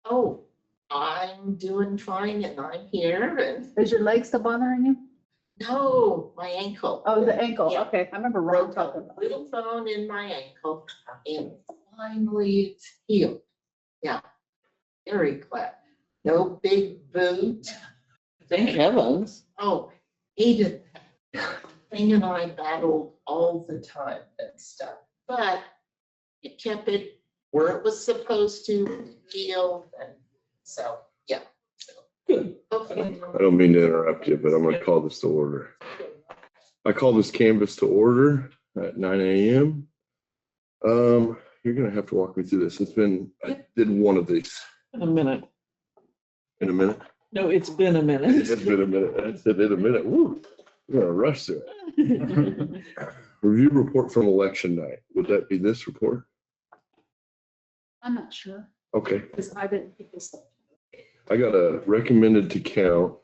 Oh, I'm doing fine and I'm here and Is your leg still bothering you? no, my ankle. Oh, the ankle. Yeah. Okay, I remember Ron Broke talking a about little bone in my ankle and finally it's healed. Yeah, very glad. No big boot. Thank heavens. Oh, hated that. Thing and I battled all the time and stuff, but it kept it where it was supposed to heal and so, yeah. Good. Okay. I don't mean to interrupt you, but I'm gonna call this to order. I call this canvas to order at 9 a.m. You're gonna have to walk me through this. I did one of these In a minute. in a minute. No, it's been a It's minute. been a minute. I said in a minute. Woo, we're gonna rush through it. Review report from election night. Would that be this report? I'm not sure, Okay, because I didn't pick this up. I got a recommended to count.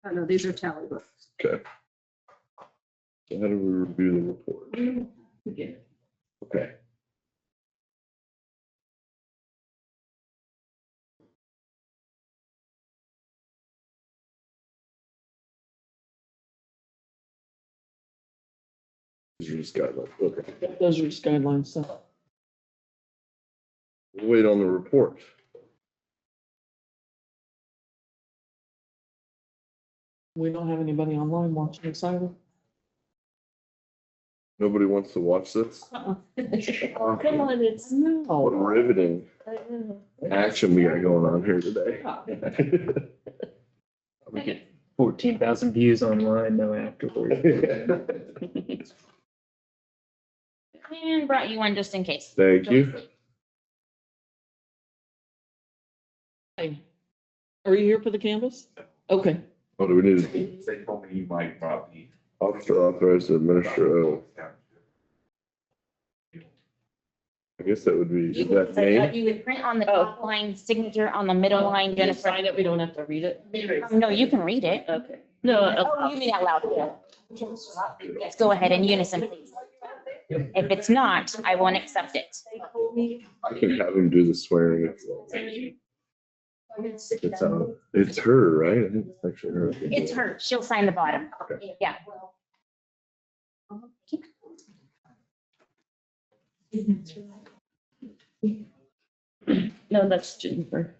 I know, these are tally books. Okay. So how do we review the report? Okay. These are just guidelines. Okay. Those are just guidelines, so. We'll wait on the report. We don't have anybody online watching this either. Nobody wants to watch this? Come on, it's no. What riveting action we got going on here today. We get 14,000 views online now afterwards. And brought you one just in case. Thank you. Hey, are you here for the canvas? Okay. Oh, do we need They told me you might probably. officer authorized to administer oath? I guess that would be, You is that name? you would print on the top line, signature on the middle line, You Jennifer. sign it, we don't have to read it. No, you can read it. Okay. No, Oh, you mean out loud, yeah. Let's go ahead in unison, please. If it's not, I won't accept it. I can have him do the swearing. It's her, right? I think it's actually her. It's her. She'll sign the bottom. Okay. Yeah. no, that's Jennifer.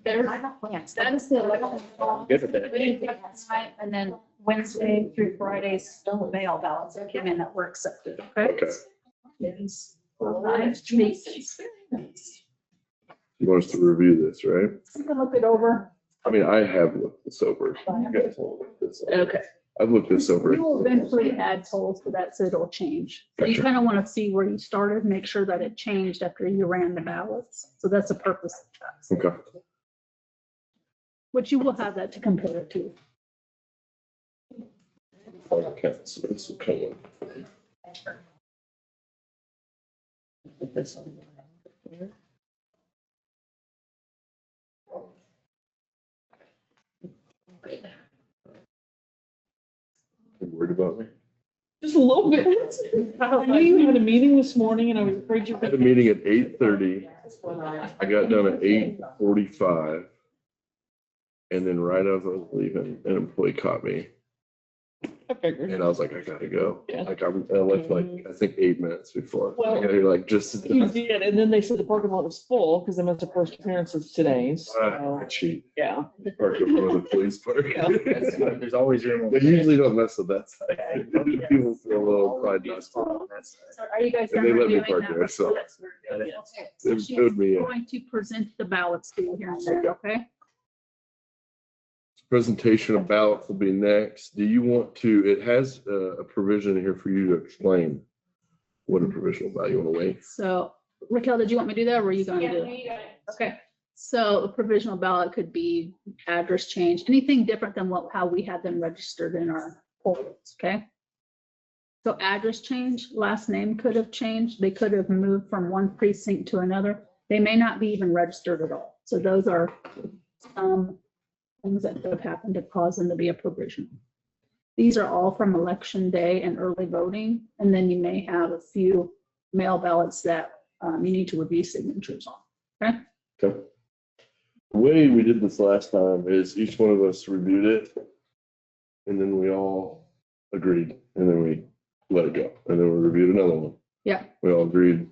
That is the election. Good at that. And then Wednesday through Friday, still mail ballots that came in that were accepted, okay? Okay. Nice tweaks. You want us to review this, right? You can look it over. I mean, I have looked this over. You guys won't look this over. Okay. I've looked this over. We will eventually add tolls to that, so it'll change. So you Gotcha. kind of want to see where you started, make sure that it changed after you ran the ballots. So that's the purpose of that. Okay. Which you will have that to compare it to. Okay, so this will come in. Put this on here. You worried about me? Just a little bit. I knew you had a meeting this morning and I was afraid you I had a were. meeting at 8:30. I got done at 8:45. And then right as I was leaving, an employee caught me. I figured. And I was like, I gotta go. Yeah. Like I left like, I think 8 minutes before. Well- I got here like just. You did, and then they said the parking lot was full because they must have first appearances today. I So, cheat. yeah. Park in front of the police park. Yeah. There's always room. They usually don't mess with that side. People feel a little pride not to. So are you guys? And done they let me reviewing park that? there, so. Okay. It She's showed me. going to present the ballots to you here in a second, okay? Presentation of ballots will be next. Do you want to, it has a provision here for you to explain what a provisional ballot, you want to wait? So Raquel, did you want me to do that or were you going to do it? Okay, so a provisional ballot could be address change, anything different than how we had them registered in our polls, okay? So address change, last name could have changed. They could have moved from one precinct to another. They may not be even registered at all. So those are things that could have happened to cause them to be a provisional. These are all from election day and early voting, and then you may have a few mail ballots that you need to review signatures on. Okay? Okay. The way we did this last time is each one of us reviewed it, and then we all agreed, and then we let it go, and then we reviewed another one. Yeah. We all agreed.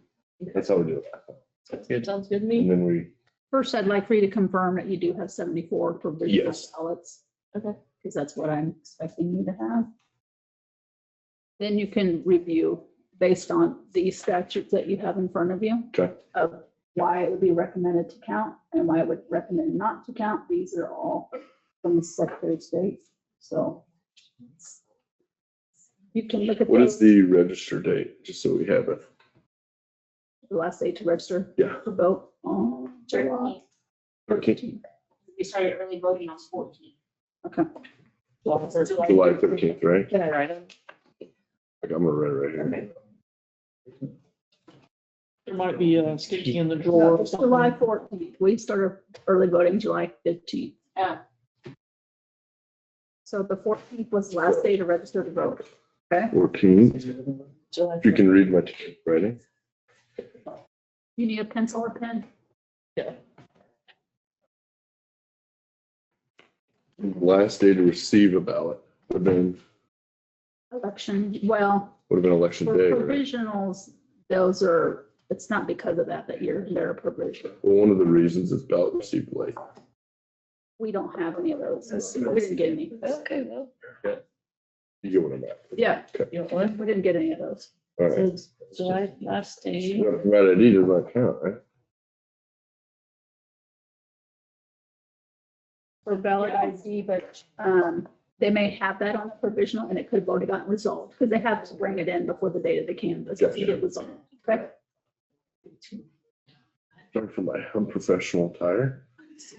That's how we do it. That's good. Sounds good to And me. then we, First, I'd like for you to confirm that you do have 74 provisional Yes. ballots. Okay. Because that's what I'm expecting you to have. Then you can review based on these statutes that you have in front of you okay, of why it would be recommended to count and why it would recommend not to count. These are all from the Secretary of State. So you can look at what is those. the register date, just so we have it? The last day to register Yeah. for vote on July 13th. We started early voting on 14th. Okay. July 13th, right? Can I write them? Like, I'm gonna write it right here. There might be a sticky in the drawer or It's July something. 14th. We started early voting July 15th. Yeah. So the 14th was the last day to register to vote. Okay? 14th. July If you can read my writing. You need a pencil or pen? Yeah. Last day to receive a ballot would have been Election, well, election for day, right? provisionals, those are, it's not because of that you're, they're a provisional. Well, one of the reasons is ballot received late. We don't have any of those. We didn't get any. Okay, well, You get what I'm at. Yeah, you want one? we didn't get any of those. All right. So July last day. Right ID does not count, right? For valid ID, but they may have that on the provisional and it could have already gotten resolved because they have to bring it in before the date of the canvass to get resolved. Okay? Sorry for my unprofessional attire.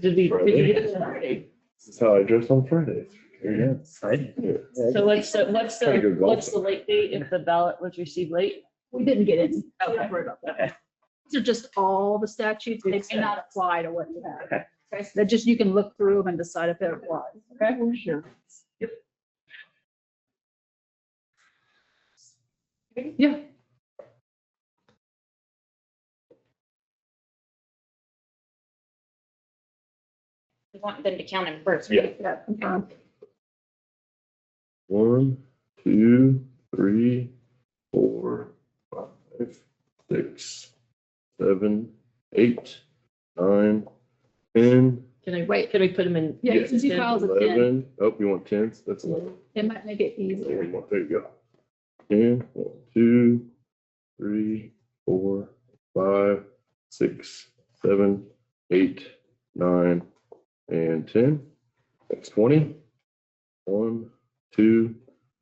Did you get it Friday? This is how I dress on Fridays. Yeah, fine. Yeah. So what's Pretty good golf. the late date if the ballot was received late? We didn't get any. Okay. Don't worry about that. Okay. These are just all the statutes. They may not apply to what you have. Okay. Okay, that just, you can look through them and decide if it applies. Okay? Sure. Yeah. We want them to count them first. Yeah. Yeah, confirm. 1, 2, 3, 4, 5, 6, 7, 8, 9, 10, Can we put them in? Yeah, Yes. since you filed a 10, 11. Oh, you want 10s? That's 11. it might make it easier. There you go. 10, 1, 2, 3, 4, 5, 6, 7, 8, 9, and 10. That's 20. 1, 2,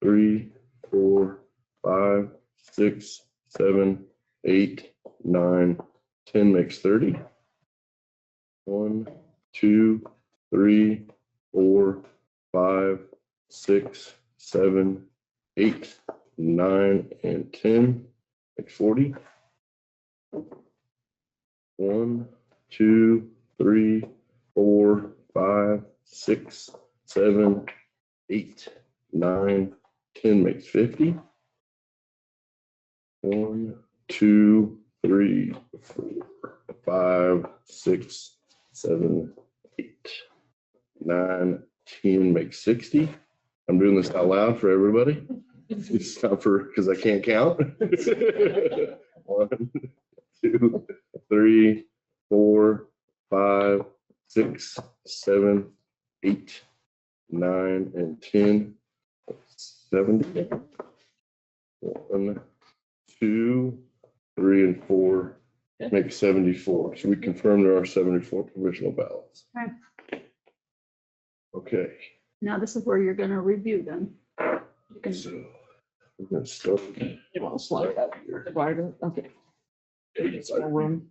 3, 4, 5, 6, 7, 8, 9, 10 makes 30. 1, 2, 3, 4, 5, 6, 7, 8, 9, and 10 makes 40. 1, 2, 3, 4, 5, 6, 7, 8, 9, 10 makes 50. 1, 2, 3, 4, 5, 6, 7, 8, 9, 10 makes 60. I'm doing this out loud for everybody. It's not for, because I can't count. 1, 2, 3, 4, 5, 6, 7, 8, 9, and 10. 70. 1, 2, 3, and 4 make 74. So we confirm there are 74 provisional ballots. Okay. Okay, Now this is where you're gonna review them. You can, so we're gonna start. You want to slide that here. divider? Okay. It's more room.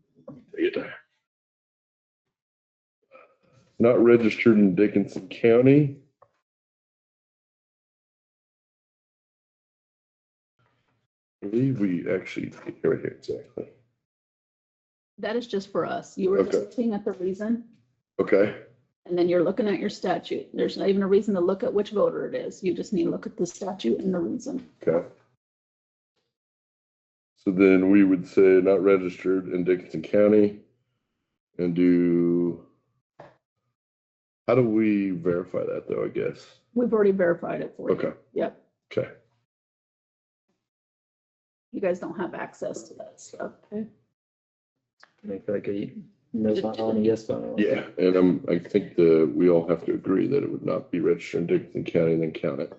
Take it. Not registered in Dickinson County. I believe we actually, right here, exactly. that is just for us. You were just Okay. looking at the reason. Okay, And then you're looking at your statute. There's not even a reason to look at which voter it is. You just need to look at the statute and the reason. Okay. So then we would say not registered in Dickinson County and do, how do we verify that though, I guess? We've already verified it for you. Okay, Yep. okay. You guys don't have access to that stuff. Make like a no vote on a yes vote. Yeah, and I think we all have to agree that it would not be registered in Dickinson County and then count it.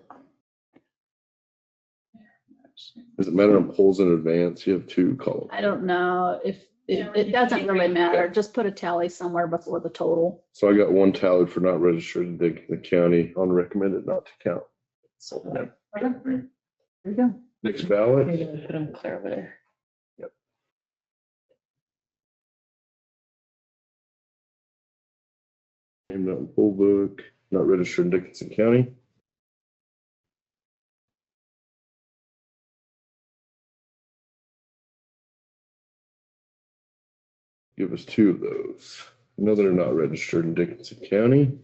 Does it matter on polls in advance? You have 2 columns. I don't know if, it doesn't really matter. Just put a tally somewhere before the total. So I got 1 tallied for not registered in Dickinson County on recommended not to count. There you go. Next ballot. Put them clear over there. Name not in poll book, not registered in Dickinson County. Give us 2 of those. No, they're not registered in Dickinson County.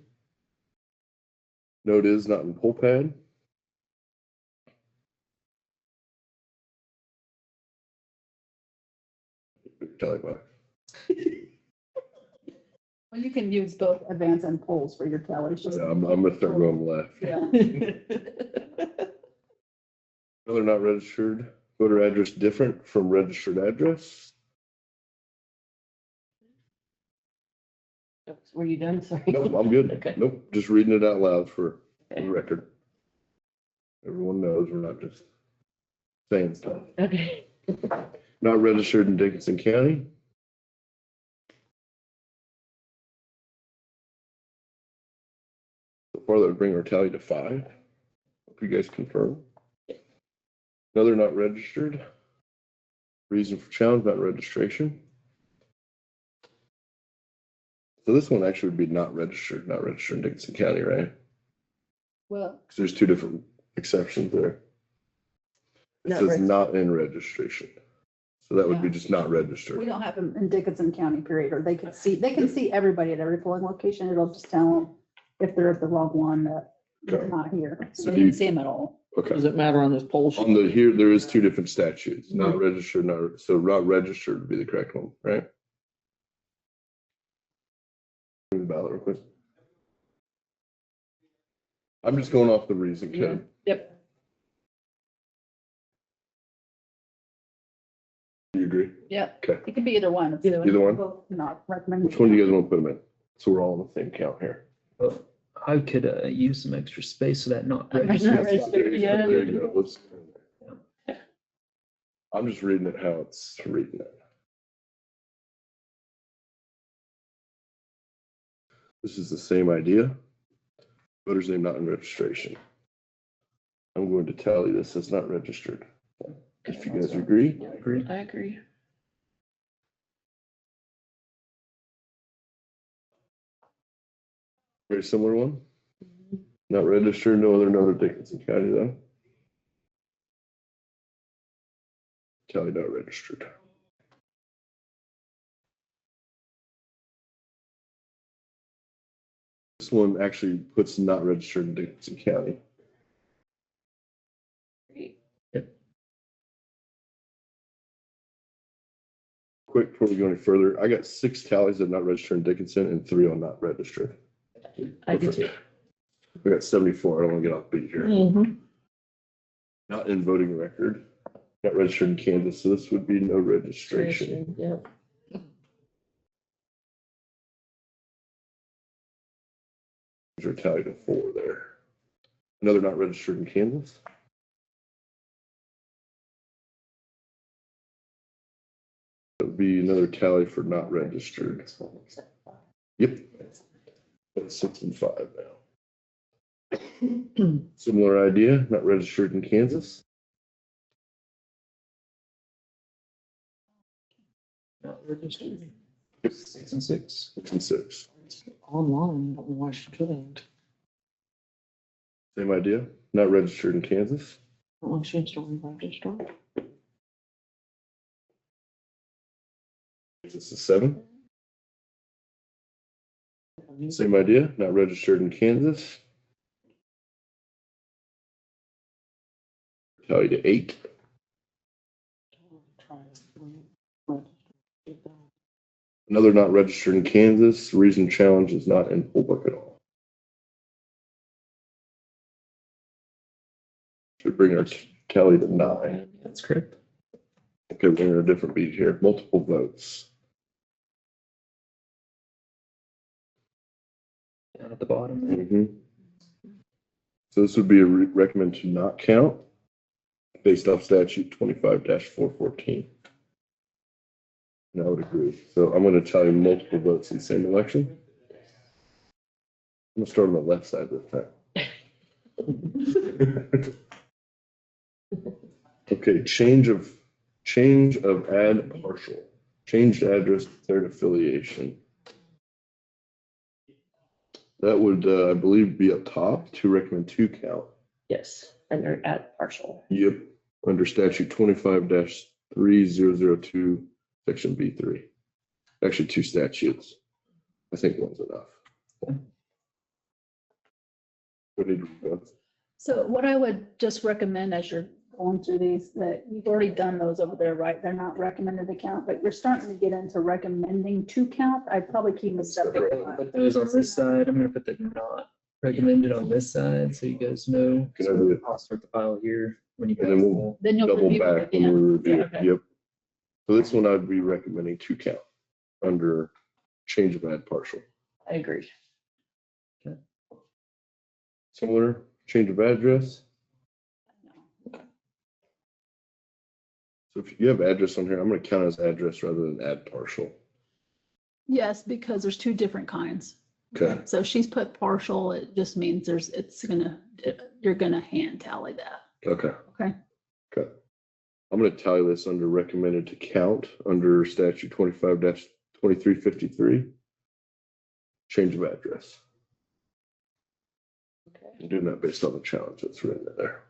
No, it is not in poll pad. Tally box. Well, you can use both advance and polls for your tallies. just- I'm gonna start going left. Yeah. No, they're not registered. Voter address different from registered address. Were you done? Sorry. Nope, I'm good. Okay. Nope, just reading it out loud for the record. Everyone knows we're not just saying stuff. Okay. Not registered in Dickinson County. So far, that would bring our tally to 5. Hope you guys confirm. Another not registered. Reason for challenge, not registration. So this one actually would be not registered in Dickinson County, right? Well, Because there's 2 different exceptions there. It Not says reg- not in registration. So that would be Yeah. just not we registered. don't have them in Dickinson County, period, or they can see everybody at every polling location. It'll just tell them if they're at the wrong one that they're Okay. not here. So So do you you- can see them at all. Okay. Does it matter on this poll sheet? On the here, there is 2 different statutes, not registered, so not registered would be the correct one, right? Bring the ballot real quick. I'm just going off the reason code. Yep. Do you agree? Yeah, Okay. it could be either one. It's Either one? both not recommended. Which one do you guys want to put them in? So we're all on the same count here. Well, I could use some extra space so that not Not registered. registered. There you go, Yeah. there you go. Let's- I'm just reading it how it's reading it. This is the same idea. Voter's name not in registration. I'm going to tally this as not registered. If you guys agree, Agree. I agree. very similar one. Not registered, no other note of Dickinson County though. Tally not registered. This one actually puts not registered in Dickinson County. Quick, before we go any further, I got 6 tallies that not registered in Dickinson and 3 on not registered. I do too. We got 74. I don't want to get off beat here. Mm-hmm. Not in voting record, not registered in Kansas, so this would be no registration. Yeah. These are tallied to 4 there. Another not registered in Kansas. That would be another tally for not registered. Yep. That's 6 and 5 now. Similar idea, not registered in Kansas. Not registered. Yep. 6 and 6. 6 and 6. Online, I don't know why she couldn't. Same idea, not registered in Kansas. I don't know if she has to re-register. This is 7. Same idea, not registered in Kansas. Tally to 8. Another not registered in Kansas. Reason challenge is not in poll book at all. Should bring our tally to 9. That's correct. Okay, we're in a different beat here. Multiple votes. Down at the bottom. Mhm. So this would be a recommend to not count based off statute 25-414. And I would agree. So I'm going to tally multiple votes in the same election. I'm going to start on the left side this time. Okay, change of ad partial, changed address, declared affiliation. That would, I believe, be up top to recommend 2 count. Yes, and they're at partial. Yep, under statute 25-3002, section B3. Actually, 2 statutes. I think one's enough. We need to go. So what I would just recommend as you're going through these, that you've already done those over there, right? They're not recommended to count, but you're starting to get into recommending to count. I'd probably keep them separate. Put those on this side. I'm gonna put that not recommended on this side, so you guys know. Can I do it? I'll start the file here when you And guys. then will- Then you'll Double review it back when we again. review Yeah, it. okay. Yep. So this one I'd be recommending 2 count under change of ad partial. I agree. Similar, change of address. So if you have address on here, I'm going to count as address rather than ad partial. Yes, because there's 2 different kinds. Okay. So she's put partial, it just means you're gonna hand tally that. Okay. Okay. Okay. I'm going to tally this under recommended to count under statute 25-2353. Change of address. I'm doing that based on the challenge that's written in there.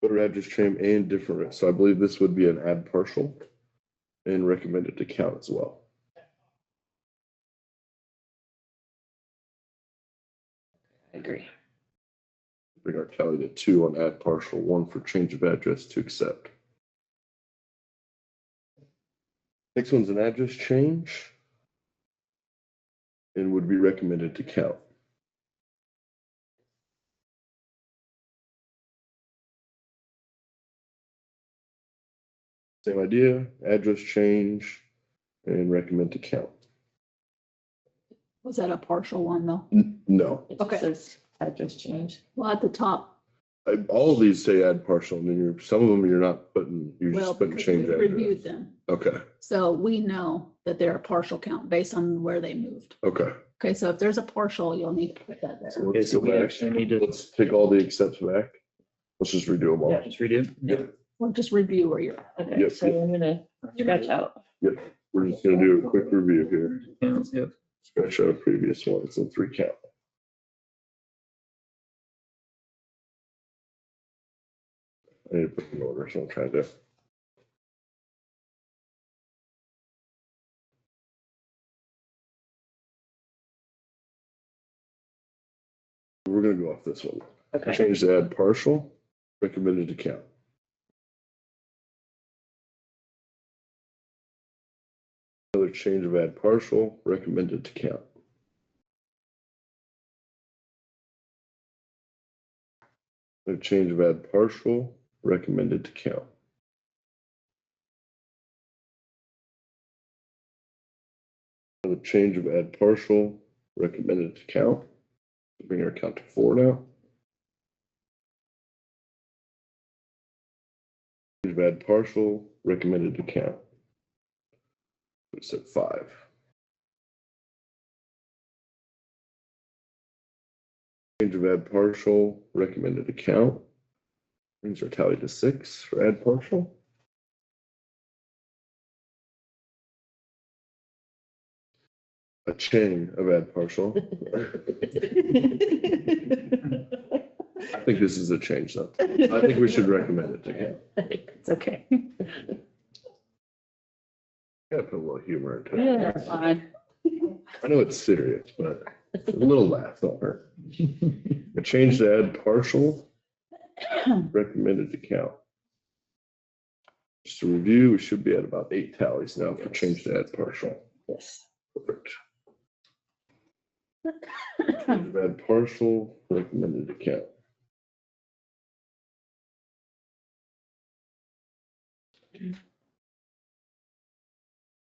Voter address change and different. So I believe this would be an ad partial and recommended to count as well. I agree. Bring our tally to 2 on ad partial, 1 for change of address to accept. Next one's an address change and would be recommended to count. Same idea, address change and recommend to count. Was that a partial one though? No, It Okay. just says address change. Well, at the top, all of these say add partial, and then some of them you're not putting, you're well, just putting because change we address. reviewed them. Okay, So we know that they're a partial count based on where they moved. okay. Okay, so if there's a partial, you'll need to put that there. So Okay, let's so go we back. actually need to, Let's take all the accepts back. Let's just redo them all. yeah, just redo. Yep. Or just review where you're at. Okay, Yep. so I'm gonna scratch out. We're just gonna do a quick review here. Counts, yep. Scratch out previous ones and 3 count. I need to put in order, so I'm trying to. We're gonna go off this one. Okay. Change to add partial, recommended to count. Another change of add partial, recommended to count. Another change of add partial, recommended to count. Another change of add partial, recommended to count. Bring our count to 4 now. Change of add partial, recommended to count. It's at 5. Change of add partial, recommended to count. Brings our tally to 6 for add partial. A chain of add partial. I think this is a change though. I think we should recommend it to count. It's okay. Gotta put a little humor into it. Yeah, that's fine. I know it's serious, but a little laugh on her. A change to add partial, recommended to count. Just to review, we should be at about 8 tallies now for change to add partial. Yes. Perfect. Change to add partial, recommended to count.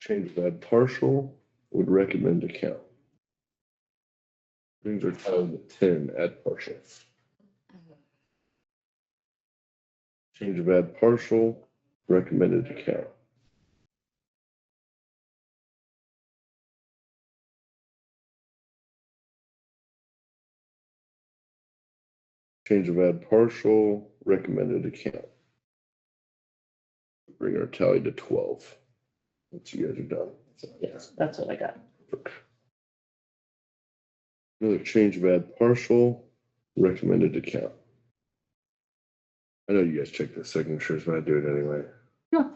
Change to add partial, would recommend to count. Brings our total to 10, add partial. Change of add partial, recommended to count. Change of add partial, recommended to count. Bring our tally to 12. Once you guys are done. Yes, that's what I got. Another change of add partial, recommended to count. I know you guys check the signatures, but I do it anyway. Yeah.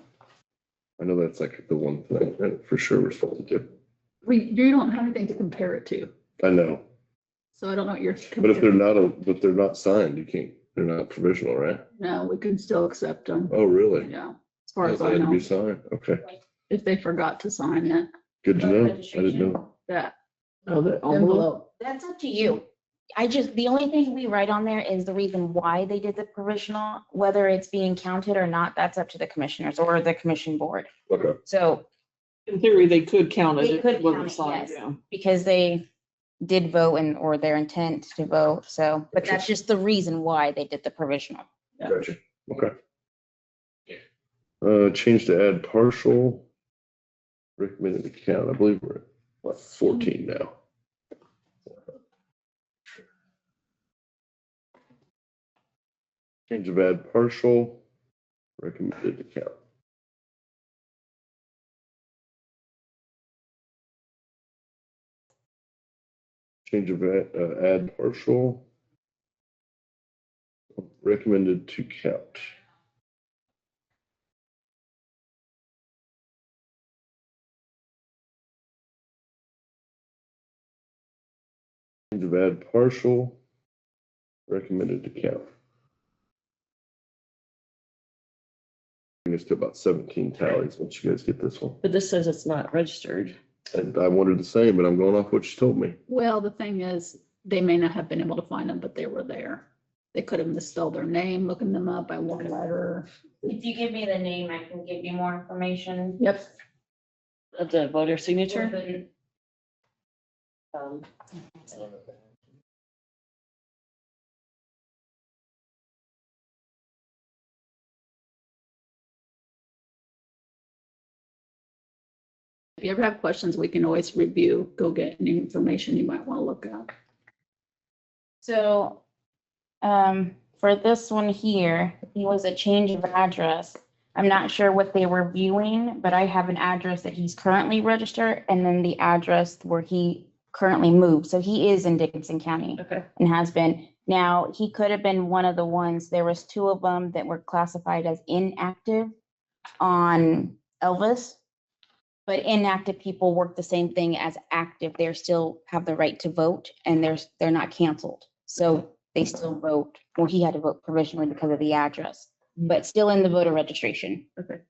I know that's like the one thing that for sure we're supposed to do. You don't have anything to compare it to, I know, so I don't know what you're. but if they're not signed, you can't, they're not provisional, right? No, we can still accept them. Oh, really? Yeah, as far as They I had to be know, signed, okay, if they forgot to sign that, good to know, I didn't know. that Oh, the envelope. envelope. That's up to you. The only thing we write on there is the reason why they did the provisional, whether it's being counted or not, that's up to the commissioners or the commission board. Okay, So In theory, they could count it They if could it wasn't count it, signed, yes. yeah. because they did vote or their intent to vote, so, but that's just the reason why they did the provisional. gotcha, okay. Change to add partial, recommended to count, I believe we're at, what, 14 now? Change of add partial, recommended to count. Change of add partial, recommended to count. Change of add partial, recommended to count. Bring us to about 17 tallies once you guys get this one. But this says it's not registered. And I wanted the same, but I'm going off what you told me. Well, the thing is, they may not have been able to find them, but they were there. They could have misspelled their name, looking them up by one letter. If you give me the name, I can give you more information. Yep. Of the voter signature. If you ever have questions, we can always review, go get any information you might want to look at. So, for this one here, he was a change of address. I'm not sure what they were viewing, but I have an address that he's currently registered and then the address where he currently moved. So he is in Dickinson County Okay. and has been. Now, he could have been one of the ones, there was 2 of them that were classified as inactive on Elvis. But inactive people work the same thing as active. They still have the right to vote and they're not canceled. So they still vote, well, he had to vote provisionally because of the address, but still in the voter registration. Okay.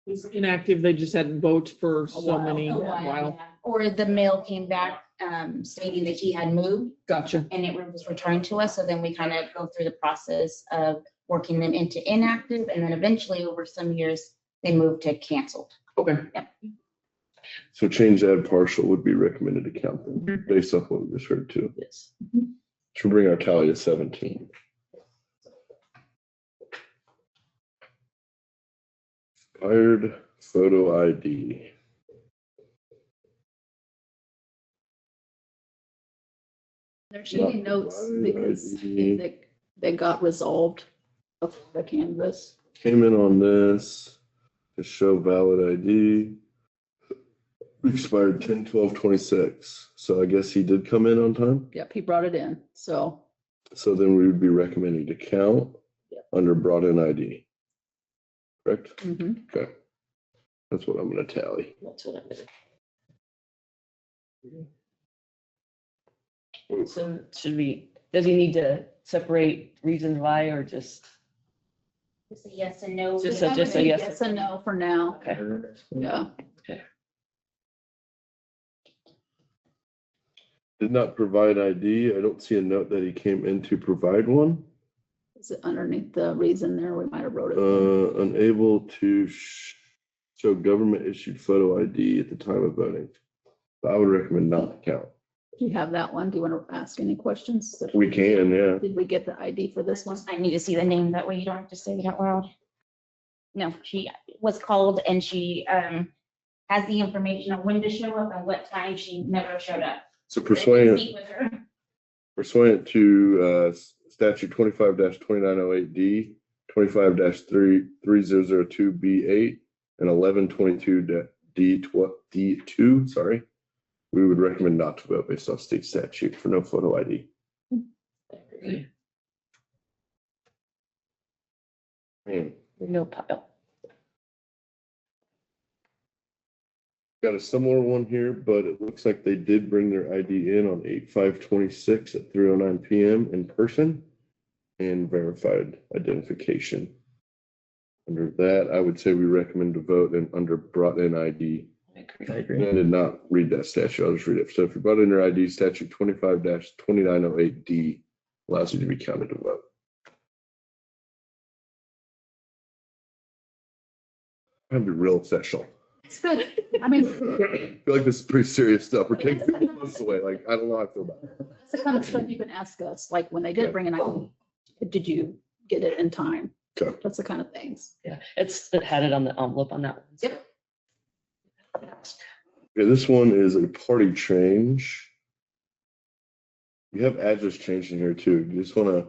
He's inactive, they just hadn't voted for so while. many, A while. while, yeah. Or the mail came back stating that he had moved Gotcha. and it was returned to us. So then we kind of go through the process of working them into inactive. And then eventually over some years, they moved to canceled. Okay. So change to add partial would be recommended to count them based off what we just heard too. Yes. Should bring our tally to 17. Expired photo ID. There should be notes because they got resolved before the canvas. Came in on this to show valid ID. Expired 10/12/26. So I guess he did come in on time. Yep, he brought it in, so. So then we would be recommending to count Yep. under brought in ID. Correct? Mhm. Okay. That's what I'm gonna tally. That's what I'm. So should we, does he need to separate reasons why or just? Just a yes and no. Just a yes. Yes and no for now. Okay. Yeah. Did not provide ID. I don't see a note that he came in to provide one. Is it underneath the reason there? We might have wrote it. Unable to show government issued photo ID at the time of voting. I would recommend not to count. Do you have that one? Do you want to ask any questions? We can, yeah. Did we get the ID for this one? I need to see the name, that way you don't have to say it out loud. No, she was called and she has the information on when to show up and what time. She never showed up. So I didn't meet with her. pursuant to statute 25-2908D, 25-3002B8, and 1122D2, sorry, we would recommend not to vote based off state statute for no photo ID. No pile. Got a similar one here, but it looks like they did bring their ID in on 8/5/26 at 3:09 PM in person and verified identification. Under that, I would say we recommend to vote and under brought in ID. I I agree. agree. I did not read that statute. I'll just read it. So if you brought in your ID, statute 25-2908D allows you to be counted to vote. I'm gonna be real official. It's good. I mean, I feel like this is pretty serious stuff. We're taking people close away. Like, I don't know how I feel about it. that's the kind of stuff you can ask us, like when they did bring an ID, did you get it in time? Okay. That's the kind of things. Yeah, it had it on the envelope on that one. Yep. Okay, this one is a party change. You have address change in here too. You just wanna,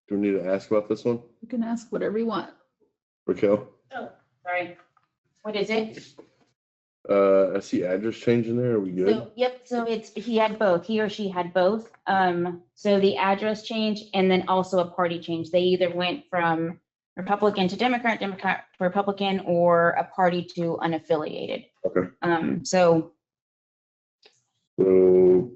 do we need to ask about this one, You can ask whatever you want. Raquel? Sorry. What is it? I see address change in there. Are we good? So, yep, so he had both, he or she had both. So the address change and then also a party change. They either went from Republican to Democrat, Democrat to Republican, or a party to unaffiliated. Okay. So So,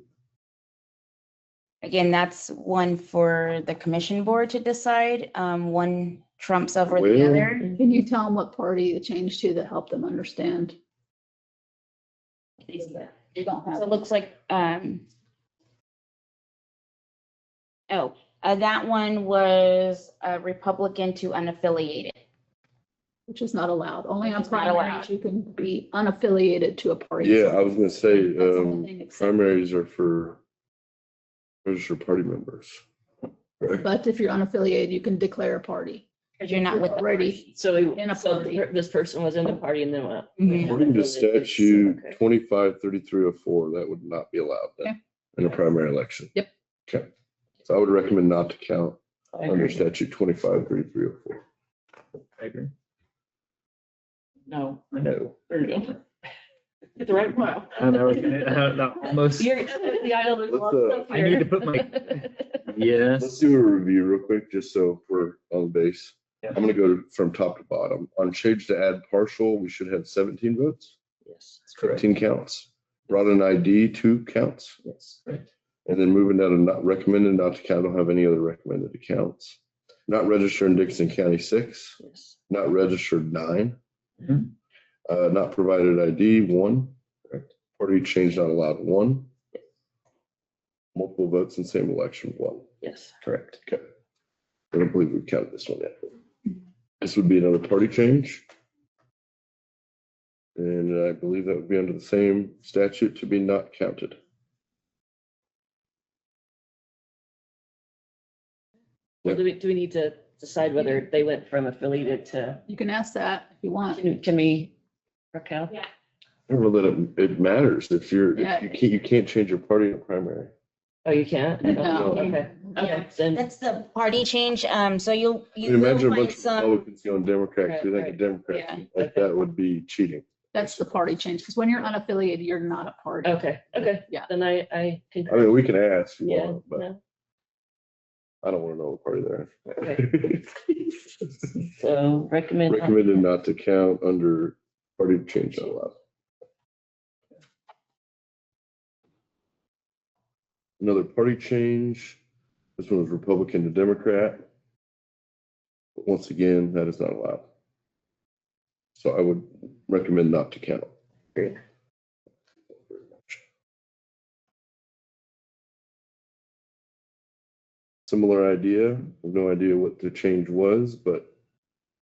again, that's one for the commission board to decide. One trumps over the Well- other. Can you tell them what party it changed to that help them understand? You don't So have. it looks like, that one was a Republican to unaffiliated. Which is not allowed. Only on Which is not primaries, allowed. you can be unaffiliated to a party. yeah, I was gonna say, That's the only thing except- primaries are for registered party members. Correct? But if you're unaffiliated, you can declare a party. Because you're not with the Already. party. So In a party. this person was in the party and then went. Mhm. According to statute Okay. 25-3304, that would not be allowed then in a primary election. Yep. Okay, so I would recommend not to count I under agree. statute 25-3304. I agree. No, No. there you go. Get the right file. I know, almost, You're, the item, there's a lot of stuff I need to here. put my- Let's yes. do a review real quick, just so we're on base. Yeah. I'm gonna go from top to bottom. On change to add partial, we should have 17 votes, Yes, That's correct. 15 counts. Brought in ID, 2 counts. yes. And then moving down to not recommended not to count, I don't have any other recommended accounts. Not registered in Dickinson County, 6. Yes. Not registered, 9. Mhm. Not provided ID, 1. Correct. Party change not allowed, 1. Multiple votes in same election, 1. Yes. Correct. Okay. I don't believe we've counted this one yet. This would be another party change. And I believe that would be under the same statute to be not counted. Well, do we need to decide whether they went from affiliated to, You can ask that if you want. can we, Raquel? Yeah. I don't know that it matters if you're, Yeah. if you can't change your party in a primary. Oh, you can't? No. Okay, okay, then, That's the party change. So you You imagine a will bunch find of some, Republicans going Democrats, you think a Right. Democrat, Yeah. like that would be cheating. That's the party change, because when you're unaffiliated, you're not a party. okay, Yeah. then I I concur. mean, we can ask, if you Yeah, want, but no. I don't want to know what party they're in. So recommend. Recommended not to count under Party change not allowed. Another party change. This one was Republican to Democrat. But once again, that is not allowed. So I would recommend not to count. Great. Similar idea. I have no idea what the change was, but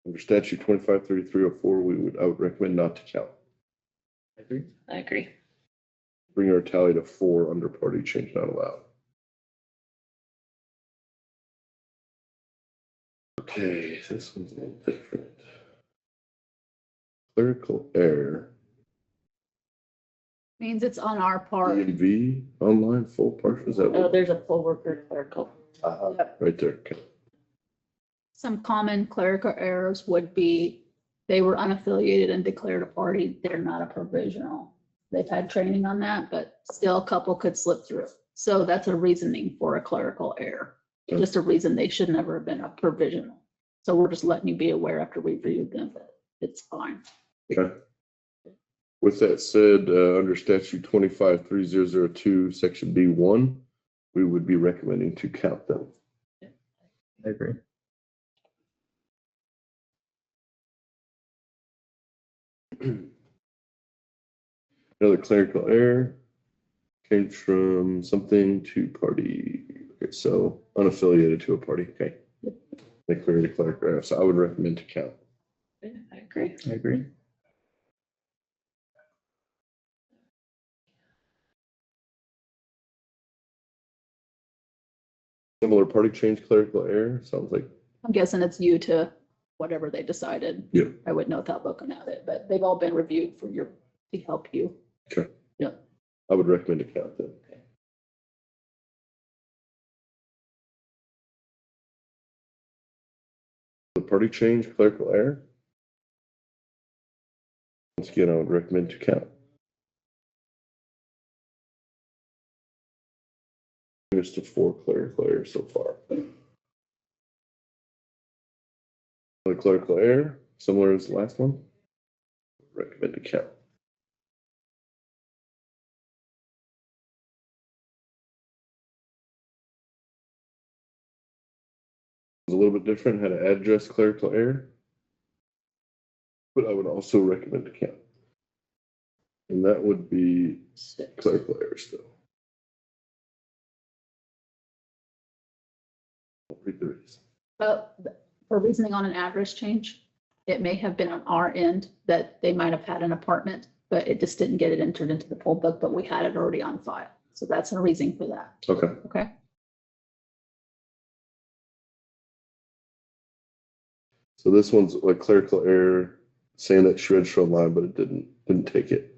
under statute 253304, I would recommend not to count. I agree. I agree. Bring our tally to 4 under party change not allowed. Okay, this one's a little different. Clerical error. Means it's on our part. DMV online full partial. Is that Oh, what- there's a poll worker clerical. right there? Okay. Some common clerical errors would be they were unaffiliated and declared a party. They're not a provisional. They've had training on that, but still a couple could slip through. So that's a reasoning for a clerical error. Okay. Just a reason they should never have been a provisional. So we're just letting you be aware after we reviewed them that it's fine. Okay. With that said, under statute 253002, section B1, we would be recommending to count them. I agree. Another clerical error came from something to party. Okay, so unaffiliated to a party. Okay. They cleared a clerical error, so I would recommend to count. I agree. I agree. Similar party change clerical error, sounds like. I'm guessing it's you to whatever they decided. Yeah. I wouldn't know without looking at it, but they've all been reviewed for your, to help you. Okay. Yeah. I would recommend to count them. The party change clerical error. Once again, I would recommend to count. Just a 4 clerical errors so far. Another clerical error, similar as the last one. Recommend to count. It's a little bit different, had an address clerical error. But I would also recommend to count. And that would be 6 clerical errors still. I'll read the reason. But for reasoning on an address change, it may have been on our end that they might have had an apartment, but it just didn't get it entered into the poll book, but we had it already on file. So that's a reason for that. Okay. Okay. So this one's like clerical error, saying that she registered online, but it didn't take it.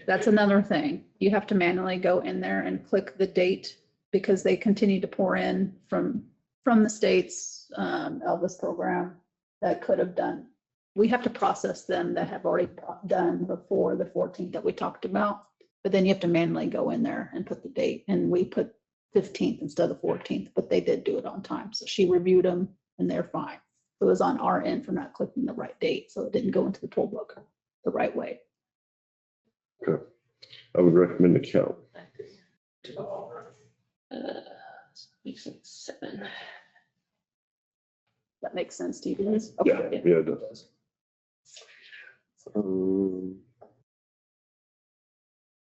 That's another thing. You have to manually go in there and click the date because they continue to pour in from the state's Elvis program that could have done. We have to process them that have already done before the 14th that we talked about. But then you have to manually go in there and put the date. And we put 15th instead of 14th, but they did do it on time. So she reviewed them and they're fine. So it was on our end for not clicking the right date. So it didn't go into the poll book the right way. Okay. I would recommend to count. Makes it 7. That makes sense to you guys? Yeah, Okay. yeah, it does.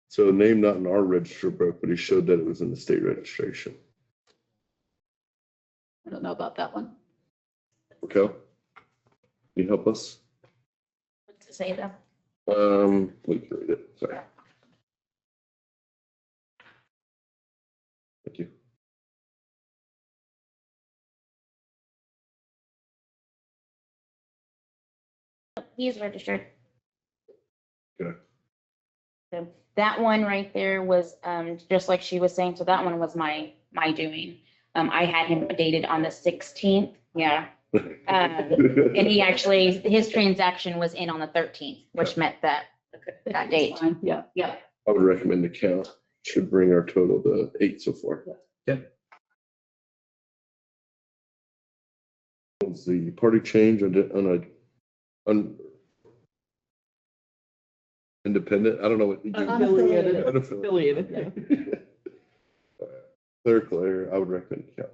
So name not in our register book, but he showed that it was in the state registration. I don't know about that one. Okay. Can you help us? What to say though? We can read it. Sorry. Thank you. He's registered. Okay. So that one right there was, just like she was saying, so that one was my doing. I had him dated on the 16th, yeah. And he actually, his transaction was in on the 13th, which meant that date. Fine. Yeah. Yeah. I would recommend to count. Should bring our total to 8 so far. Yeah. Was the party change Independent, I don't know what. Unaffiliated. Unaffiliated. Affiliated, Clerical error, I would recommend count.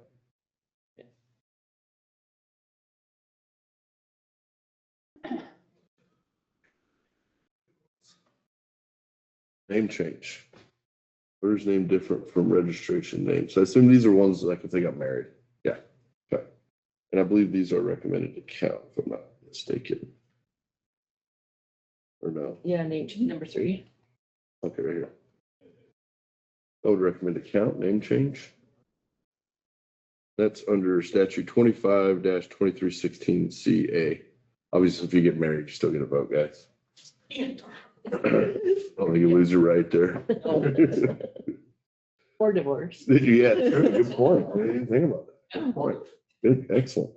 Name change. First name different from registration name. So I assume these are ones like if they got married. Yeah. Okay. And I believe these are recommended to count, if I'm not mistaken. Or no? Yeah, name change number 3. Okay, right here. I would recommend a count, name change. That's under statute 25-2316 CA. Obviously, if you get married, you still get a vote, guys. I don't think you lose your right there. Or divorce. Yeah, good point. I didn't even think about that. Good point. Good, excellent.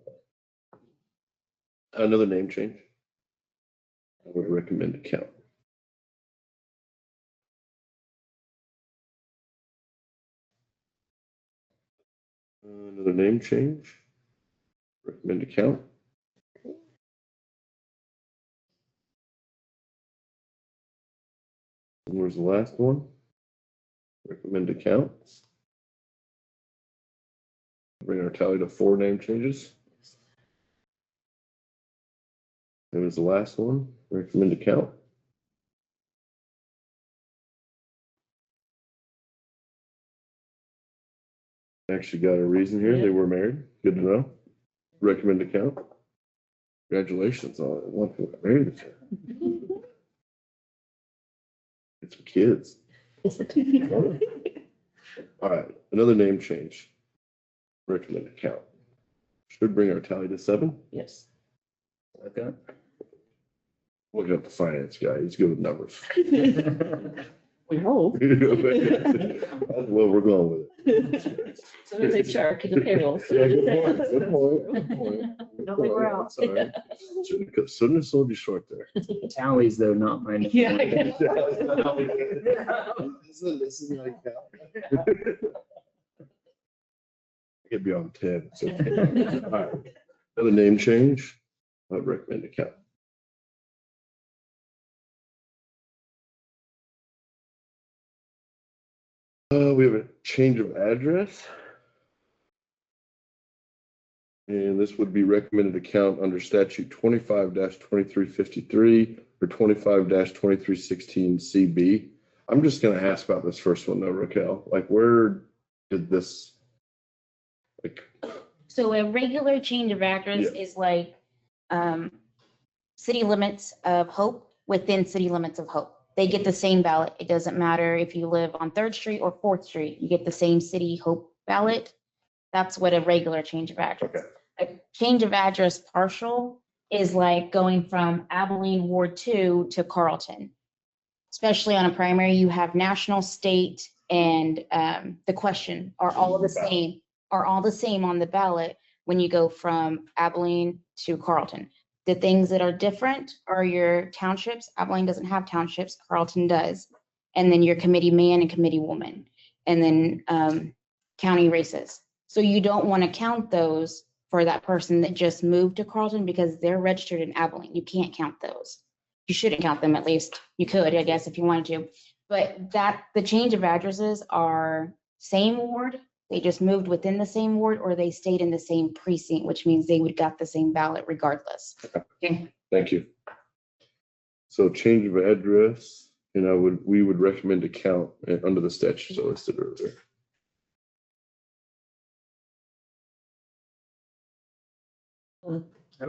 Another name change. I would recommend a count. Another name change. Recommend a count. And where's the last one? Recommend a count. Bring our tally to 4 name changes. And was the last one. Recommend a count. Actually got a reason here. They were married. Good to know. Recommend a count. Congratulations on one who got married this year. Get some kids. All right, another name change. Recommend a count. Should bring our tally to 7. Yes. Okay. Look up the finance guy. He's good with numbers. We hope. That's where we're going with it. So as HR to the payroll. Yeah, good point. Good point. Good point. Don't think we're out. That's all right. Shouldn't have sold you short there. Tallies though, not mine. Yeah. This is like that. I could be on 10. So. All right. Another name change. I'd recommend a count. We have a change of address. And this would be recommended to count under statute 25-2353 or 25-2316 CB. I'm just going to ask about this first one though, Raquel. Like, where did this, like? So a regular change of address is like city limits of Hope within city limits of Hope. They get the same ballot. It doesn't matter if you live on 3rd Street or 4th Street, you get the same city Hope ballot. That's what a regular change of address. Okay. A change of address partial is like going from Abilene Ward 2 to Carlton. Especially on a primary, you have national, state, and the question are all the same on the ballot when you go from Abilene to Carlton. The things that are different are your townships. Abilene doesn't have townships, Carlton does. And then your committee man and committee woman, and then county races. So you don't want to count those for that person that just moved to Carlton because they're registered in Abilene. You can't count those. You shouldn't count them, at least. You could, I guess, if you wanted to. But the change of addresses are same ward. They just moved within the same ward, or they stayed in the same precinct, which means they would got the same ballot regardless. Okay. Thank you. So change of address, and we would recommend a count under the statutes I listed earlier. I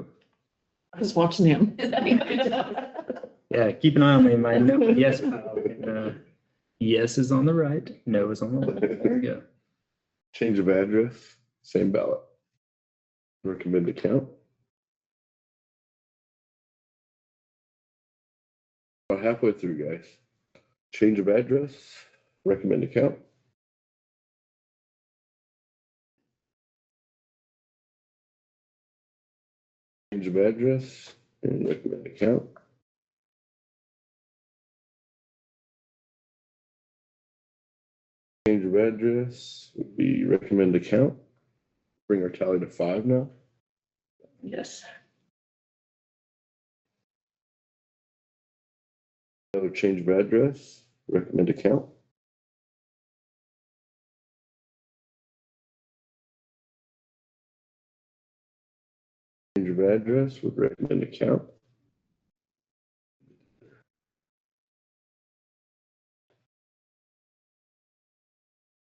was watching him. Yeah, keep an eye on me, my no and yes pile. And, yes is on the right, no is on the left. There we go. Change of address, same ballot. Recommend a count. About halfway through, guys. Change of address, recommend a count. Change of address and recommend a count. Change of address would be recommend a count. Bring our tally to 5 now. Yes. Another change of address, recommend account. Change of address, would recommend account.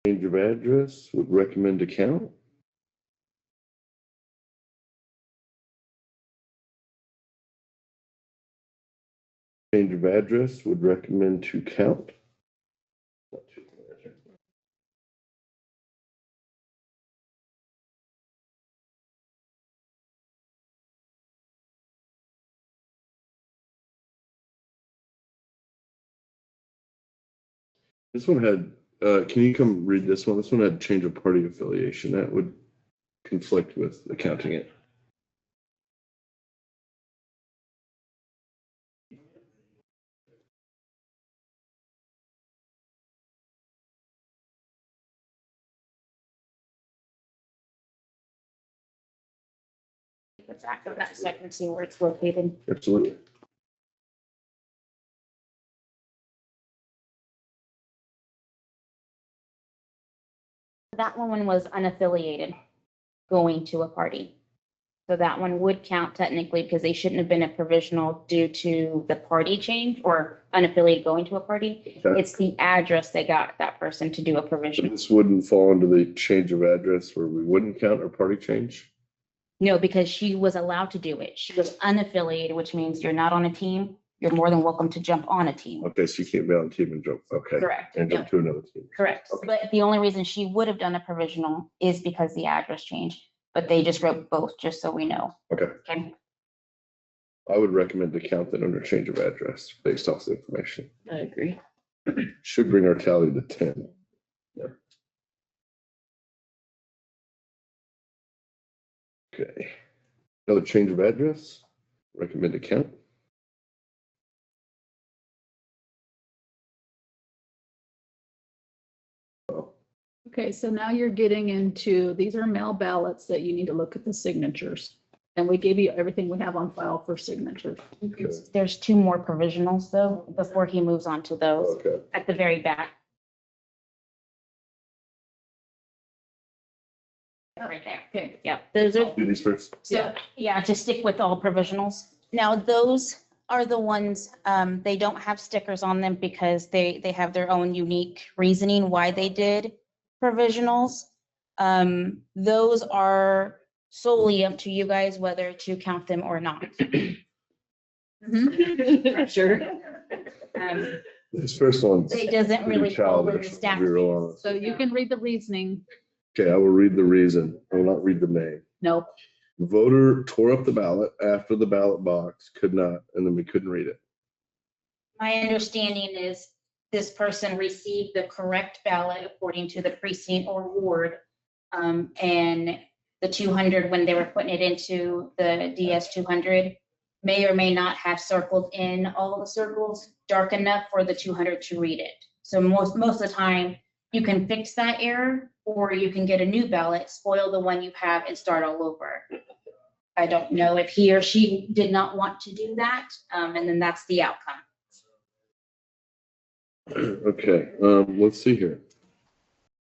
Change of address, would recommend account. Change of address, would recommend to count. This one had, can you come read this one? This one had change of party affiliation. That would conflict with accounting it. The back of that so I can see where it's located. Absolutely. That one was unaffiliated, going to a party. So that one would count technically because they shouldn't have been a provisional due to the party change or unaffiliated going to a party. Okay. It's the address they got that person to do a provisional. This wouldn't fall under the change of address where we wouldn't count our party change. No, because she was allowed to do it. She was unaffiliated, which means you're not on a team. You're more than welcome to jump on a team. Okay, so you can't be on a team and jump. Okay. Correct. And jump Yep. to another team. Correct. Okay. But the only reason she would have done a provisional is because the address changed. But they just wrote both, just so we know. Okay. Okay. I would recommend to count that under change of address based off the information. I agree. Should bring our tally to 10. Okay. Another change of address, recommend to count. Okay, so now you're getting into, these are mail ballots that you need to look at the signatures. And we gave you everything we have on file for signatures. Okay. There's two more provisionals though, before he moves on to those Okay. at the very back. Right there. Okay, Yep, those are, Do these first. so, yeah, to stick with all provisionals. Now, those are the ones, they don't have stickers on them because they have their own unique reasoning why they did provisionals. Those are solely up to you guys whether to count them or not. Sure. Um, This first one's It doesn't pretty really fall with the childish, to be real statute. honest. so you can read the reasoning. Okay, I will read the reason. I will not read the name. Nope. Voter tore up the ballot after the ballot box could not, and then we couldn't read it. My understanding is this person received the correct ballot according to the precinct or ward. And the 200, when they were putting it into the DS 200, may or may not have circled in all the circles dark enough for the 200 to read it. So most of the time, you can fix that error, or you can get a new ballot, spoil the one you have, and start all over. I don't know if he or she did not want to do that, and then that's the outcome. Okay, let's see here.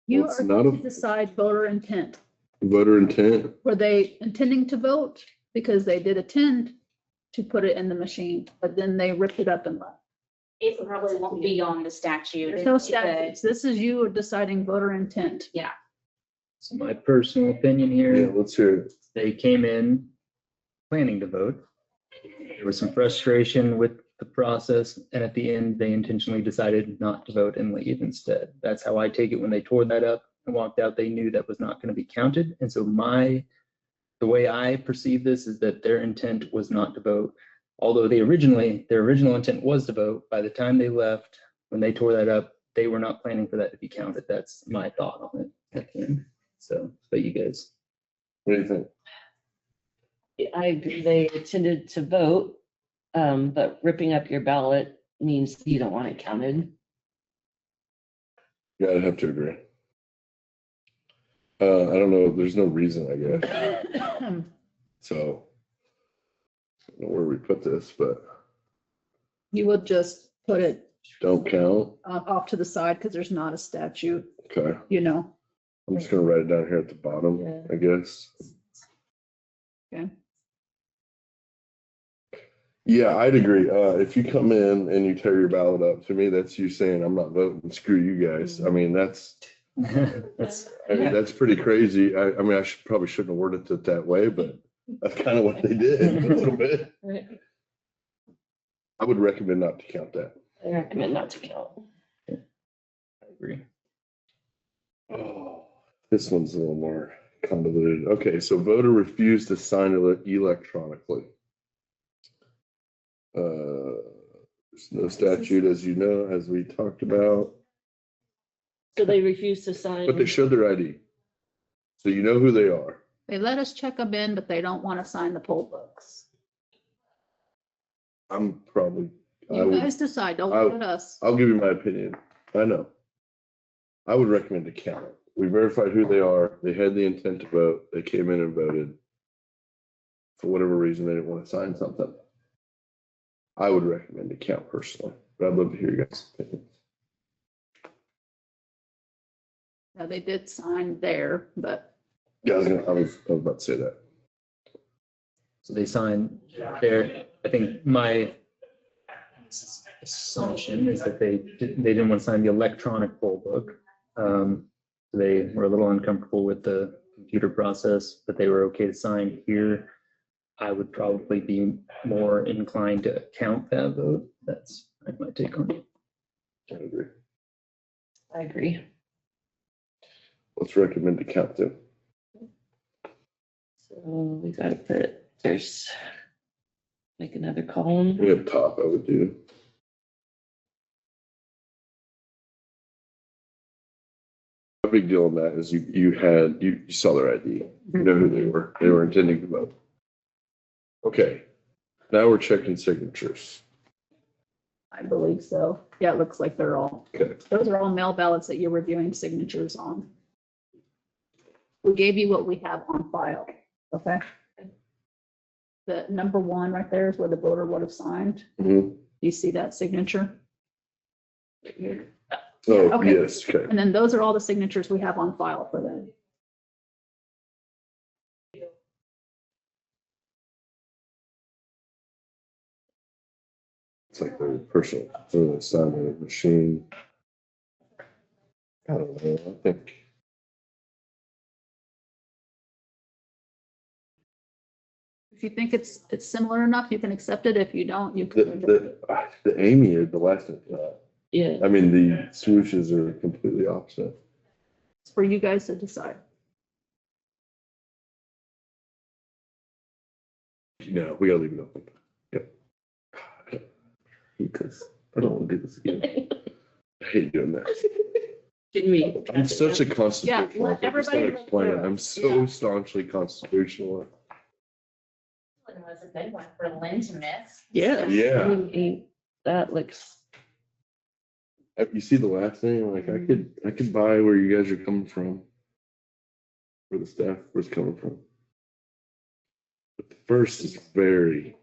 You It's are not going a- to decide voter intent. Voter intent, Were they intending to vote? Because they did attend to put it in the machine, but then they ripped it up and left. It probably won't be on the statute. There's no It's, statutes. This is you deciding voter intent. So my personal opinion yeah, here, let's hear it. they came in planning to vote. There was some frustration with the process, and at the end, they intentionally decided not to vote and leave instead. That's how I take it. When they tore that up and walked out, they knew that was not going to be counted. And so the way I perceive this is that their intent was not to vote. Although their original intent was to vote, by the time they left, when they tore that up, they were not planning for that to be counted. That's my thought on it at the end. So, but you guys. What do you think? I agree, they intended to vote, but ripping up your ballot means you don't want it counted. Yeah, I'd have to agree. I don't know, there's no reason, I guess. So, I don't know where we put this, but You would just put it Don't count. off to the side because there's not a statute, Okay. you know. I'm just gonna write it down here at the bottom, Yeah. I guess. Okay. Yeah, I'd agree. If you come in and you tear your ballot up, to me, that's you saying, I'm not voting, screw you guys. I mean, that's pretty crazy. I mean, probably shouldn't have worded it that way, but that's kind of what they did a little bit. Right. I would recommend not to count that. I recommend not to count. I agree. Oh, this one's a little more convoluted. Okay, so voter refused to sign electronically. There's no statute, as you know, as we talked about, So they refuse to sign. but they showed their ID. So you know who they are. They let us check them in, but they don't want to sign the poll books. I'm probably, I You would, guys decide, don't I- look at us. I'll give you my opinion. I know. I would recommend to count it. We verified who they are. They had the intent to vote. They came in and voted. For whatever reason, they didn't want to sign something. I would recommend to count personally, but I'd love to hear your guys' opinions. Now, they did sign there, but Yeah, I was about to say that. So they signed there. I think my assumption is that they didn't want to sign the electronic poll book. They were a little uncomfortable with the computer process, but they were okay to sign here. I would probably be more inclined to count that vote. That's my take on it. I agree. I agree. Let's recommend to count them. So we gotta make another column. We have top, I would do. A big deal on that is you saw their ID, you know who they were. They were intending to vote. Okay, now we're checking signatures. I believe so. Yeah, it looks like they're all, Okay, those are all mail ballots that you're reviewing signatures on. We gave you what we have on file, okay? The number one right there is where the voter would have signed. Mhm. Do you see that signature? Oh, Okay. yes, okay. And then those are all the signatures we have on file for them. It's like their personal, sign on a machine. I don't know, I think. If you think it's similar enough, you can accept it. If you don't, you The, can. the Amy is the last, Yeah. I mean, the swooshes are completely opposite. It's for you guys to decide. No, we gotta leave it open. Yep. I hate this. I don't want to do this again. I hate doing that. Can we? I'm such a constitutionalist. let I just everybody gotta look explain it. through it. I'm so staunchly constitutional. It was a good one for Lynn to miss. Yeah. Yeah. That looks, You see the last thing, like I could buy where you guys are coming from. Where the staff was coming from. But the first is very,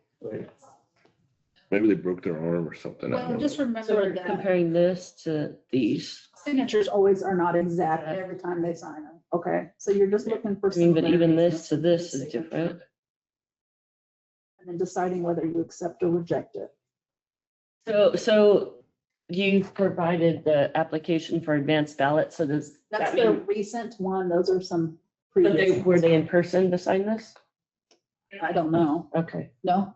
maybe they broke their arm or something. I Well, don't just know. so remember we're that comparing this to these. signatures always are not exact every time they sign them, okay? So you're just looking for. I mean, but even similarities this to in this the is signature. different. And then deciding whether you accept or reject it. So you've provided the application for advanced ballot, so does That's that the mean, recent one. Those are some but previous. were they in person to sign this? I don't know. Okay. No,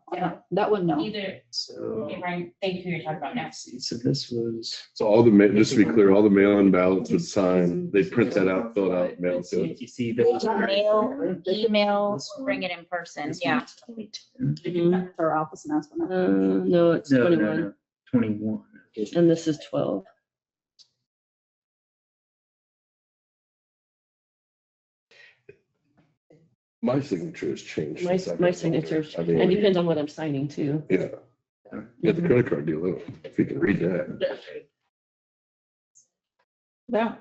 that one, no. Either, So, okay, Ryan, thank you, who you're talking about now. so this was. So all just to be clear, all the mail-in ballots would sign, they print that out, fill it out, mail it to us. You see those? Mail, email, bring it in person, yeah. Mhm. Our office and ask for that. No, it's No, 21, no. 21. and this is 12. My signature has changed. My since I've my been signatures, I it mean, depends on what I'm signing too. yeah. Yeah, the credit card deal, if you can read that. Yeah.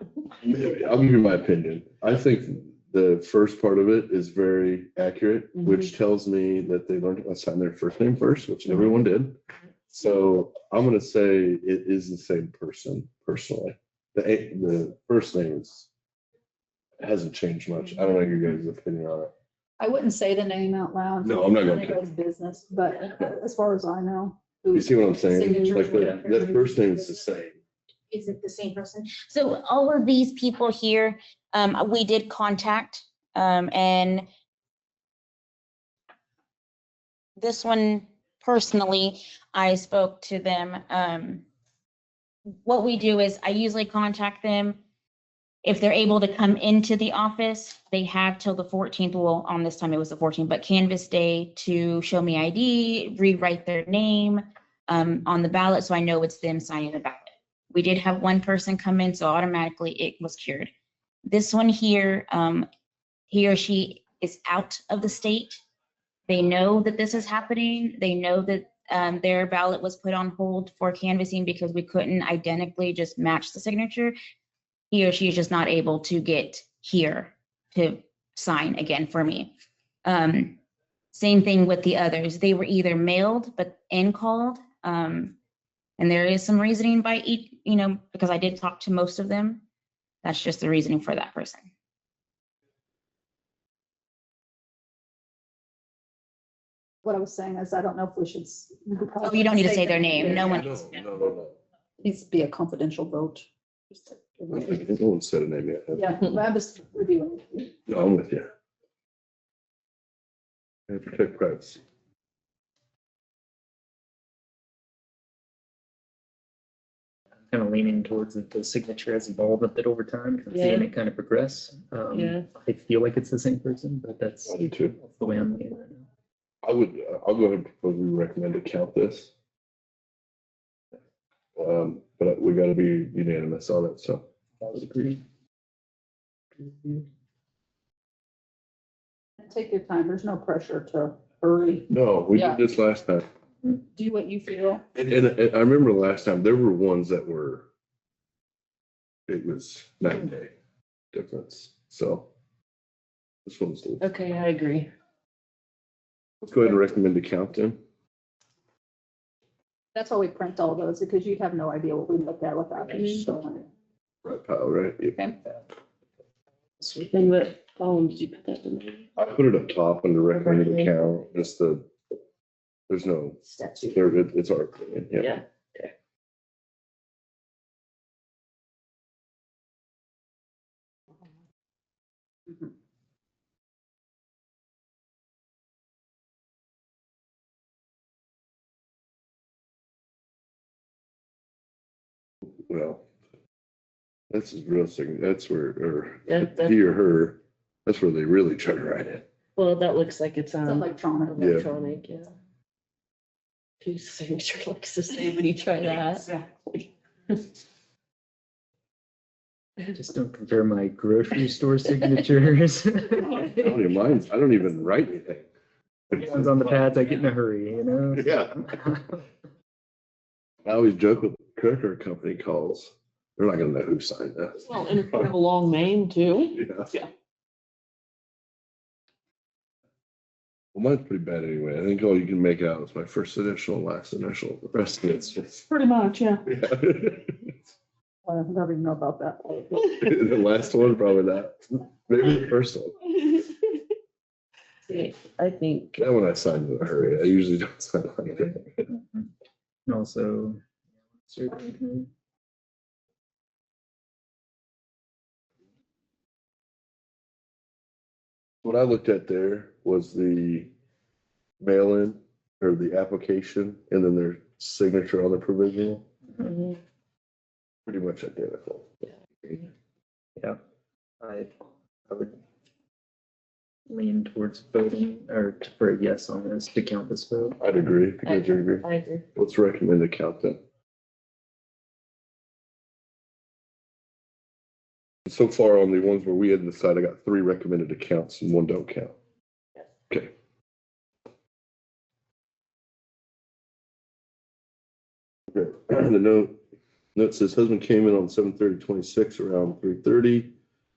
Maybe. I'll give you my opinion. I think the first part of it is very accurate, which tells me that they learned to sign their first name first, which everyone did. So I'm gonna say it is the same person personally. The first name hasn't changed much. I don't know your guys' opinion on it. I wouldn't say the name out loud. No, I'm not None gonna. of his business, but as far as I know. You see what I'm saying? Signature. Like that first name is the same. Is it the same person? So all of these people here, we did contact, and this one personally, I spoke to them. What we do is I usually contact them. If they're able to come into the office, they have till the 14th, well, on this time it was the 14th, but Canvas Day to show me ID, rewrite their name on the ballot so I know it's them signing the ballot. We did have one person come in, so automatically it was cured. This one here, he or she is out of the state. They know that this is happening. They know that their ballot was put on hold for canvassing because we couldn't identically just match the signature. He or she is just not able to get here to sign again for me. Same thing with the others. They were either mailed but in called. And there is some reasoning by each, because I did talk to most of them. That's just the reasoning for that person. What I was saying is, I don't know if we should. Oh, you don't need to say their name. No one. No. Needs to be a confidential vote. No one said a name yet. Yeah, I was reviewing. No, I'm with you. And protect privacy. Kind of leaning towards that the signature has evolved a bit over time, Yeah. seeing it kind of progress. Yeah. I feel like it's the same person, but that's I do too. the way I'm leaning right now. I'll go ahead and propose we recommend to count this. But we gotta be unanimous on it, so. I would agree. Take your time. There's no pressure to hurry. No, we Yeah. did this last time. Do what you feel. And I remember the last time, there were ones that were, it was night and day difference, so. This one's, Okay, I agree. let's go ahead and recommend to count them. That's why we print all those, because you'd have no idea what we looked at without it showing it. Right, pile, right? Yep. Okay. And what column did you put that in? I put it up top under recommended to count, just there's no, it's our opinion, yeah. Yeah. Well, that's his real thing, that's where, or That- he or her, that's where they really try to write it. Well, that looks like it's It's on electronic. electronic, yeah. Whose signature looks the same when you try that? Exactly. Just don't compare my grocery store signatures. I don't even write anything. Ones on the pads, I get in a hurry, Yeah. I always joke with credit card company calls, they're not gonna know who signed that. Well, and if you have a long name too. Yeah. Well, mine's pretty bad anyway. I think all you can make out is my first initial and last initial. The rest of it's just. Pretty much, yeah. Yeah. I don't even know about that. The last one, probably that. Maybe the first one. See, I think, That one I signed in a hurry. I usually don't sign like that. And also. What I looked at there was the mail-in or the application and then their signature on the provisional, mhm, pretty much identical. Yeah, I would lean towards voting or for a yes on this to count this vote. I'd agree. You guys agree? I agree. Let's recommend to count them. So far on the ones where we had decided, I got 3 recommended to counts and 1 don't count. Okay. Okay. The note says husband came in on 7/30/26 around 3:30.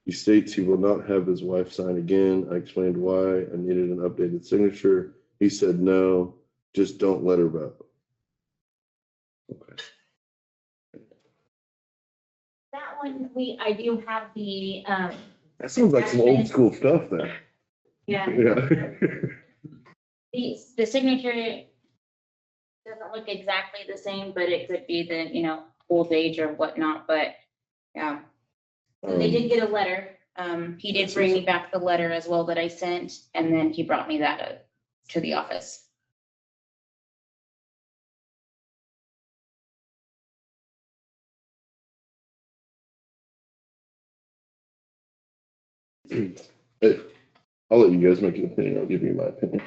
He states he will not have his wife sign again. I explained why. I needed an updated signature. He said, no, just don't let her vote. Okay. That one, I do have the, That sounds like some old school stuff then. yeah, Yeah. the signature doesn't look exactly the same, but it could be the, old age or whatnot, but, yeah. So they did get a letter. He did bring me back the letter as well that I sent, and then he brought me that to the office. Hey, I'll let you guys make an opinion. I'll give you my opinion.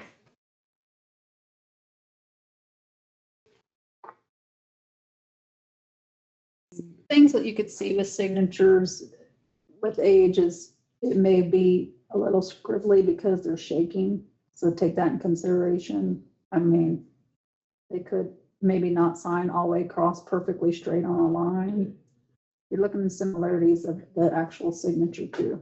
Things that you could see with signatures with age is it may be a little scribbly because they're shaking. So take that in consideration. I mean, they could maybe not sign all the way across perfectly straight on a line. You're looking at similarities of the actual signature too.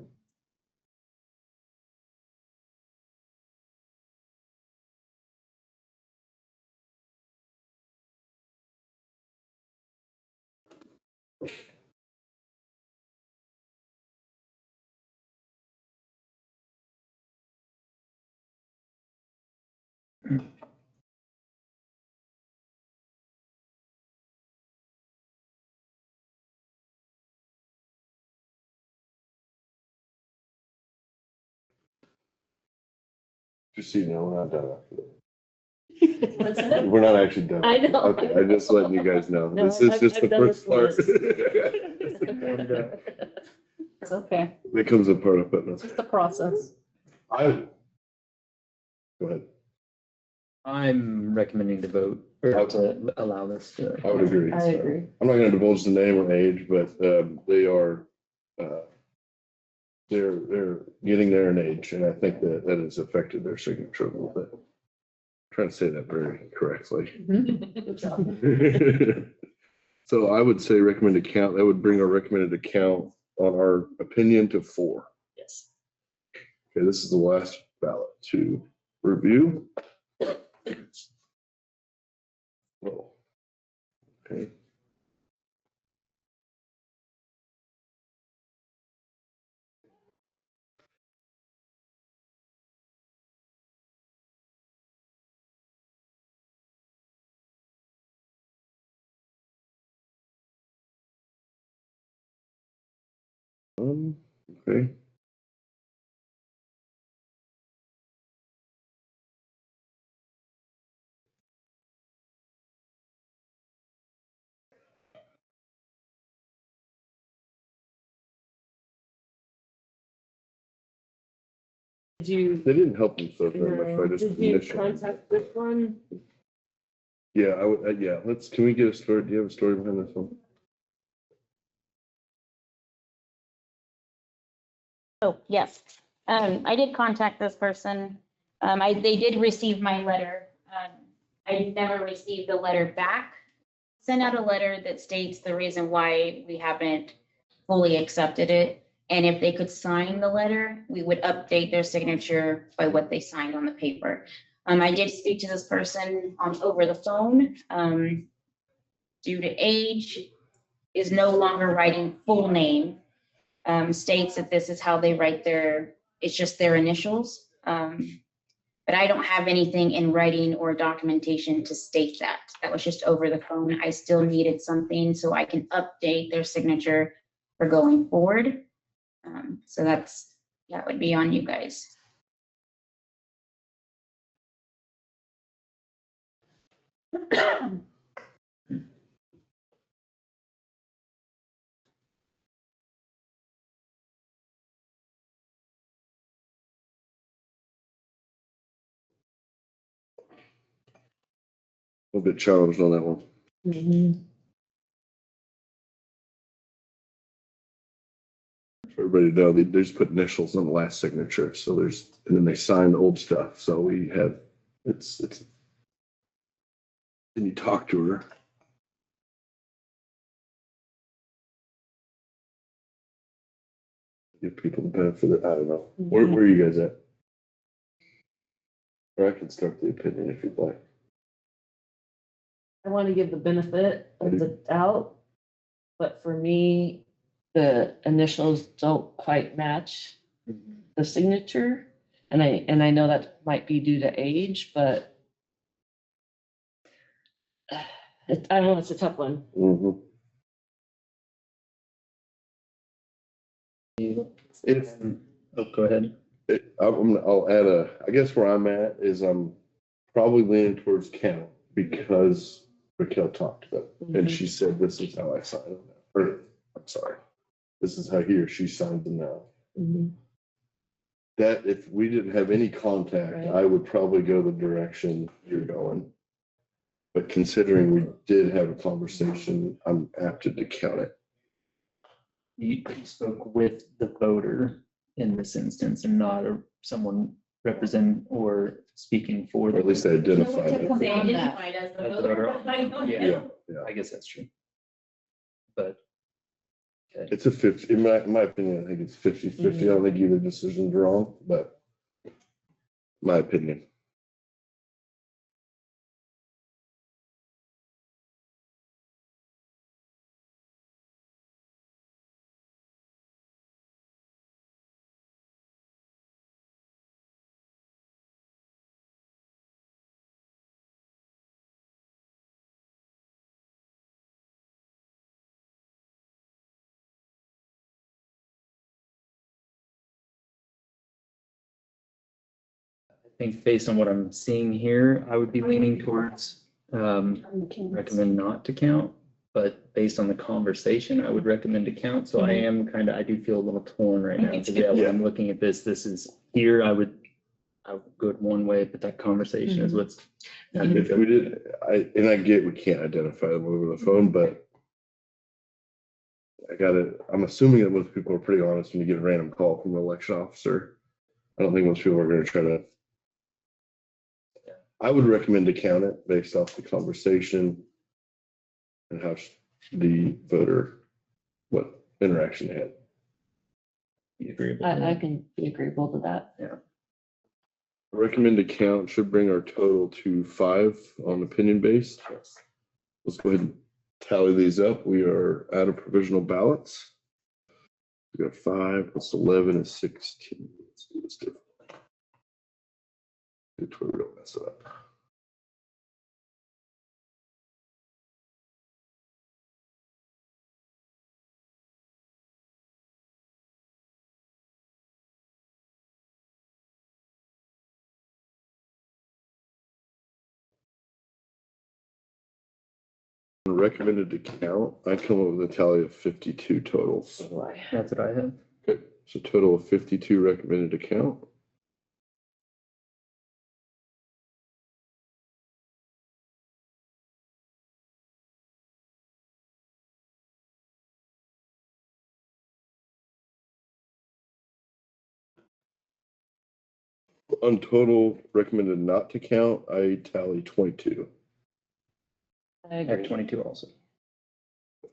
Just so you know, we're not done after What's that. that? We're not actually done. I know. Okay, I'm just letting you guys know. No, This is I've- just I've the done first this part. It's okay. It comes a part of putting It's us. just a process. Go ahead. I'm recommending to vote or to allow this to. I would agree. I agree. I'm not gonna divulge the name or age, but they are, they're getting there in age, and I think that has affected their signature a little bit. Trying to say that very correctly. Good job. So I would say recommended count, that would bring our recommended count on our opinion to 4. Yes. Okay, this is the last ballot to review. Oh, okay. Okay. Did you, They didn't help themselves very much by just did you initial. contact this one? Yeah, I would, yeah, can we get a story? Do you have a story behind this one? Oh, yes. I did contact this person. They did receive my letter. I never received the letter back. Sent out a letter that states the reason why we haven't fully accepted it. And if they could sign the letter, we would update their signature by what they signed on the paper. I did speak to this person over the phone. Due to age, is no longer writing full name. States that this is how they write it's just their initials. But I don't have anything in writing or documentation to state that. That was just over the phone. I still needed something so I can update their signature for going forward. So that would be on you guys. A little bit challenged on that one. Mhm. For everybody to know, they just put initials on the last signature, so and then they sign the old stuff, so we have, it's, then you talk to her. Give people the benefit of, I don't know, where are you guys at? Or I can start the opinion if you'd like. I want to give the benefit of the doubt, but for me, the initials don't quite match the signature. And I know that might be due to age, but I don't know, it's a tough one. Mhm. It's, Oh, go ahead. I'll add I guess where I'm at is I'm probably leaning towards count because Raquel talked about it. And she said, this is how I sign it now. Or, I'm sorry, this is how he or she signs it now. Mhm. That if we didn't have any contact, Right. I would probably go the direction you're going. But considering we did have a conversation, I'm apt to count it. You spoke with the voter in this instance and not someone representing or speaking for. Or at least I identified it. They identified as the As the voter. voter. I don't Yeah. know. Yeah, I guess that's true. But. Okay. it's a 50, in my opinion, I think it's 50-50. I don't think either decision's wrong, but my opinion. I think based on what I'm seeing here, I would be leaning towards recommend not to count. But based on the conversation, I would recommend to count. So I am I do feel a little torn right now. Because yeah, when I'm looking at this is here, I would go one way, but that conversation is what's. If we did, I get we can't identify them over the phone, but I'm assuming that most people are pretty honest when you get a random call from an election officer. I don't think most people are gonna try to. I would recommend to count it based off the conversation and how the voter, what interaction they had. You agree with I that? can be agreeable to that. Recommended count should bring our total to 5 on opinion based. Let's go ahead and tally these up. We are out of provisional ballots. We got 5 plus 11 is 16. Let's do this differently. It's where we don't mess it up. Recommended to count, I come up with a tally of 52 totals. That's what I have. Okay, so total of 52 recommended to count. On total recommended not to count, I tally 22. I I have agree. 22 also.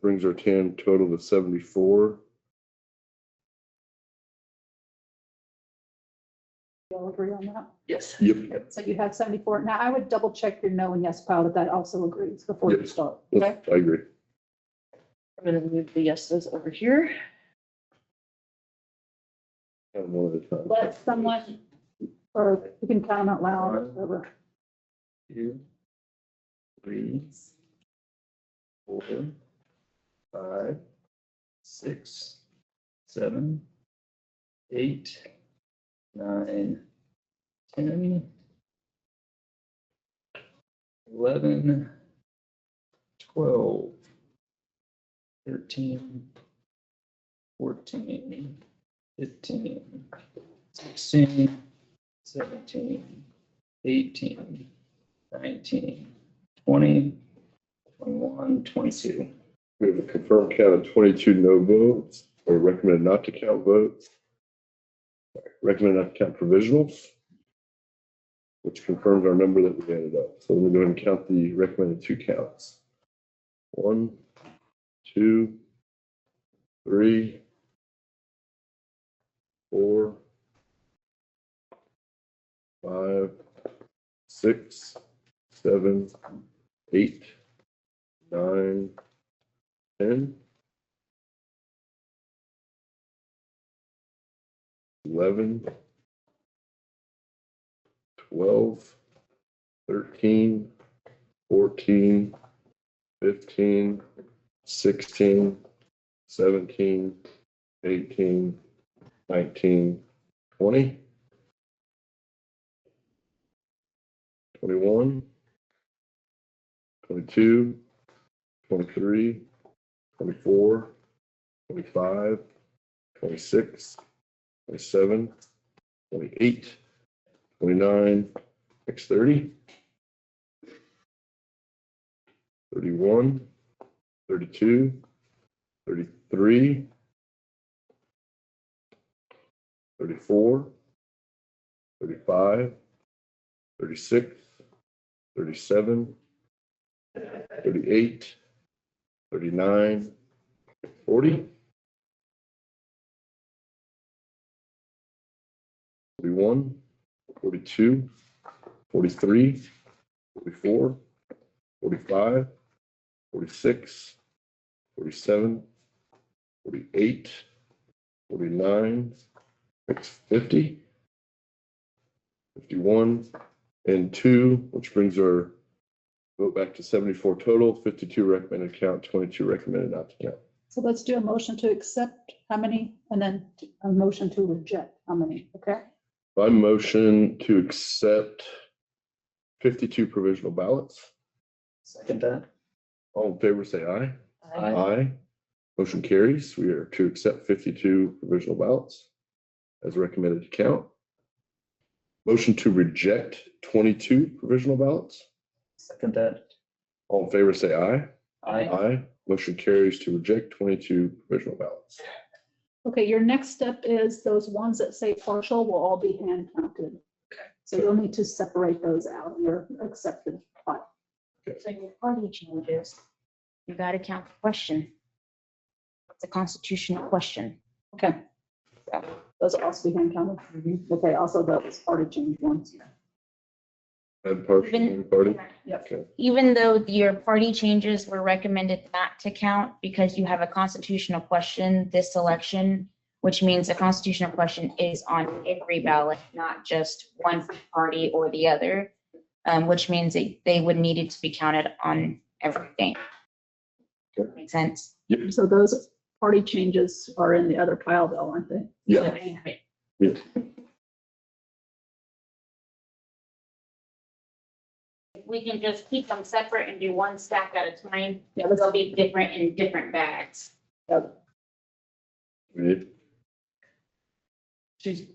Brings our total to 74. You all agree on that? Yes. Yep. So you have 74. Now I would double check your no and yes pile that also agrees before you Yep. start. Okay. I agree. I'm gonna move the yeses over here. One at a time. Let someone, or you can count them out loud or whatever. 2, 3, 4, 5, 6, 7, 8, 9, 10, 11, 12, 13, 14, 15, 16, 17, 18, 19, 20, 21, 22. We have a confirmed count of 22 no votes, or recommended not to count votes. Recommended not to count provisionals, which confirms our number that we added up. So let me go ahead and count the recommended 2 counts. 1, 2, 3, 4, 5, 6, 7, 8, 9, 10, 11, 12, 13, 14, 15, 16, 17, 18, 19, 20, 21, 22, 23, 24, 25, 26, 27, 28, 29, next 30, 31, 32, 33, 34, 35, 36, 37, 38, 39, 40, 41, 42, 43, 44, 45, 46, 47, 48, 49, 50, 51, and 2, which brings our vote back to 74 total, 52 recommended count, 22 recommended not to count. So let's do a motion to accept how many, and then a motion to reject how many, okay? I motion to accept 52 provisional ballots. Second that. All in favor, say aye. Aye. Aye. Motion carries. We are to accept 52 provisional ballots as recommended to count. Motion to reject 22 provisional ballots. Second that. All in favor, say aye. Aye. Aye. Motion carries to reject 22 provisional ballots. Okay, your next step is those ones that say partial will all be hand counted. So you'll need to separate those out, your accepted file. So your party changes, you gotta count the question. It's a constitutional question. Okay. Those will also be hand counted. Okay, also those party change ones. And partial Even- and party. Yep. Okay. Even though your party changes were recommended not to count because you have a constitutional question this election, which means a constitutional question is on every ballot, not just one party or the other, which means they would need it to be counted on everything. Okay. Make sense? So those party changes are in the other pile though, aren't they? Yeah. Yeah. We can just keep them separate and do one stack at a time. Yeah, They'll be different in different bags. We did.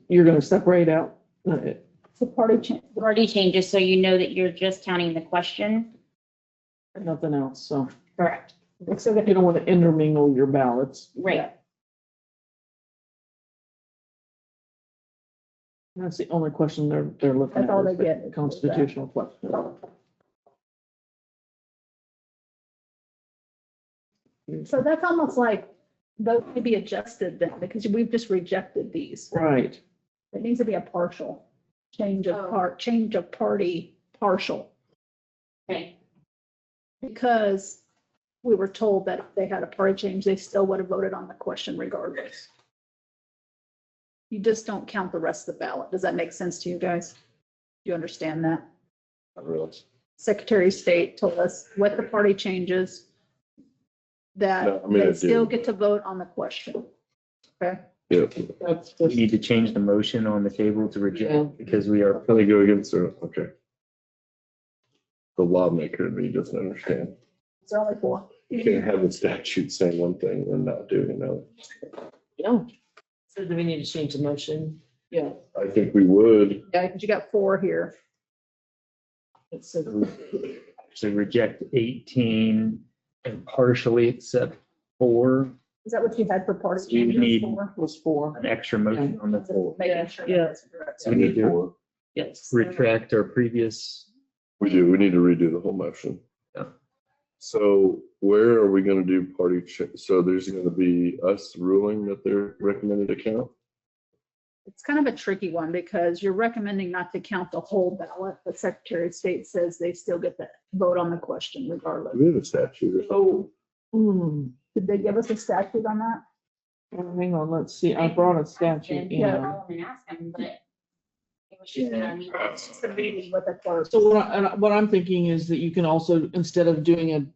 You're gonna separate out, The party change, Party changes, so you know that you're just counting the question. nothing else, so Correct. so you don't want to intermingle your ballots. Right. That's the only question they're looking at. That's all is they the get. Constitutional question. So that's almost like those can be adjusted then, because we've just rejected these. Right, It needs to be a partial change of change of party partial, Okay. because we were told that if they had a party change, they still would have voted on the question regardless. You just don't count the rest of the ballot. Does that make sense to you guys? Do you understand that? I realize. Secretary of State told us with the party changes No, that I mean, they it still did. get to vote on the question. Okay, Yeah. that's We just, need to change the motion on the table to Yeah. reject because we are, Really go against the, okay. The lawmaker in me doesn't understand. it's only four. You can't have a statute saying one thing and not doing another. no. So do we need to change the motion? Yeah. I think we would. Yeah, because you got four here. It says, so reject 18 and partially accept 4, Is that what you had for party You changes? need- Four? was 4. an extra motion on the floor. Making sure Yeah. that's correct. So we need to Yes. retract our previous, We do. We need to redo the whole motion. Yeah. So where are we gonna do party so there's gonna be us ruling that they're recommended account? It's kind of a tricky one because you're recommending not to count the whole ballot, but Secretary of State says they still get to vote on the question regardless. We have a statute. Oh, Did they give us a statute on that? hang on, let's see. I brought a statute. Yeah. Yeah. Call 'em and ask 'em, but it was just in our meeting. It's just a meeting with the clerk. So what I'm thinking is that you can also, instead of doing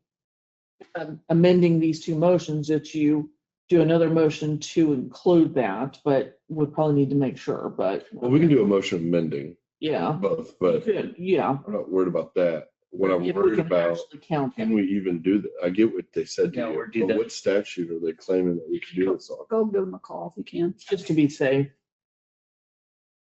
amending these two motions, that you do another motion to include that, but we'll probably need to make sure, but Well, we can do a motion amending yeah. both, but Good, yeah. I'm not worried about that. What I'm If we worried can about, actually count can them. we even do that? I get what they said to Yeah, you, or do but that. what statute are they claiming that we can do this on? Go give them a call if you can. Just to be safe.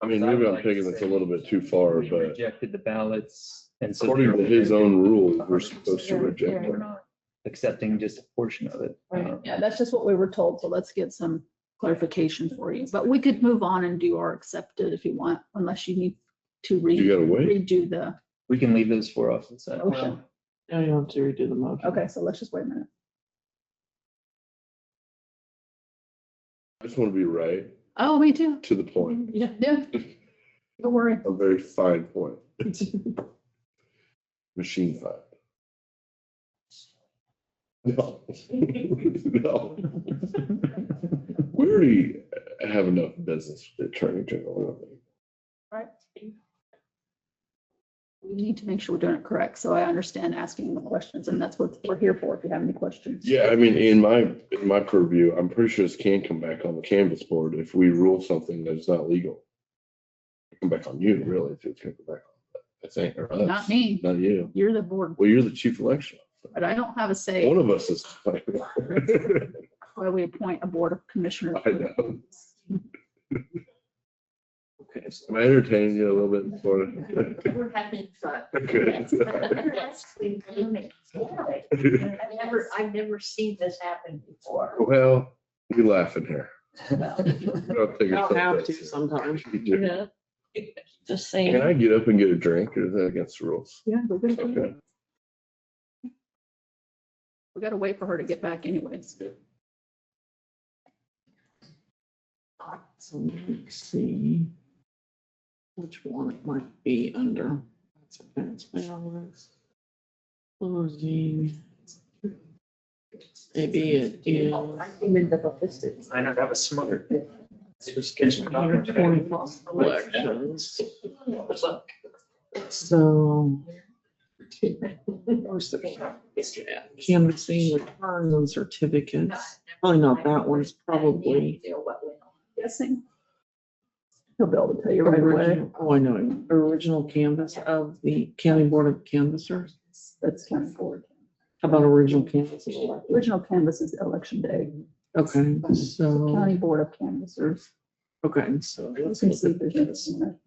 I mean, I would maybe I'm like to taking this a say little bit too far, We but rejected the ballots, and so according to they're his own rules, we're 100%. supposed to reject We're it. not accepting just a portion of it. Yeah, that's just what we were told, so let's get some clarification for you. But we could move on and do our accepted if you want, unless you need to You gotta wait. redo the We can leave those four off the side. motion. Now you have to redo the motion. Okay, so let's just wait a minute. I just want to be right Oh, me too. to the point, Yeah, don't worry. a very fine point. Machine fine. No. No. We already have enough business with the attorney general. Right. We need to make sure we're doing it correct, so I understand asking the questions, and that's what we're here for, if you have any questions. Yeah, I mean, in my purview, I'm pretty sure this can come back on the canvas board if we rule something that is not legal. Come back on you, really, if it's gonna come back on, I think, or us. Not me. Not you. You're the board, Well, you're the chief election officer. but I don't have a say One of us is. why we appoint a board of commissioners. I know. Okay, so Am I entertaining you a little bit before? We're having fun. Good. I've never seen this happen before. Well, we laugh in here. Well, Don't take I'll yourself have that to serious. sometimes. You do. Yeah. Just saying. Can I get up and get a drink, or is that against the rules? Yeah, we're good. Okay. We gotta wait for her to get back anyways. So let's see which one it might be under. That's advanced balance. Closing. Maybe it is. I don't have a smart. 120 plus elections. So. Where's the canvassing returns and certificates? Probably not that one, it's probably. Guessing. He'll be able to tell you right away. Original, oh, I know, original canvas of the County Board of Canvassers. That's county board. How about original canvas? Original canvas is election day. Okay, so, County board of canvassers. okay, so You let's can look see at there's this. no-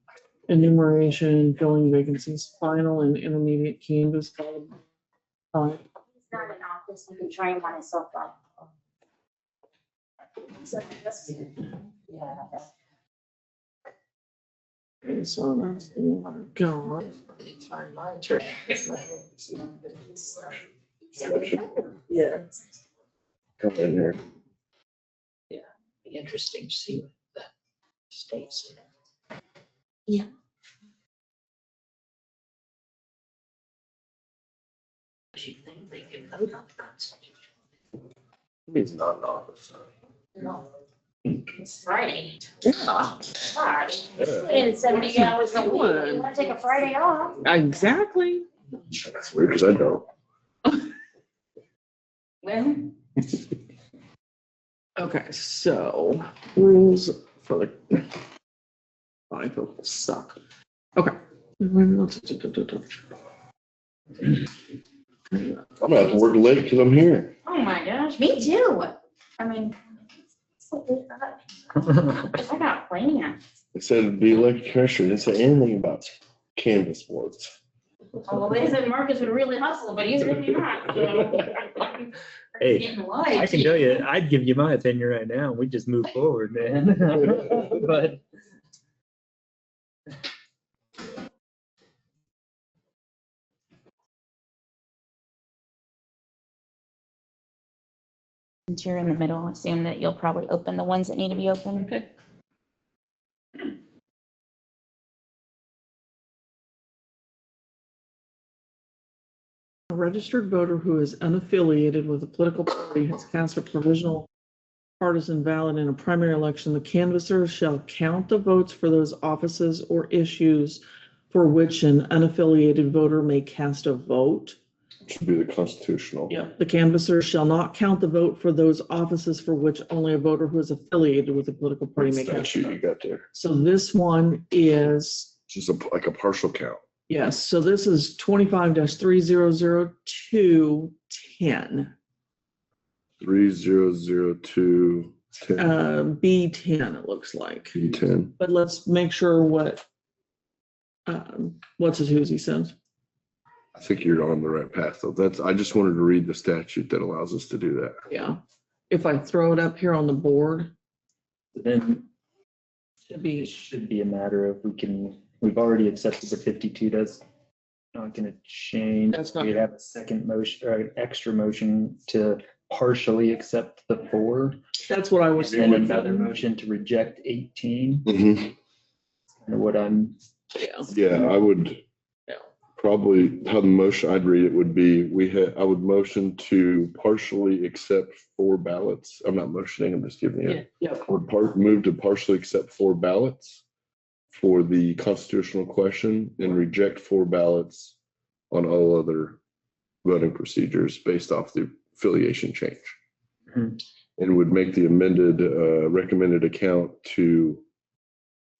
Enumeration, filling vacancies, final and intermediate canvas. He's not in office, you can try him on his cell phone. Okay, so that's the one I've got. Yeah. Come in here. Be interesting to see what that states. Do you think they can vote on the Constitution? He's not in office. No. It's Friday. Yeah, Friday. Yeah. In 70 hours a week. You want to take a Friday off? exactly. That's weird, because I don't. Well, Okay, so rules for the. I feel suck. Okay. I'm gonna have to work late because I'm here. oh my gosh, me too. I mean, I got plans. It said be elected commissioner. It didn't say anything about canvas boards. Well, they said Marcus would really hustle, but he's really not. So. Hey, Getting I light. can tell you, I'd give you my opinion right now. We just move forward, man. But Since you're in the middle, I assume that you'll probably open the ones that need to be opened. Okay. A registered voter who is unaffiliated with a political party has cast a provisional partisan ballot in a primary election. The canvasser shall count the votes for those offices or issues for which an unaffiliated voter may cast a vote. Should be the constitutional. Yep. The canvasser shall not count the vote for those offices for which only a voter who is affiliated with a political party may cast a Statute you vote. got there. So this one is, Just like a partial count. yes, so this is 25-3002-10, 3002 B10, it looks like. P10. But let's make sure what's his who's he says. I think you're on the right path though. I just wanted to read the statute that allows us to do that. Yeah. If I throw it up here on the board, Then it'd it be, should be a matter of we've already accepted the 52. That's not going to change. That's not- We have a second motion or an extra motion to partially accept the 4. that's what I was And then thinking. another motion to reject 18. Mhm. Kind of what I'm, Yeah. Yeah, I would Yeah. probably, how the motion I'd read it would be, I would motion to partially accept 4 ballots. I'm not motioning, I'm just giving you. Yep. I would move to partially accept 4 ballots for the constitutional question and reject 4 ballots on all other voting procedures based off the affiliation change. Mhm. And would make the amended, recommended account to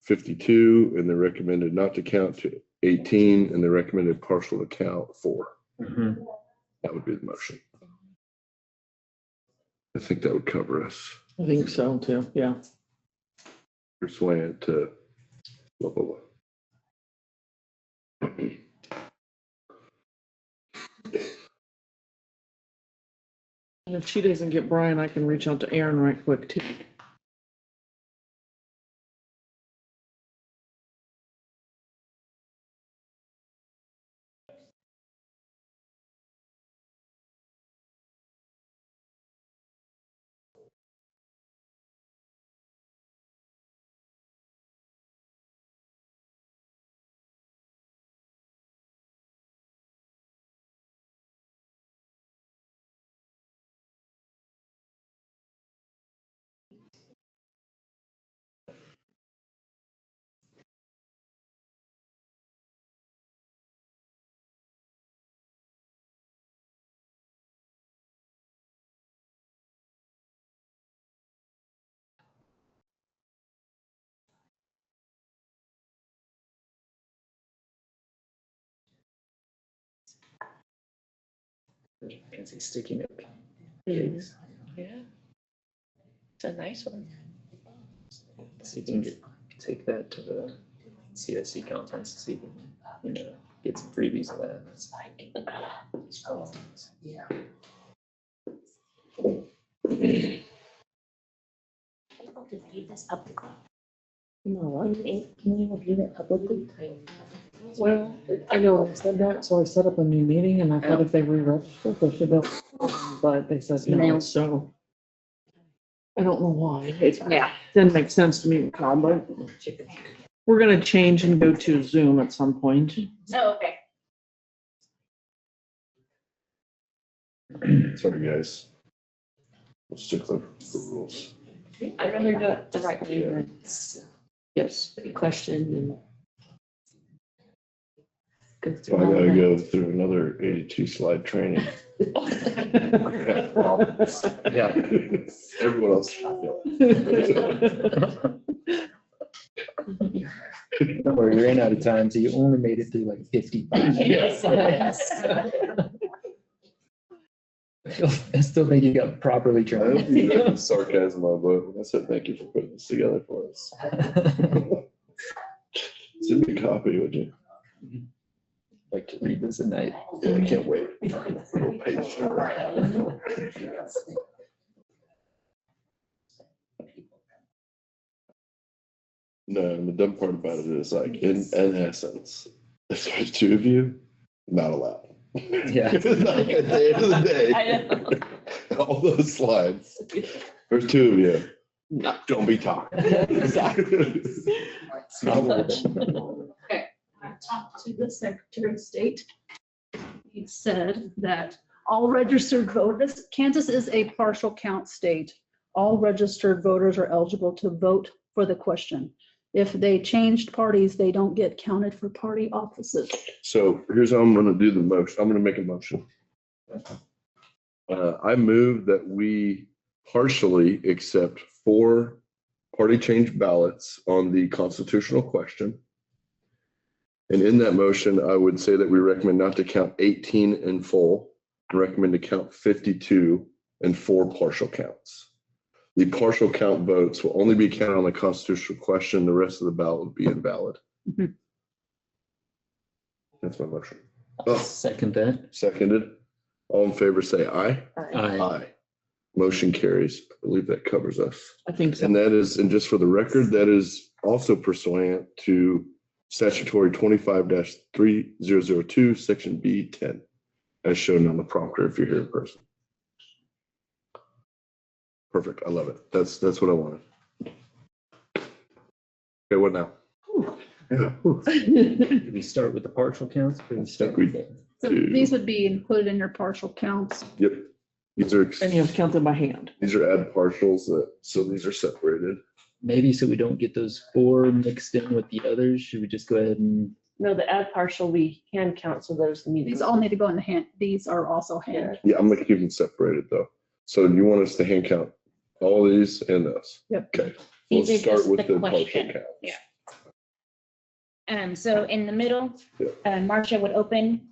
52 and the recommended not to count to 18 and the recommended partial to count 4. Mhm. That would be the motion. I think that would cover us. I think so too, yeah. Persuade it to blah, blah, blah. And if she doesn't get Brian, I can reach out to Aaron right quick too. Fancy sticky note. Yeah. It's a nice one. So you can take that to the CSC conference, see if you can, get some freebies of that. Yeah. Able to view this publicly? No, Can you review it publicly? Well, I know I said that, so I set up a new meeting and I thought if they re-register, they should be, but they said no, No. so. I don't know why. Yeah, didn't make sense to me, Tom, but we're gonna change and go to Zoom at some point. Oh, okay. Sorry, guys. We'll stick to the rules. I'd rather do it the right way than yes, a question and. Go So through I all gotta that. go through another 82 slide training. Yeah. Everyone else. Don't worry, we ran out of time, so you only made it through like 55. Yes. I still think you got properly I trained. hope you read the sarcasm I wrote when I said thank you for putting this together for us. Send me a copy, would you? Like to read this at night. Yeah, I can't wait. Little page turner. No, and the dumb part about it is like, in essence, if there's 2 of you, not allowed. Yeah. Like at the end of the I day, all those slides, there's 2 of you, don't be talking. Exactly. It's not worth it. I talked to the Secretary of State. he said that all registered voters, Kansas is a partial count state. All registered voters are eligible to vote for the question. If they changed parties, they don't get counted for party offices. So here's how I'm gonna do the motion. I'm gonna make a motion. I move that we partially accept 4 party change ballots on the constitutional question. And in that motion, I would say that we recommend not to count 18 in full, and recommend to count 52 and 4 partial counts. The partial count votes will only be counted on the constitutional question. The rest of the ballot will be invalid. Mhm. That's my motion. I'll second that. Seconded. All in favor, say aye. Aye. Aye. Motion carries. I believe that covers us. I think so. And that is, and just for the record, that is also pursuant to statutory 25-3002, section B10, as shown on the prompter if you're here in person. Perfect. I love it. That's what I wanted. Okay, what now? Yeah. Do we start with the partial counts? Or do we start with the- So these would be included in your partial counts. Yep. These are, And you have to count them by hand. these are add partials, so these are separated. Maybe so we don't get those 4 mixed in with the others, should we just go ahead and, No, the add partial we can count, so there's need. These all need to go in the hand. These are also hand. Yeah, I'm gonna keep them separated though. So you want us to hand count all these and this? Yep. Okay. These Let's are start just with the the partial question. count. Yeah. So in the middle, Yeah. Marcia would open,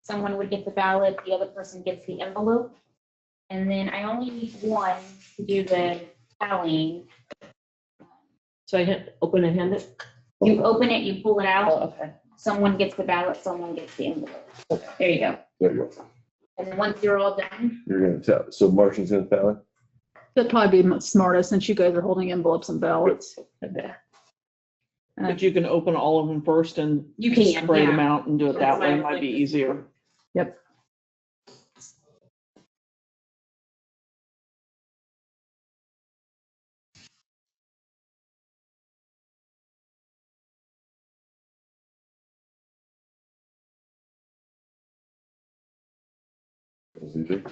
someone would get the ballot, the other person gets the envelope. And then I only need one to do the tallying. So I hit, open and hand it? You open it, you pull it out, Oh, okay. someone gets the ballot, someone gets the envelope. There you go. There you go. And then once you're all done, You're gonna tell, so Marcia's gonna tally? That'd probably be much smarter since you guys are holding envelopes and ballots. Okay. But you can open all of them first and you can, spread them yeah. out and do it that way. It might be easier. Yep. That's easy.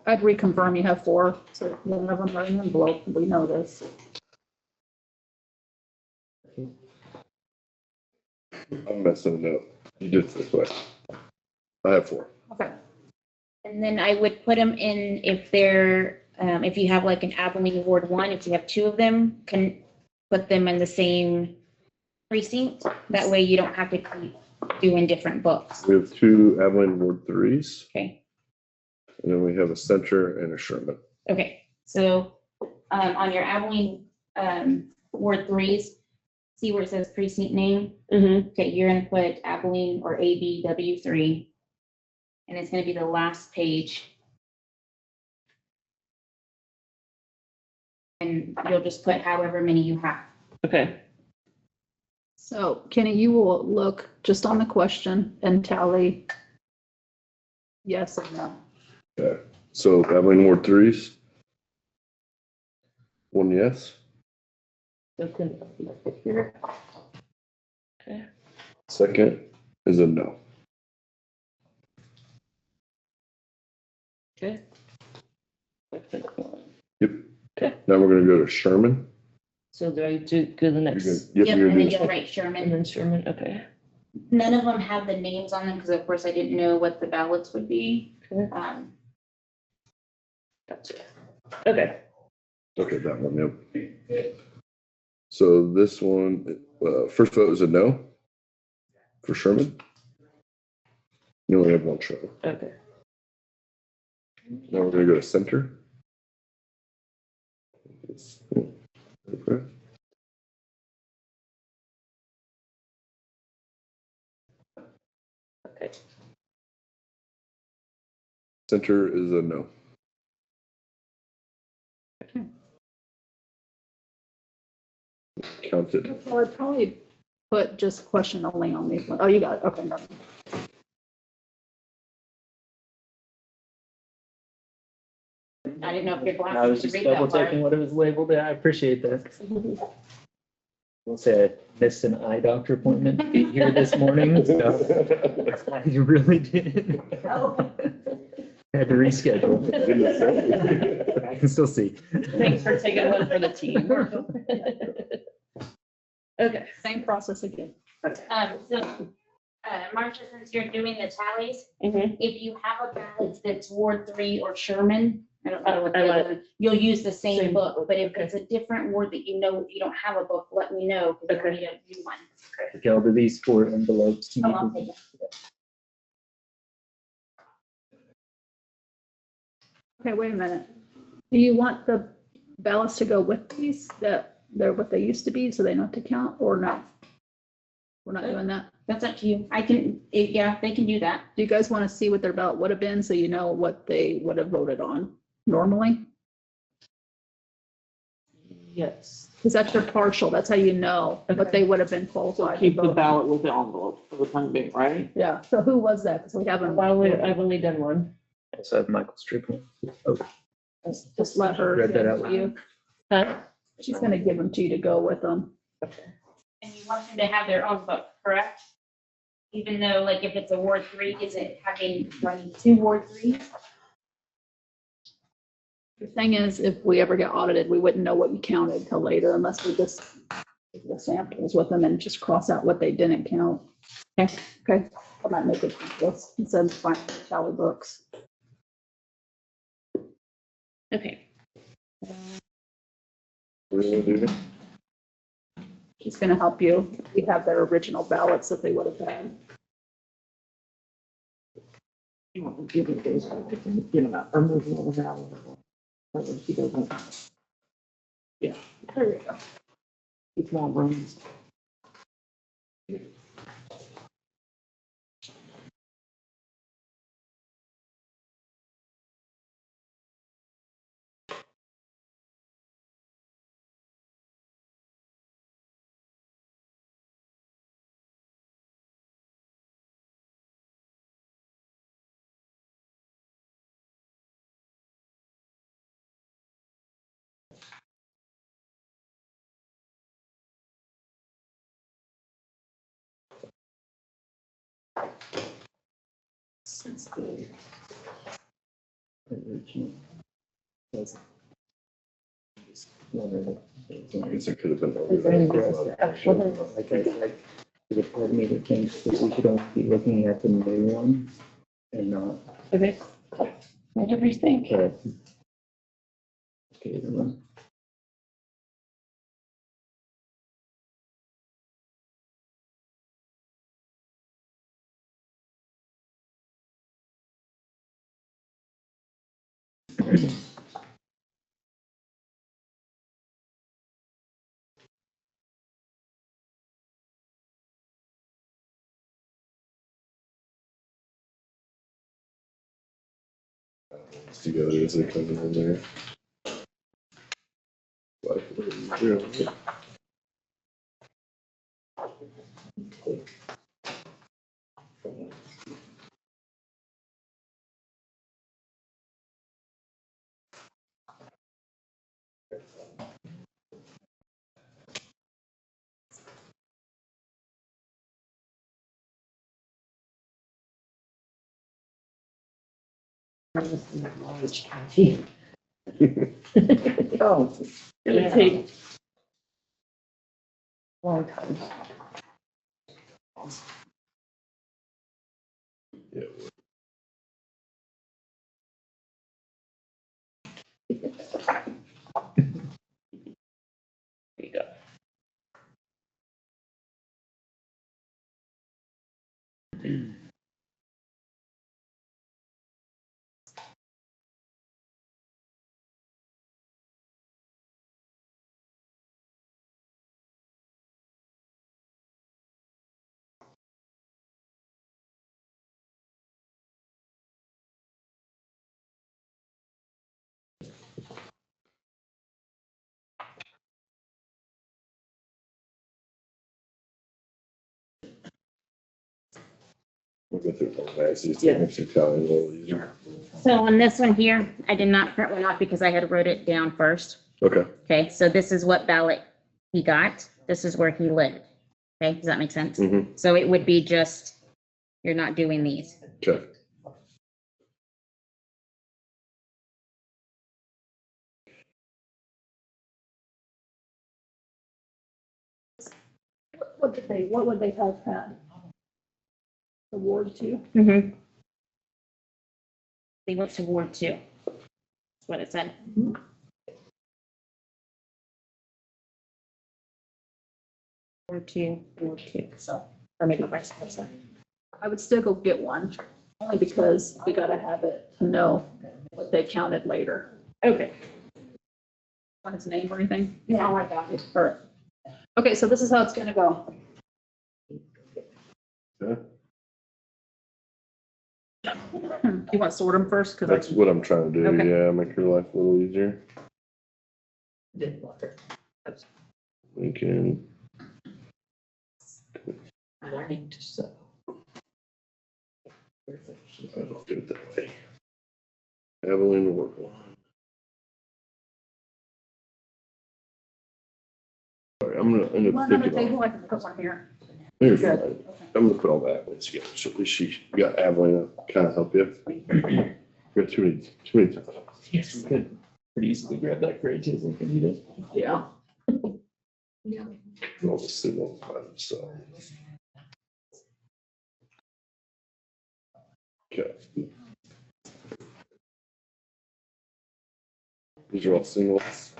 I'd reconfirm you have 4, so one of them are in the envelope. We know this. I'm messing it up. You did it this way. I have 4. Okay. And then I would put them in if they're, if you have like an Abilene Ward 1, if you have 2 of them, can put them in the same precinct. That way you don't have to keep doing different books. We have 2 Abilene Ward 3s, Okay, and then we have a Center and a Sherman. okay. So on your Abilene Ward 3s, see where it says precinct name? Mm-hmm. Okay, you're gonna put Abilene or ABW3. And it's gonna be the last page. And you'll just put however many you have. Okay. So Kenny, you will look just on the question and tally yes and no. Okay, so Abilene Ward 3s. 1 yes. So can here. Okay. Second is a no. Okay. Yep. Okay. Now we're gonna go to Sherman. So do I do go to the You're next? good. Yep, Yep, you're and then good. you'll write And Sherman. then Sherman, okay. None of them have the names on them because of course I didn't know what the ballots would be. Okay. Gotcha. Okay. Okay, that one, yep. So this one, first vote is a no for Sherman. You only have 1 Sherman. Okay. Now we're gonna go to Center. Okay. Okay. Center is a no. Counted. So I'd probably put just question only on these ones. Oh, you got it. Okay, no. I didn't know if your I was glasses could just read double that far. checking what it was labeled. Yeah, I appreciate that. We'll say I missed an eye doctor appointment to be here this morning. So I really did. Had to reschedule. But I can still see. Thanks for taking one for the team. Okay. Same process again. Marcia, since you're doing the tallies, Mhm. if you have a ballot that's Ward 3 or Sherman, I don't know what I the like- other one, you'll use the same Same book, book, but if okay. it's a different ward that you know, if you don't have a book, let me know, because I Okay. need a new one. Okay, I'll release 4 envelopes to Oh, I'll you. take it. Okay, wait a minute. Do you want the ballots to go with these, that they're what they used to be, so they don't have to count, or no? We're not doing that. That's up to you. I can, yeah, they can do that. Do you guys want to see what their ballot would have been, so you know what they would have voted on normally? Yes. Because that's your partial, that's how you know what Okay. they would have been So qualified. to keep the vote. ballot with the envelope for the time being, right? Yeah, so who was that? Because we haven't, I've only done one. I also have Michael's treatment. Oh, just let her. Read that give out them to you. Huh? She's gonna give them to you to go with them. And you want them to have their own book, correct? Even though, like, if it's a Ward 3, is it having running 2 Ward 3s? The thing is, if we ever get audited, we wouldn't know what you counted till later unless we just take the samples with them and just cross out what they didn't count. Okay, okay, I might make it this instead of finding tally books. Okay. She's gonna help you. We have their original ballots that they would have had. You want to give it those, get them out, or move them around. That way she doesn't. Yeah, there you go. It's more rooms. I guess it could have been. Is there any business? Like I said, the coordinator thinks that we should only be looking at the new one and not. Okay. Whatever you think. Okay. Okay, everyone. Together as they come in there. Yeah. Oh, It would take a long time. Yeah. There you go. We'll go through all that, see if Yeah. it's Italian, a little easier. So on this one here, I did not print one off because I had wrote it down first. Okay, Okay, so this is what ballot he got. This is where he lived. Okay, does that make sense? mhm, So it would be just, you're not doing these. okay. What would they have had? Award to? Mm-hmm. They went to Ward 2. That's what it said. Ward 2, Ward 2, so, or maybe vice versa. I would still go get one, only because we gotta have it to know what they counted later. Okay. Want his name or anything? Yeah, I got it. All right. Okay, so this is how it's gonna go. Yeah. You want to sort them first? Cause That's what I'm trying to do, Okay. yeah, make your life a little easier. Lincoln. Learning to sew. I'll do it that way. Evelyn Workline. Sorry, I'm gonna end up One on the picking table, off. I can put one here. You're Good. fine. I'm gonna put all that together, so at least she got Evelyn to kind of help you. You got too many times. Yes, we could pretty easily grab that grade too, if we need it. Yeah. All the single items, so. Okay. These are all singles.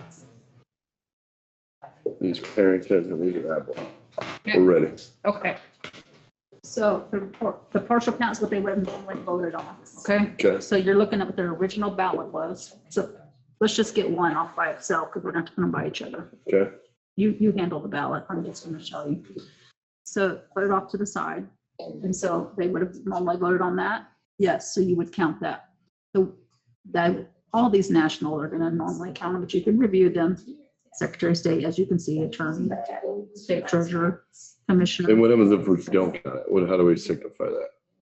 These are Harrington and these are Apple. We're ready. Okay. So the partial count is what they would have normally voted on, okay? Okay, So you're looking at what their original ballot was. So let's just get one off by itself because we're not going to buy each other. okay, You handle the ballot. I'm just going to show you. So put it off to the side. And so they would have normally voted on that. Yes, so you would count that. So that, all these national are going to normally count them, but you can review them. Secretary of State, as you can see, attorney, state treasurer, commissioner. and what happens if we don't count it? How do we signify that?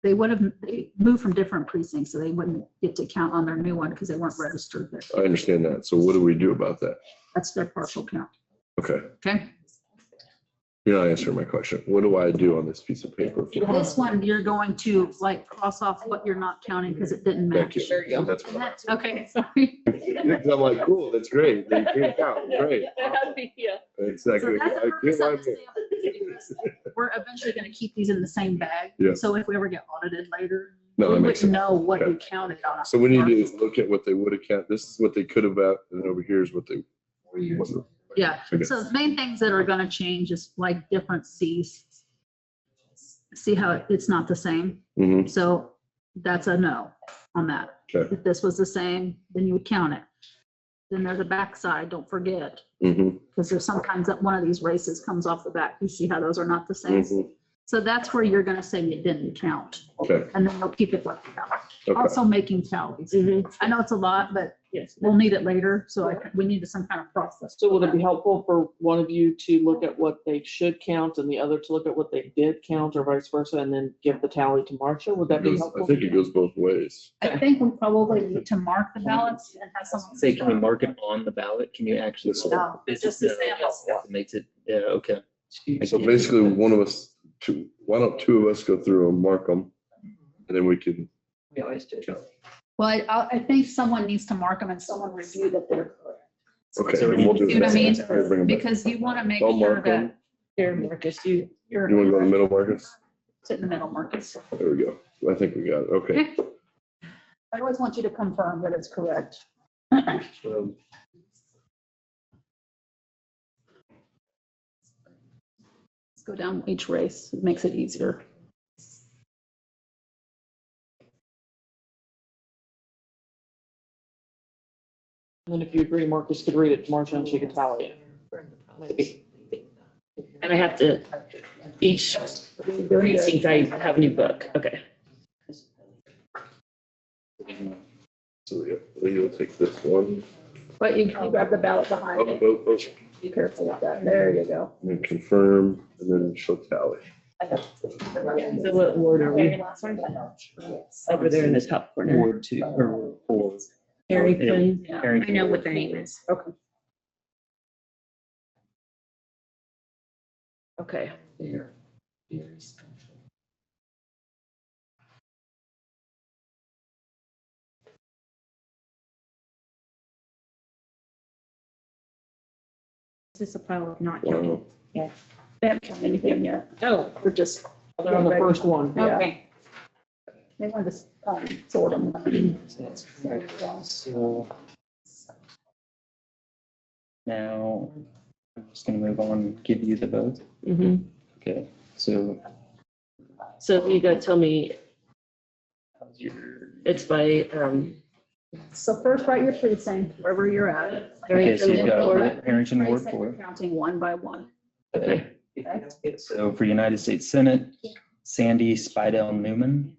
They would have, they moved from different precincts, so they wouldn't get to count on their new one because they weren't registered there. I understand that, so what do we do about that? That's their partial count, Okay, okay? you're not answering my question. What do I do on this piece of paper? This one, you're going to like cross off what you're not counting because it didn't Thank match. you. That's what I'm asking. Okay, sorry. Because I'm like, cool, that's great. They can't count, great. Yeah. Exactly. So that's the I purpose can't of the stamp. We're eventually gonna keep these in the same bag. Yeah. So if we ever get audited later, No, we that makes wouldn't sense. know what Okay. we counted on. So we need to look at what they would have counted. This is what they could have, and over here is what they. Yeah, Okay. so the main things that are gonna change is like different Cs. See how it's not the same? Mm-hmm, So that's a no on that. okay, If this was the same, then you would count it. Then there's a backside, don't forget, mm-hmm, because there's sometimes that one of these races comes off the back. You see how those are not the same? mm-hmm, So that's where you're gonna say you didn't count, okay, and then you'll keep it like that. okay. Also making tallies. I know it's a lot, but Yes. we'll need it later, so we need some kind of process. So would it be helpful for one of you to look at what they should count and the other to look at what they did count or vice versa, and then give the tally to Marcia? Would that be I helpful? think it goes both ways. I think we probably need to mark the ballots and have someone. Say, can we mark it on the ballot? Can you actually? No, Is just it- the samples. It makes it, yeah, okay. So basically, one of us, why don't two of us go through and mark them? And then we can. We always do. Well, I think someone needs to mark them and someone review that they're correct. Okay. So and we'll do You know what I mean? that. Bring 'em back. Because you want to make I'll sure mark 'em. that Here, Marcus, You you're want to go in the middle, Marcus? sit in the middle, Marcus. There we go. I think we got it. Okay. Okay. I always want you to confirm that it's correct. Um, Let's go down each race. It makes it easier. And then if you agree, Marcus could read it to Marcia and she could tally it. Maybe. And I have to, each precinct, I have a new book. Okay. So you'll take this one. But you can grab the ballot behind Oh, it. oh, oh, Be careful with that. There you go. and then confirm, and then she'll tally. So what ward are we? Over there in the top corner. Ward 2 or Ward 4. Harrington. Yeah. Harrington I know Ward what their 4. name is. Okay. Okay. This is a pile of not. Wow. Yeah. They haven't done anything yet. Oh, We're just. They're on the first one. Yeah. okay. They want to sort them. So that's correct. So now I'm just gonna move on and give you the vote. Mhm. Okay, so So you gotta tell me, how's your? it's by, So first write your precinct, wherever you're at. Okay, so you've got Harrington, Harrington Ward Precinct, 4. Counting one by one. okay. So for United States Senate, Sandy Spidell Newman.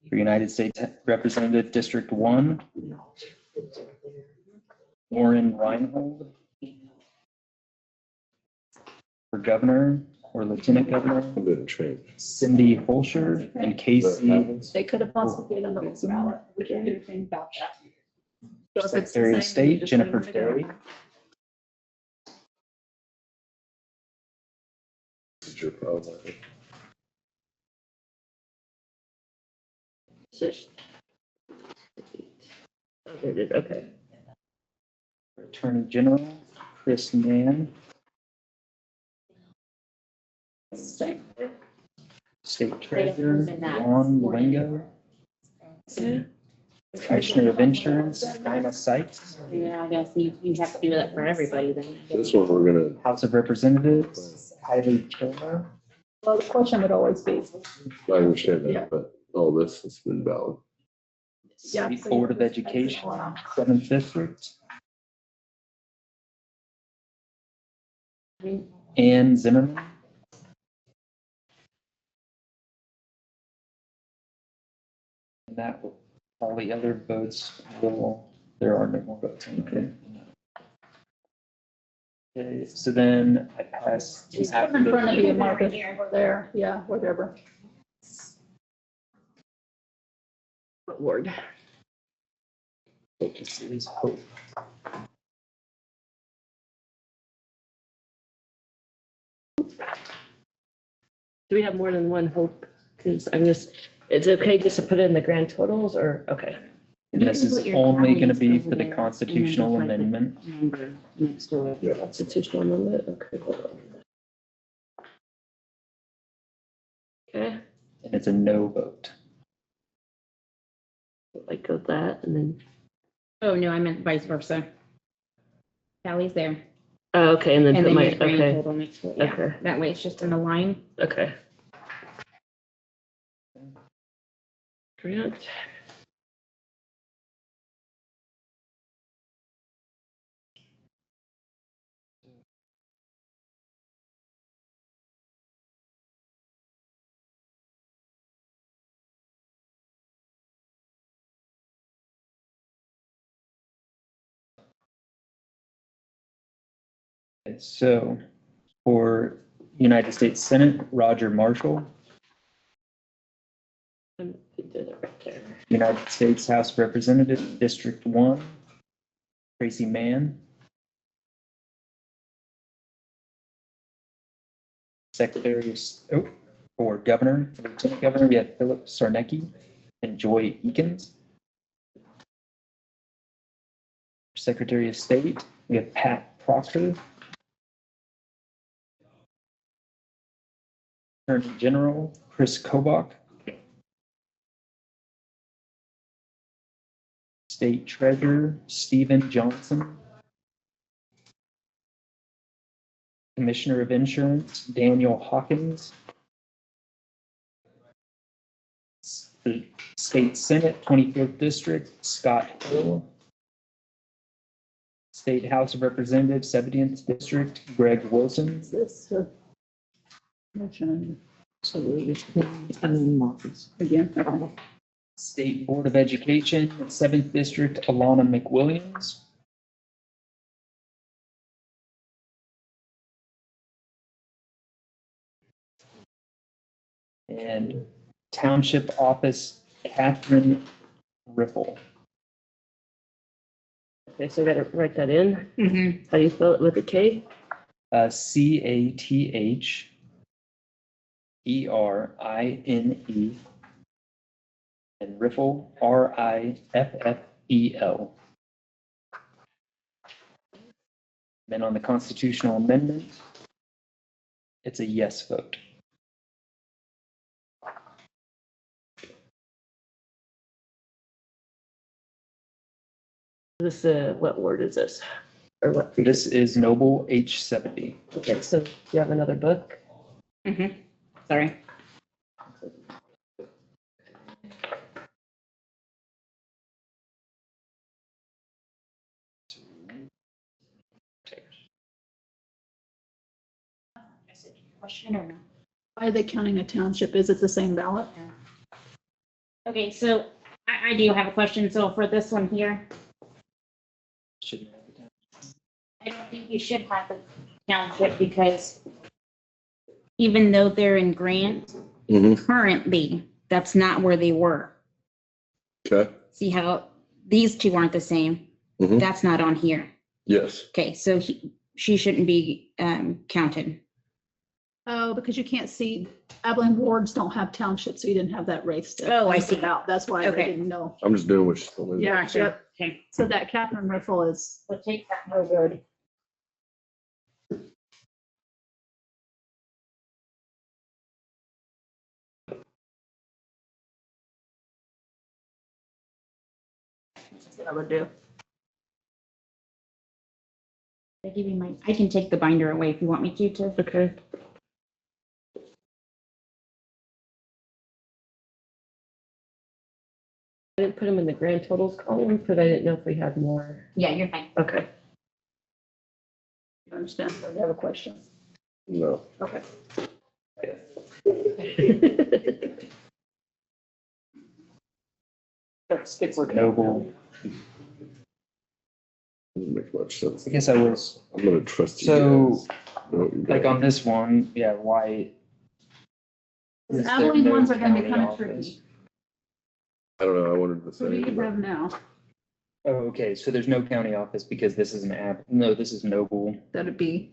For United States Representative District 1, Warren Reinhold. For Governor or Lieutenant Governor, I didn't change. Cindy Holscher and Casey They could have possibly done the ballot. We can't do anything about that. So if it's the Secretary of same, State, just Jennifer leave it there. Terry. Is your problem? Oh, there it is, okay. Attorney General, Chris Mann. Same. State Treasurer, in that. Ron Luengo. Commissioner of Insurance, Dinah Sykes. Yeah, I guess you have to do that for everybody then. This one, we're gonna, House of Representatives, Kylie Turner. Well, the question would always be, I understand Yeah. that, but all this has been valid. yeah. State so Board of you- Education, 7th District. Ann Zimmerman. And that, all the other votes will, there are no more votes. Okay. Okay, so then I pass. Just put in front of you, Marcus, over there, yeah, whatever. What ward? This is Hope. Do we have more than one hope? Because I'm just, it's okay just to put in the grand totals or, okay. And this You can is put your only gonna counties be over for the there, constitutional and then just amendment. Number next to it. Constitutional amendment, okay, hold on. Okay, And it's a no vote. like go that and then, Oh, no, I meant vice versa. Sally's there. oh, okay, and then And put then my, your grand okay, total next to it. Yeah, okay, that way it's just in a line. okay. Grant. Okay, so for United States Senate, Roger Marshall. You did it right there. United States House of Representatives, District 1, Tracy Mann. Secretary of, for Governor, Lieutenant Governor, we have Philip Sarnecki and Joy Eakins. Secretary of State, we have Pat Proctor. Attorney General, Chris Kobach. State Treasurer, Stephen Johnson. Commissioner of Insurance, Daniel Hawkins. The State Senate, 24th District, Scott Hill. State House of Representatives, 70th District, Greg Wilson. This, motion So we just, and then Marcus. again. Okay. State Board of Education, 7th District, Alana McWilliams. And Township Office, Catherine Riffle. Okay, so I gotta write that in. Mhm. How do you spell it with a K? CATHERINE. And Riffle, RIFFEL. Then on the constitutional amendment, it's a yes vote. This, what word is this? Or what? This is Noble H70. Okay, so do you have another book? Mhm. Sorry. Question or no? Why are they counting a township? Is it the same ballot? Okay, so I do have a question. So for this one here, Shouldn't have it down. I don't think you should have a township because even though they're in Grant, Mhm. currently, that's not where they were. Okay, See how these two aren't the same? Mhm. That's not on here. yes. Okay, so she shouldn't be counted. Oh, because you can't see, Abilene wards don't have townships, so you didn't have that race. to Oh, I race it see. out. That's why they Okay. didn't know. I'm just doing what she's telling me. Yeah, yep. Okay. So that Catherine Riffle is, So take that no road. that's what I would do. I give you my, I can take the binder away if you want me to. Okay. I didn't put them in the grand totals column because I didn't know if we had more. Yeah, you're fine. Okay. You understand? So you have a question? No. Okay. Let's stick with Noble. Doesn't make much sense. I guess I was, I'm gonna trust you so, guys. No, you like don't. on this one, yeah, why? The is there Abilene no ones are gonna be county kind of office? tricky. I don't know, I wanted to Who do say. you have now? Oh, okay, so there's no county office because this is an app, no, this is Noble. That'd be.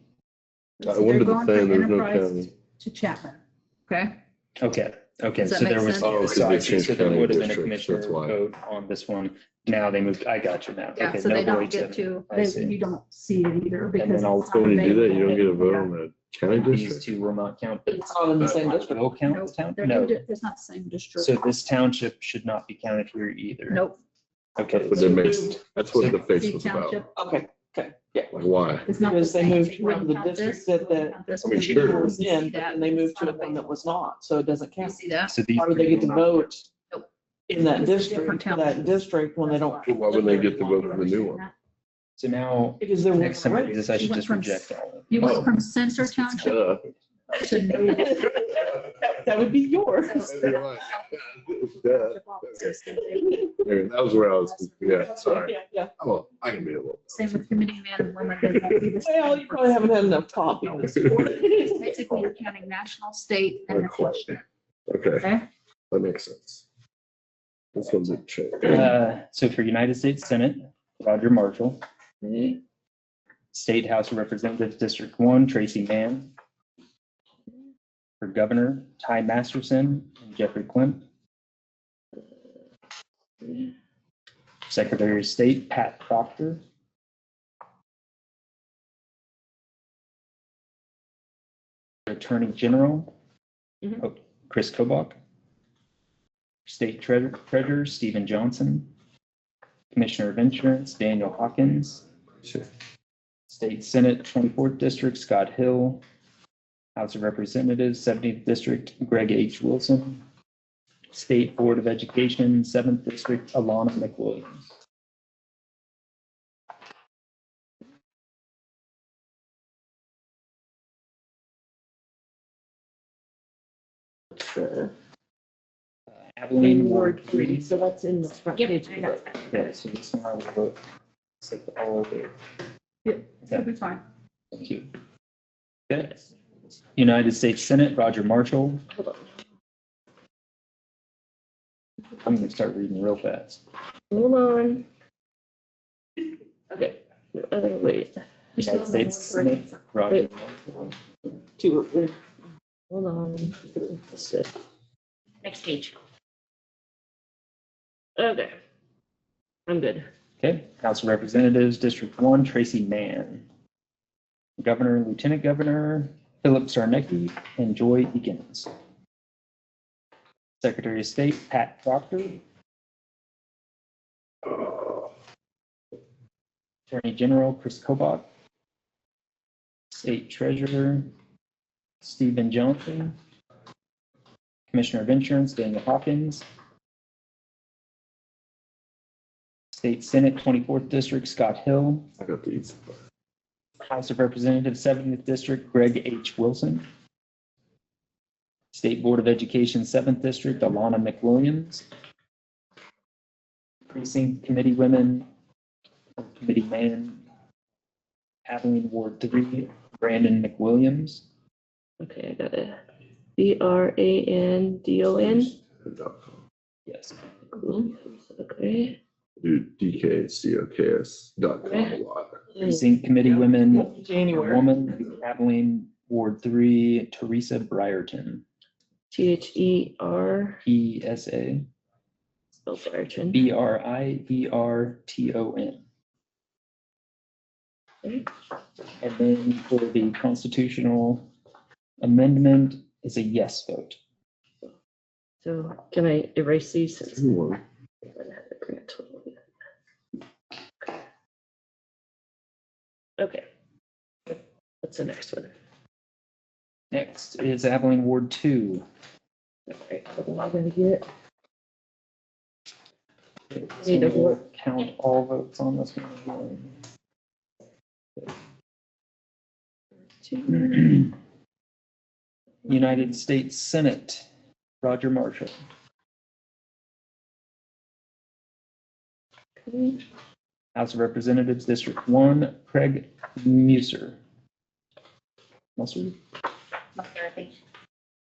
I They're wanted to going say from there's no Enterprise county. To Chapman, okay? Okay, Does that so there make was, sense? Oh, 'cause so they I see, changed so there county would have been a districts, commissioner that's why. vote on this one. Now they moved, I got you now. Yeah, Okay, so they Noble don't get H70. to, I see. you don't see it either because. then I'll- it's So when you do that, you don't unavailable. get a vote Yeah. on the county These district? two will not count. It's not in the same district. Will count Nope, as town? they're No, it's not the same district. so this township should not be counted here either. Nope. Okay, But it makes, that's what the face See was about. township, Okay, yeah. Like, why? it's not Because the they same. moved You from wouldn't the count district this, that you wouldn't count this, I mean, because you sure. don't was see in, that. and they moved It's to not a one that available. was not, so it doesn't You count. see that? so these. Why would they get to vote Nope. in that It's a district, different for that township. district when they don't? Why wouldn't they get the vote for the new one? So now, Because they're. next time I do this, I You should went just from- reject all of them. You Oh. went from Center Township Duh. to Noble. That would be yours. You're right. Duh. Anyway, that was where I was, yeah, sorry. Yeah. Oh, I can be a little. Same with committee men and women. They won't be the same. Well, you probably haven't had enough coffee. Basically, you're counting national, state, and the question. Okay, Okay? that makes sense. This one's a change. So for United States Senate, Roger Marshall. State House of Representatives, District 1, Tracy Mann. For Governor, Ty Masterson and Jeffrey Klemp. Secretary of State, Pat Proctor. Attorney General, Mhm. Chris Kobach. State Treasurer, Stephen Johnson. Commissioner of Insurance, Daniel Hawkins. State Senate, 24th District, Scott Hill. House of Representatives, 70th District, Greg H. Wilson. State Board of Education, 7th District, Alana McWilliams. Abilene Ward 3. So that's in the front Yep, page. I got that. Okay, so this one I will vote. Take all of it. That'll be fine. Thank you. Okay. United States Senate, Roger Marshall. Hold on. I'm gonna start reading real fast. Hold on. Okay, wait. United States Senate, Roger. Hold on. That's it. Next page. Okay. I'm good. Okay, House of Representatives, District 1, Tracy Mann. Governor and Lieutenant Governor, Philip Sarnecki and Joy Eakins. Secretary of State, Pat Proctor. Attorney General, Chris Kobach. State Treasurer, Stephen Johnson. Commissioner of Insurance, Daniel Hawkins. State Senate, 24th District, Scott Hill. I got these. House of Representatives, 70th District, Greg H. Wilson. State Board of Education, 7th District, Alana McWilliams. Precinct Committee Women, Committee Man, Abilene Ward 3, Brandon McWilliams. Okay, I got it. BRANDON. Yes. Okay. Dude, DKCOKS.com a lot. Precinct Committee Women, January. Woman, Abilene Ward 3, Teresa Brierton, THER. ESA, Spell Briarton. BRIERTON. And then for the constitutional amendment is a yes vote. So can I erase these? Since Everyone. I had to bring it to- Okay. What's the next one? Next is Abilene Ward 2. Alright, I'm not gonna get it. So we'll count all votes on this one. United States Senate, Roger Marshall. Okay. House of Representatives, District 1, Craig Musser. Musser.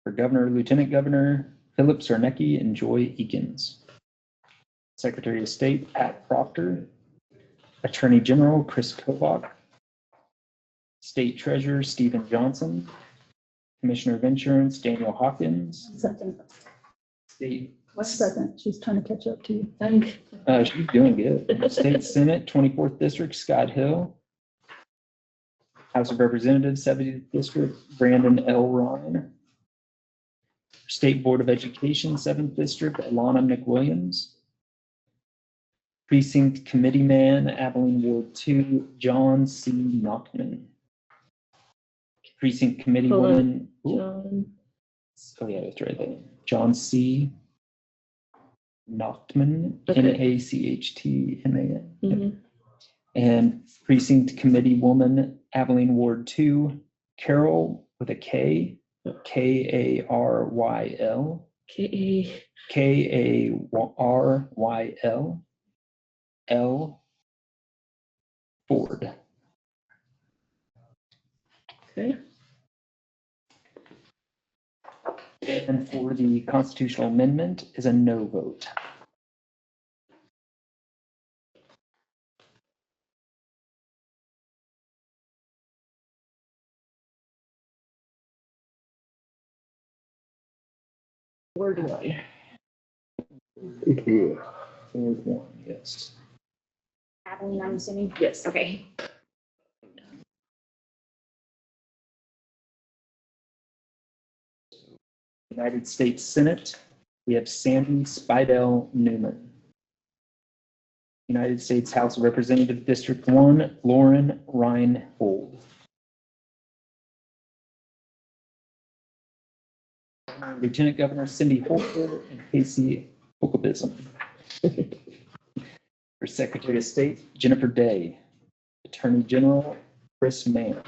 For Governor, Lieutenant Governor, Philip Sarnecki and Joy Eakins. Secretary of State, Pat Proctor. Attorney General, Chris Kobach. State Treasurer, Stephen Johnson. Commissioner of Insurance, Daniel Hawkins. Second. State, One second, she's trying to catch up to you. she's doing good. State Senate, 24th District, Scott Hill. House of Representatives, 70th District, Brandon L. Ryan. State Board of Education, 7th District, Alana McWilliams. Precinct Committee Man, Abilene Ward 2, John C. Knockman. Precinct Committee Hold on. Woman. John. Oh, yeah, that's right there. John C. Knochtman, Okay. Nachtman. Mhm. And Precinct Committee Woman, Abilene Ward 2, Carol with a K, K-A-R-Y-L, K. K-A-R-Y-L, L. Ford. Okay. And for the constitutional amendment is a no vote. Where do I? Ward 1, yes. Abilene, I'm assuming? Yes. Okay. United States Senate, we have Sandy Spidell Newman. United States House of Representatives, District 1, Lauren Reinhold. Lieutenant Governor Cindy Holker and Casey Okabism. For Secretary of State, Jennifer Day. Attorney General, Chris Mann.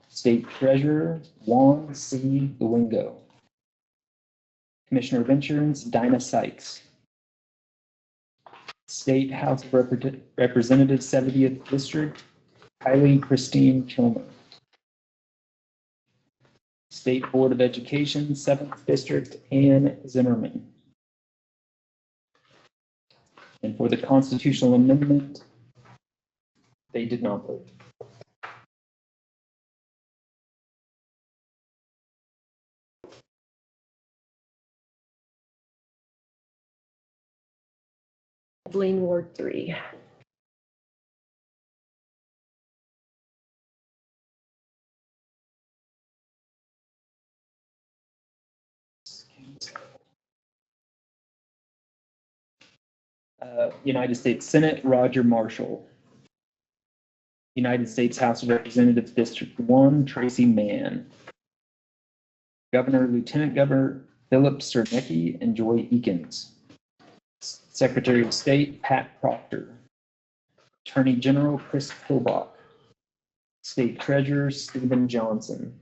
State Treasurer, Juan C. Luengo. Commissioner of Insurance, Dinah Sykes. State House of Representatives, 70th District, Kylie Christine Kilmer. State Board of Education, 7th District, Ann Zimmerman. And for the constitutional amendment, they did not vote. Blaine Ward 3. United States Senate, Roger Marshall. United States House of Representatives, District 1, Tracy Mann. Governor, Lieutenant Governor Philip Cernicki and Joy Eakins. Secretary of State, Pat Proctor. Attorney General, Chris Kobach. State Treasurer, Stephen Johnson.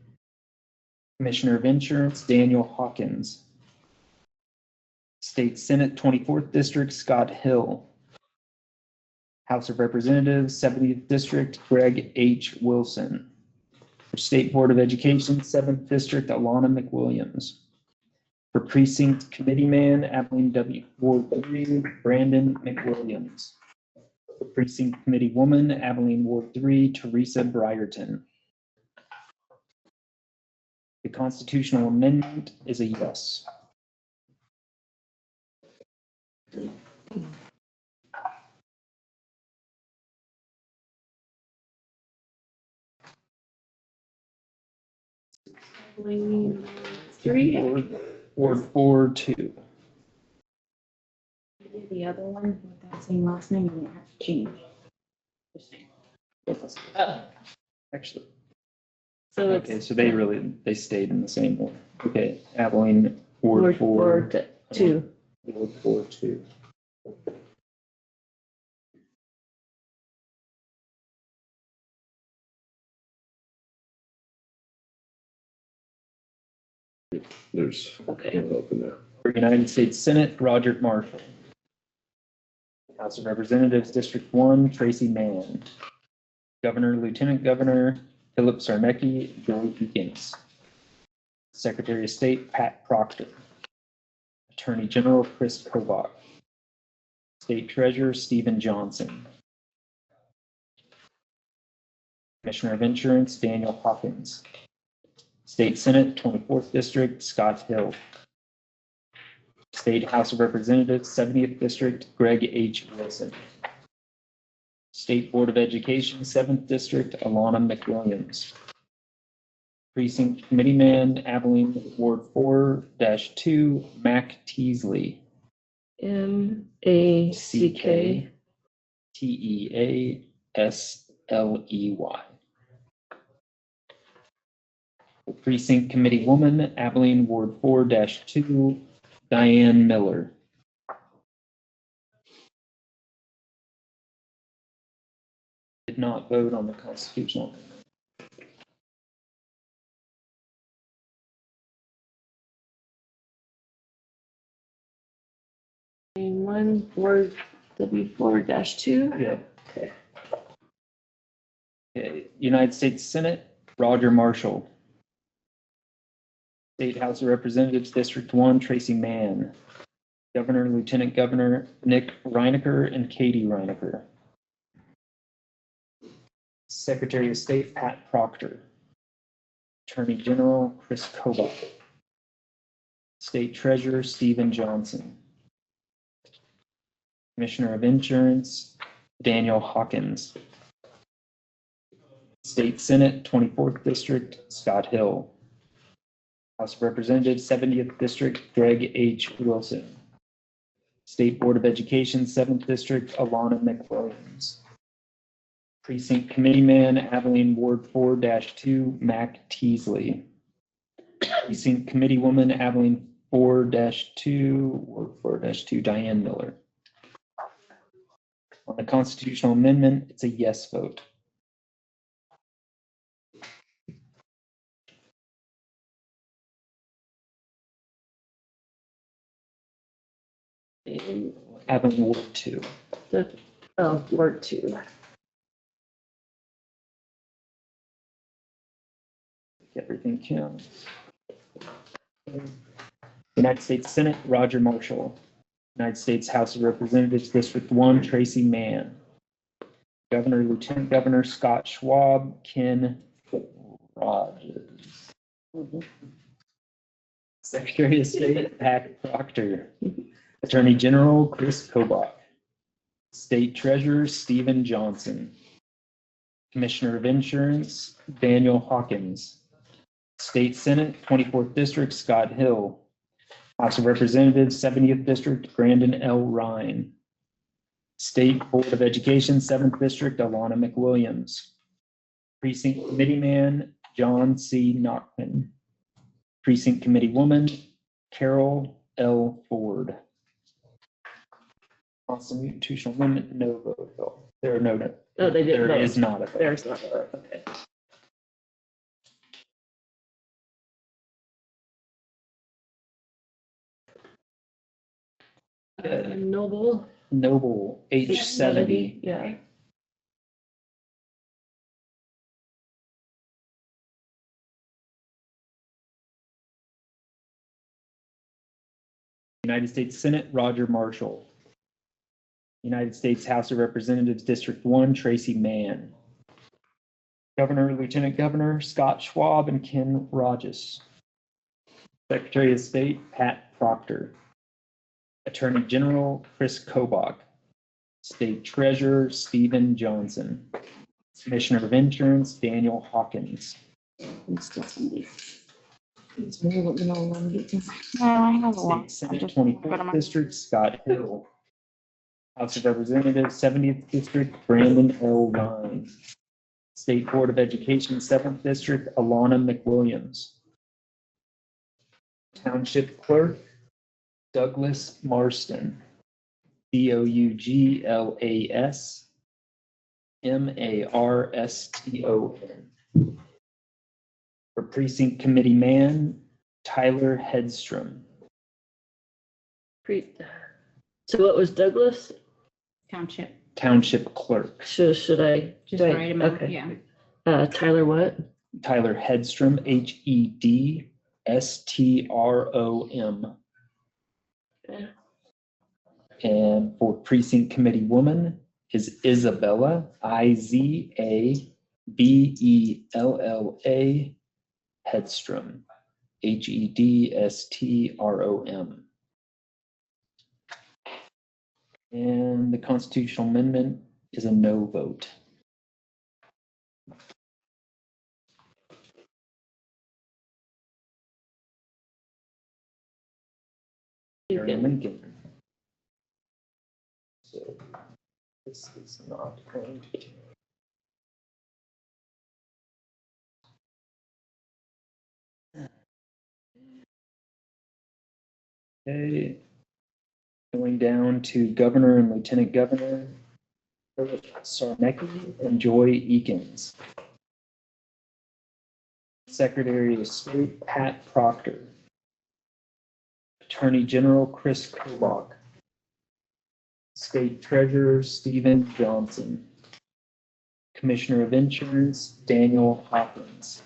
Commissioner of Insurance, Daniel Hawkins. State Senate, 24th District, Scott Hill. House of Representatives, 70th District, Greg H. Wilson. For State Board of Education, 7th District, Alana McWilliams. For Precinct Committeeman, Abilene W. Ward 3, Brandon McWilliams. For Precinct Committee Woman, Abilene Ward 3, Teresa Brierton. The constitutional amendment is a yes. Blaine 3. Ward 4, 2. The other one with that same last name, you didn't have to change. Actually, So okay, it's so they stayed in the same one. Okay, Abilene, Ward Ward 4. Ward 2. Ward 4, 2. There's, Okay. open now. For United States Senate, Roger Marshall. House of Representatives, District 1, Tracy Mann. Governor, Lieutenant Governor Philip Cernicki, Joy Eakins. Secretary of State, Pat Proctor. Attorney General, Chris Kobach. State Treasurer, Stephen Johnson. Commissioner of Insurance, Daniel Hawkins. State Senate, 24th District, Scott Hill. State House of Representatives, 70th District, Greg H. Wilson. State Board of Education, 7th District, Alana McWilliams. Precinct Committeeman, Abilene Ward 4-2, Mac Teasley. MACK. Teasley. Precinct Committee Woman, Abilene Ward 4-2, Diane Miller. Did not vote on the constitutional amendment. One Ward W4-2. Yeah. Okay, United States Senate, Roger Marshall. State House of Representatives, District 1, Tracy Mann. Governor, Lieutenant Governor Nick Reinecker and Katie Reinecker. Secretary of State, Pat Proctor. Attorney General, Chris Kobach. State Treasurer, Stephen Johnson. Commissioner of Insurance, Daniel Hawkins. State Senate, 24th District, Scott Hill. House of Representatives, 70th District, Greg H. Wilson. State Board of Education, 7th District, Alana McWilliams. Precinct Committeeman, Abilene Ward 4-2, Mac Teasley. Precinct Committeewoman, Abilene 4-2, Ward 4-2, Diane Miller. On the constitutional amendment, it's a yes vote. Abilene Ward 2. Ward 2. Everything counts. United States Senate, Roger Marshall. United States House of Representatives, District 1, Tracy Mann. Governor, Lieutenant Governor Scott Schwab, Ken Rogers. Secretary of State Pat Proctor. Attorney General Chris Kobach. State Treasurer Stephen Johnson. Commissioner of Insurance Daniel Hawkins. State Senate 24th District Scott Hill. House of Representatives 70th District Brandon L. Ryan. State Board of Education 7th District Alana McWilliams. Precinct Committee Man John C. Nachman. Precinct Committee Woman Carol L. Ford. Constitutional Amendment, no vote. Oh, there are no. Oh, they didn't There vote. is not a vote. There's not. Okay. Noble. Noble H70. Yeah. United States Senate Roger Marshall. United States House of Representatives District 1 Tracy Mann. Governor, Lieutenant Governor Scott Schwab and Ken Rogers. Secretary of State Pat Proctor. Attorney General Chris Kobach. State Treasurer Stephen Johnson. Commissioner of Insurance Daniel Hawkins. I have a lot. State Senate just 24th District Scott Hill. House of Representatives 70th District Brandon L. Ryan. State Board of Education 7th District Alana McWilliams. Township Clerk Douglas Marston. DOUGLAS MARSTON. For Precinct Committee Man Tyler Hedstrom. So what was Douglas? Township, Township Clerk Should I? just write him out, Okay. yeah. Tyler what? Tyler Hedstrom HEDSTROM. Okay. And for Precinct Committee Woman is Isabella IZABELLA Hedstrom HEDSTROM. And the constitutional amendment is a no vote. Aaron Lincoln. So this is not going to. Okay. Going down to Governor and Lieutenant Governor Philip Sarnecki and Joy Eakins. Secretary of State Pat Proctor. Attorney General Chris Kobach. State Treasurer Stephen Johnson. Commissioner of Insurance Daniel Hawkins.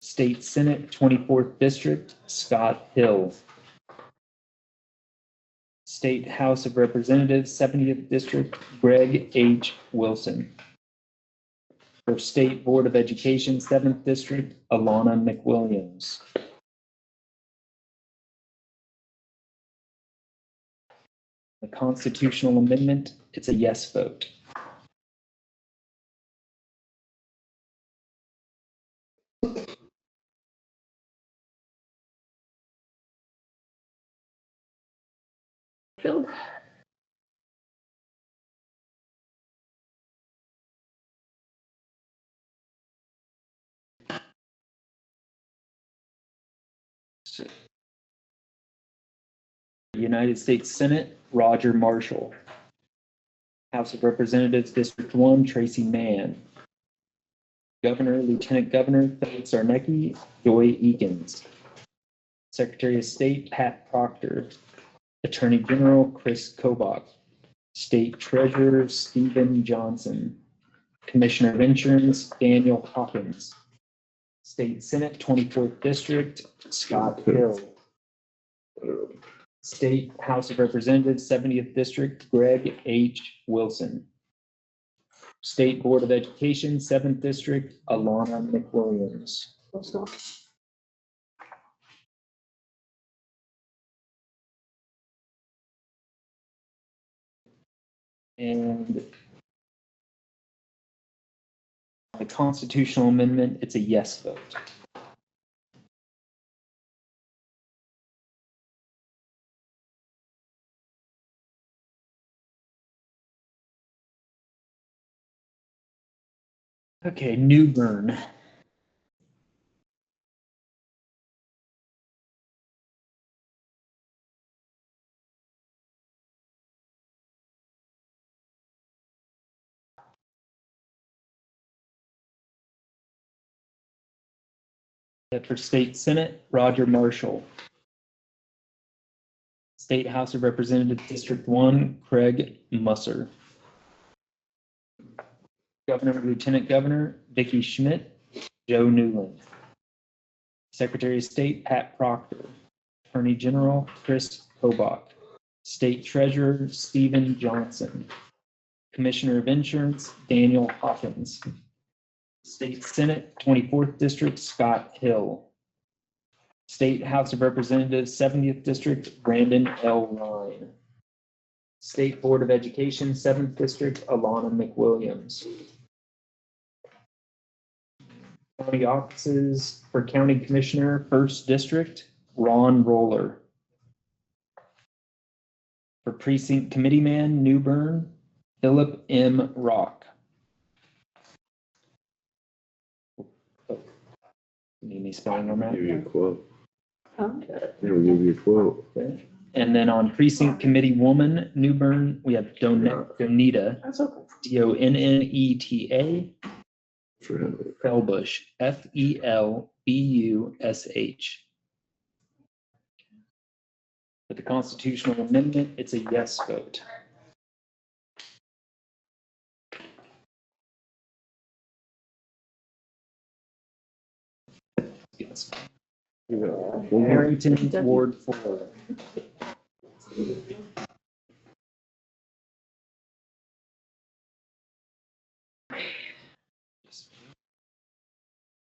State Senate 24th District Scott Hill. State House of Representatives 70th District Greg H. Wilson. For State Board of Education 7th District Alana McWilliams. The constitutional amendment, it's a yes vote. Phil? United States Senate, Roger Marshall. House of Representatives, District 1, Tracy Mann. Governor, Lieutenant Governor Philip Sarnecki, Joy Eakins. Secretary of State Pat Proctor. Attorney General Chris Kobach. State Treasurer Stephen Johnson. Commissioner of Insurance Daniel Hawkins. State Senate 24th District Scott Hill. State House of Representatives, 70th District, Greg H. Wilson. State Board of Education, 7th District, Alana McWilliams. And the constitutional amendment, it's a yes vote. Okay, New Bern. For State Senate, Roger Marshall. State House of Representatives, District 1, Craig Musser. Governor, Lieutenant Governor, Vicky Schmidt, Joe Newland. Secretary of State, Pat Proctor. Attorney General, Chris Kobach. State Treasurer, Stephen Johnson. Commissioner of Insurance, Daniel Hawkins. State Senate, 24th District, Scott Hill. State House of Representatives, 70th District, Brandon L. Ryan. State Board of Education, 7th District, Alana McWilliams. County offices for County Commissioner, 1st District, Ron Roller. For Precinct Committee Man, New Bern, Philip M. Rock. Need me spelling on that? Give you a quote. Okay. We'll give you a quote. Okay. And then on Precinct Committee Woman, New Bern, we have Donita, That's okay. Donneta, For him. Felbush, Felbush. For the constitutional amendment, it's a yes vote. Yes. Harrington, Ward 4.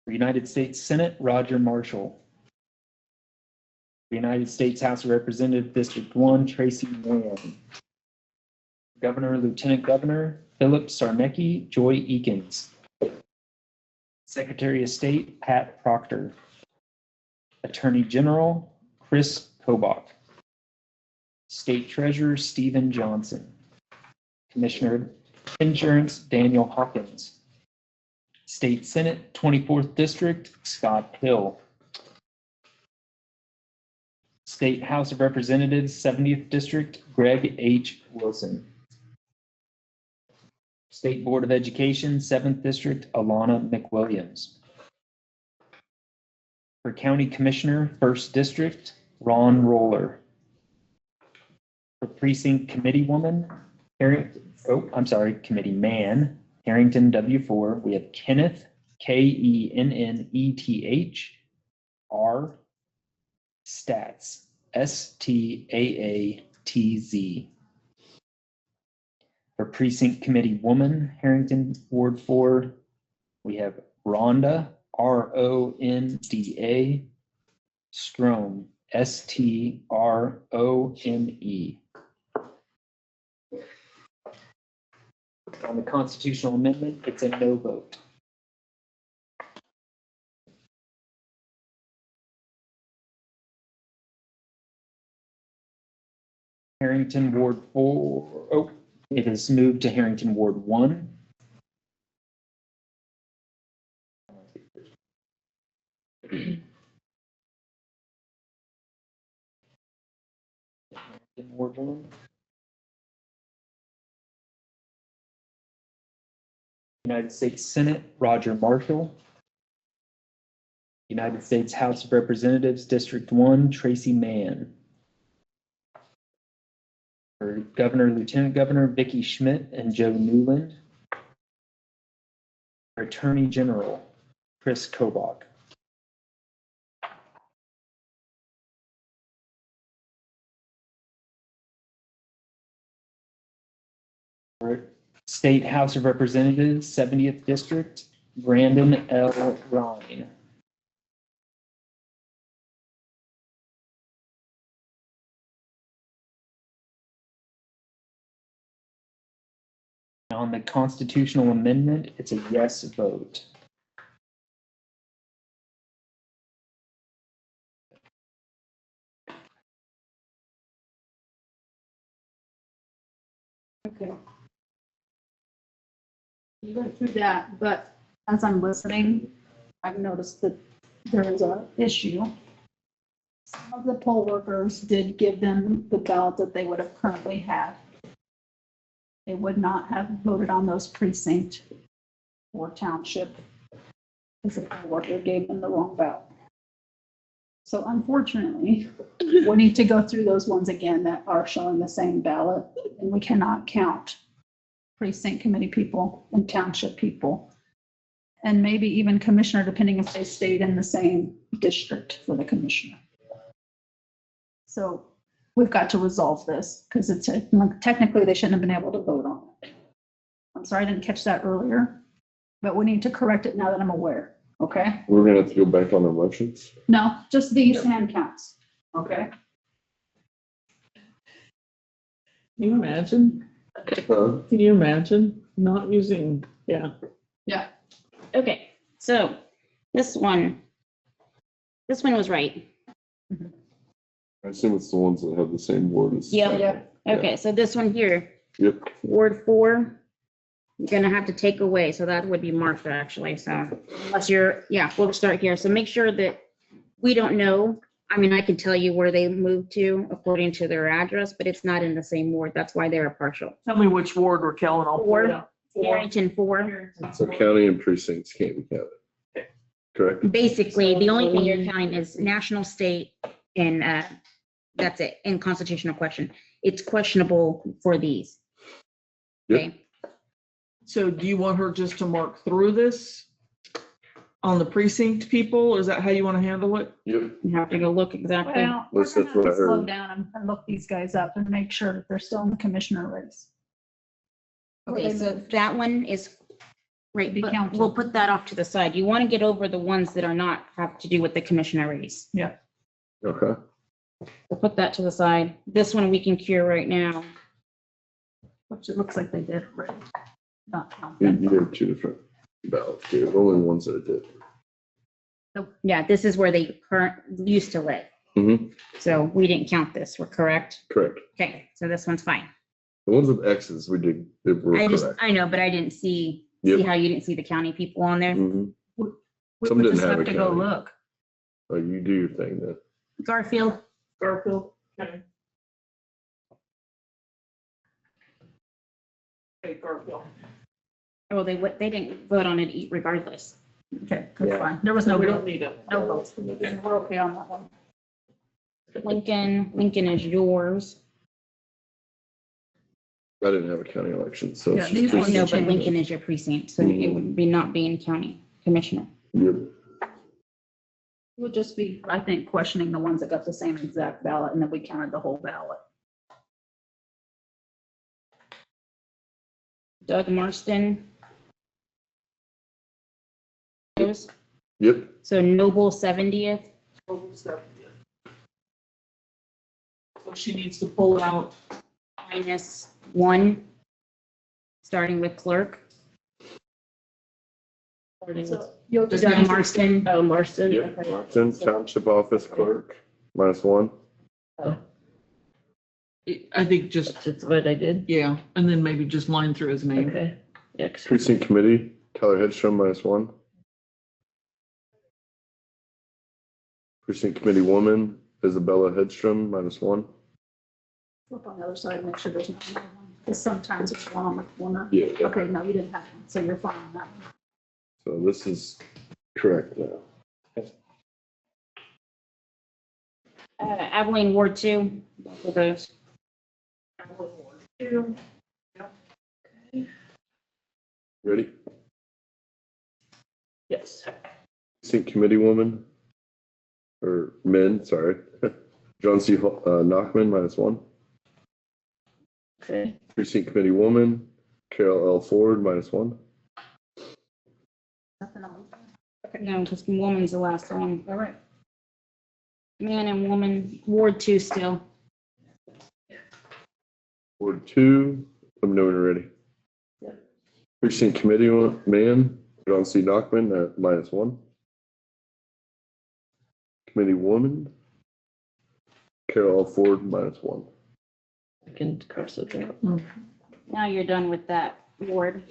United States Senate, Roger Marshall. United States House of Representatives, District 1, Tracy Moran. Governor, Lieutenant Governor, Philip Sarnecki, Joy Eakins. Secretary of State, Pat Proctor. Attorney General, Chris Kobach. State Treasurer, Stephen Johnson. Commissioner of Insurance, Daniel Hawkins. State Senate, 24th District, Scott Hill. State House of Representatives, 70th District, Greg H. Wilson. State Board of Education, 7th District, Alana McWilliams. For County Commissioner, 1st District, Ron Roller. For Precinct Committee Woman, Committee Man, Harrington W4, we have Kenneth, Kenneth, R. Stats, Staatz. For Precinct Committee Woman, Harrington Ward 4, we have Rhonda, Ronda, Strome, Strome. On the constitutional amendment, it's a no vote. Harrington Ward 4, it is moved to Harrington Ward 1. Ward 1. United States Senate, Roger Marshall. United States House of Representatives, District 1, Tracy Mann. For Governor, Lieutenant Governor, Vicky Schmidt and Joe Newland. For Attorney General, Chris Kobach. State House of Representatives, 70th District, Brandon L. Ryan. On the constitutional amendment, it's a yes vote. Okay. You went through that, but as I'm listening, I've noticed that there is a issue. Some of the poll workers did give them the ballot that they would have currently had. They would not have voted on those precinct or township because the poll worker gave them the wrong ballot. So unfortunately, we need to go through those ones again that are showing the same ballot, and we cannot count precinct committee people and township people, and maybe even commissioner, depending if they stayed in the same district for the commissioner. So we've got to resolve this because it's technically they shouldn't have been able to vote on it. I'm sorry I didn't catch that earlier, but we need to correct it now that I'm aware. Okay? We're gonna have to go back on our motions. No, just these hand counts. Okay? Can you imagine? Can you imagine not using, yeah. Okay, so this one was right. I assume it's the ones that have the same word as. Yeah. Okay, so this one here, Yep, Ward 4, you're gonna have to take away, so that would be Martha actually, so unless you're, yeah, we'll start here. So make sure that we don't know. I mean, I can tell you where they moved to according to their address, but it's not in the same ward. That's why they're partial. Tell me which ward, Raquel, and I'll pull it out. Harrington 4. so county and precincts can't be counted. Correct? Basically, the only thing you're counting is national, state, and that's it, in constitutional question. It's questionable for these. Yep. Okay, So do you want her just to mark through this on the precinct people? Is that how you want to handle it? Yep. you have to go look exactly. Well, we're That's gonna what have I to slow heard. down and look these guys up and make sure that they're still in the commissioner race. Okay, so that one is, right, Be but counted. we'll put that off to the side. You want to get over the ones that are not, have to do with the commissioner race. Okay. We'll put that to the side. This one we can cure right now. Which it looks like they did, right? Not count You them. have two different ballots here, the only ones that did. Yeah, this is where they used to live. Mm-hmm, So we didn't count this. We're correct? correct. Okay, so this one's fine. The ones with X's, we did, they were correct. I know, but I didn't see Yep. how you didn't see the county people on there. Mhm. We Some would didn't just have have a to go county. look. Oh, you do your thing then. Garfield, Garfield? Okay. Okay, Garfield. oh, they didn't vote on it regardless. Okay, that's Yeah. fine. There was no, We don't need it. no votes. We're okay on that one. Lincoln is yours. I didn't have a county election, so. Yeah, it's these just ones I know, precinct. but Lincoln is your precinct, so it would be not being county commissioner. Yep. We'll just be, I think, questioning the ones that got the same exact ballot and then we counted the whole ballot. Doug Marston. Those. Yep, So Noble 70th, So she needs to pull out. -1, starting with clerk. So you'll just. Doug Marston. Oh, Marston. yep. Okay. Martin, Township Office Clerk, -1. I think just, That's what I did. yeah, and then maybe just line through his name. Okay. Yeah, 'cause- Precinct Committee, Tyler Hedstrom, -1. Precinct Committee Woman, Isabella Hedstrom, -1. Flip on the other side, make sure there's not another one. Because sometimes it's one on the corner. Yeah, Okay, no, you didn't have one, so you're fine on that one. so this is correct now. Abilene Ward 2, both of those. Ready? Yes. Precinct Committee Woman, or men, sorry. John C. Nachman, -1. Okay. Precinct Committee Woman, Carol L. Ford, -1. Nothing else. No, because woman's the last one. All right. Man and woman, Ward 2 still. Ward 2, let me know when you're ready. Precinct Committee man, John C. Knockman at -1. Committee woman, Carol L. Ford, -1. I can cross it out. Now you're done with that ward.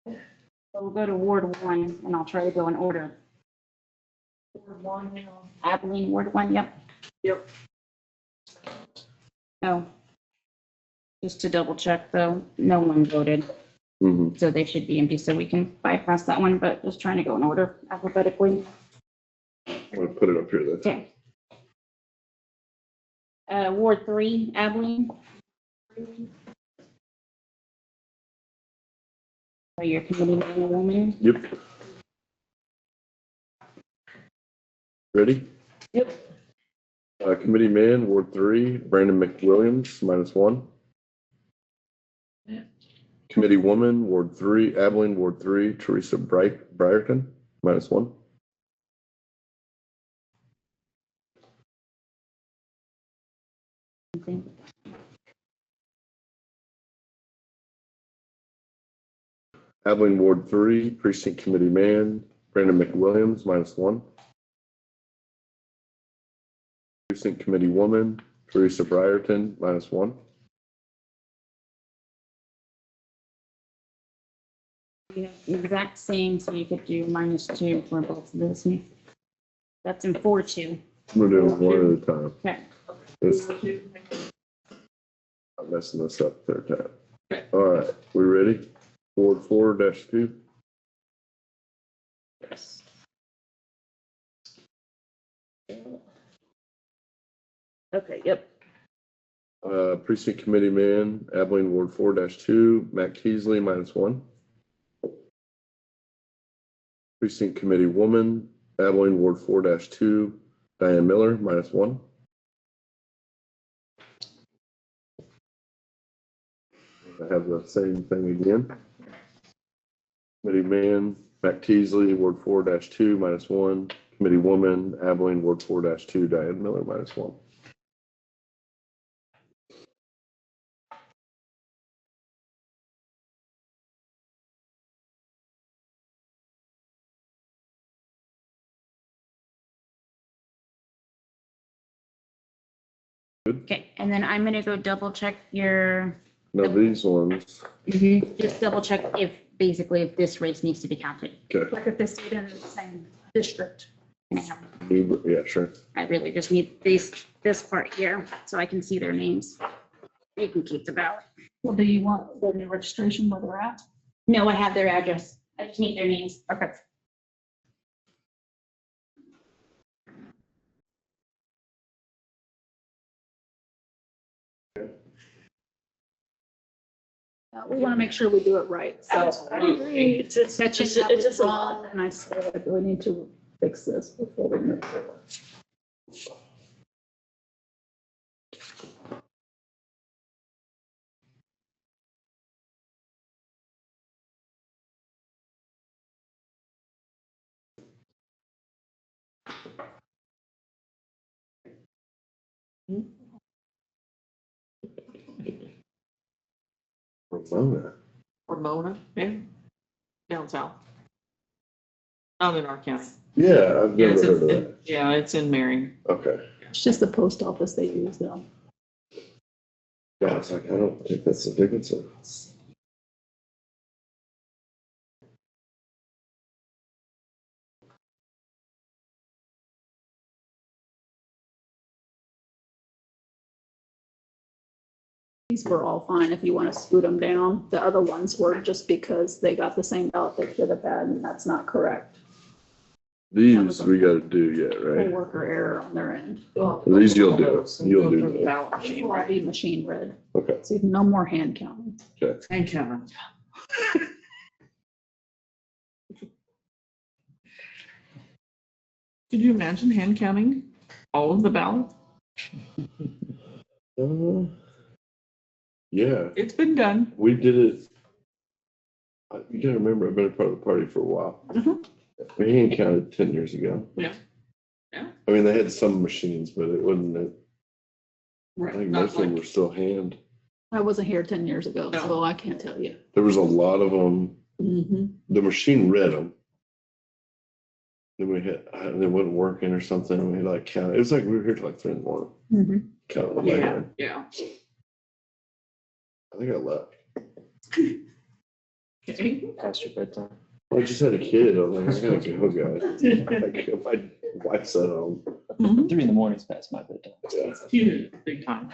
So we'll go to Ward 1 and I'll try to go in order. Abilene, Ward 1, yep. Yep. Oh. Just to double check though, no one voted, Mhm. so they should be empty, so we can bypass that one, but just trying to go in order alphabetically. I'm gonna put it up here then. Okay. Ward 3, Abilene. Are your committee man or woman? Yep. Ready? Yep. Committee man, Ward 3, Brandon McWilliams, -1. Yeah. Committee woman, Ward 3, Abilene, Ward 3, Teresa Brierton, -1. Okay. Abilene, Ward 3, Precinct Committee man, Brandon McWilliams, -1. Precinct Committee woman, Teresa Brierton, -1. Yeah, exact same, so you could do -2 for both of those. That's in 4-2. We're doing one at a time. Okay. This- I'm messing this up third time. All right, we ready? Ward 4-2. Yes. Okay, yep. Precinct Committee man, Abilene, Ward 4-2, Matt Keasley, -1. Precinct Committee woman, Abilene, Ward 4-2, Diane Miller, -1. I have the same thing again. Committee man, Matt Teasley, Ward 4-2, -1. Committee woman, Abilene, Ward 4-2, Diane Miller, -1. Okay, and then I'm gonna go double check your, Now these ones, just double check if, basically, if this race needs to be counted. okay, Like if they stayed in the same district. yeah, sure. I really just need this part here, so I can see their names. You can keep the ballot. Well, do you want the new registration where they're at? No, I have their address. I just need their names. Okay. We want to make sure we do it right, so. It's just, it's just wrong, and I said, we need to fix this before we move forward. Ramona. Ramona, yeah, down south. Not in our county. Yeah, I've Yeah, never it's heard of in, that. yeah, it's in Marion. Okay. It's just the post office they use though. Yeah, I was like, I don't think that's the Dickinson. These were all fine if you want to scoot them down. The other ones were just because they got the same ballot they should have had, and that's not correct. These we gotta do yet, right? Worker error on their end. These you'll do. You'll do. The ballot These machine, will all right? be machine read, Okay. so no more hand counting. And Kevin. Could you imagine hand counting all of the ballots? Yeah, It's been done. we did it You gotta remember, I've been a part of the party for a while. Mhm. We ain't counted 10 years ago. Yeah. Yeah. I mean, they had some machines, but it wasn't, I Right. think Not most of them like- were still hand. I wasn't here 10 years ago, No. so I can't tell you. There was a lot of them. Mhm. The machine read them. Then we had, they wasn't working or something. And we had like count. It was like we were here till like 3 in the morning. Mhm. Counting them by Yeah, hand. yeah. I think I left. Okay. Past your bedtime. I just had a kid. I was like, I gotta go, guys. Like, my wife's at home. Mhm. 3 in the morning is past my bedtime. Yeah. Huge, big time.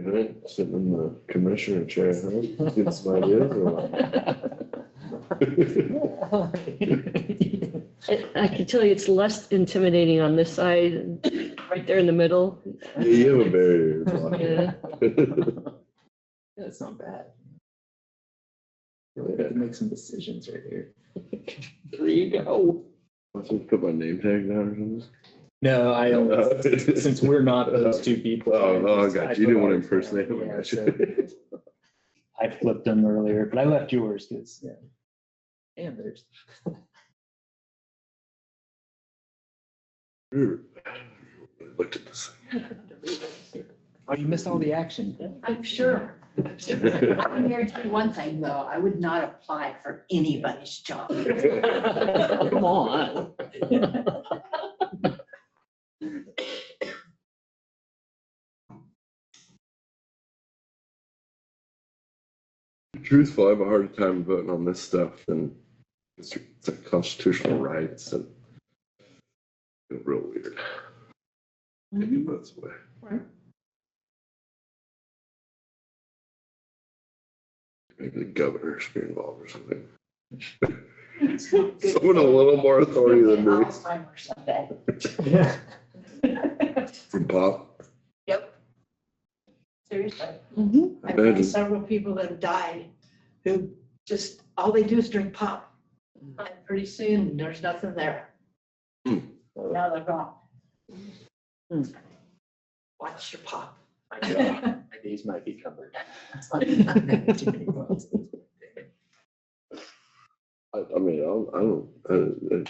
Right, sitting in the commissioner chair, huh? Get some ideas or what? I can tell you it's less intimidating on this side, right there in the middle. Yeah, you have a barrier. It's like- Yeah. That's not bad. We can make some decisions right here. There you go. I should put my name tag down or something. No, I don't, since we're not those two people. Oh, I got you. You didn't want to put ours impersonate down. him. I Yeah, got you. so I flipped them earlier, but I left yours because, yeah. And there's. Looked at this. Oh, you missed all the action. I'm sure. I'm here to tell you one thing, though. I would not apply for anybody's job. Come on. Truthful, I have a harder time voting on this stuff than it's like constitutional rights and it's real weird. Taking votes away. Right. Maybe the governor should be involved or something. Someone a little more authority than me. Alzheimer's someday. Yeah. From Pop. Yep. Seriously. Mhm. I've Imagine. known several people that have died who just, all they do is drink pop. And pretty soon, there's nothing there. Hmm. Now they're gone. Hmm. Watch your pop. My days might be covered. I mean, as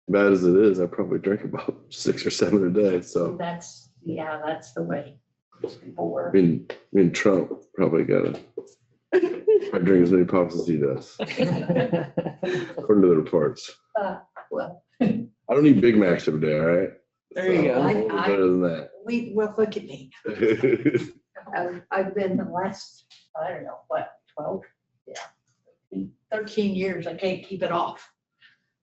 bad as it is, I probably drink about 6 or 7 a day. So, That's, yeah, that's the way people I were. mean, Trump probably got I drink as many pops as he does, according to the reports. Well, I don't eat Big Macs every day, all right? There you So, go. I'm a little better than that. well, look at me. I've been the last, I don't know, what, 12? Yeah. 13 years, I can't keep it off.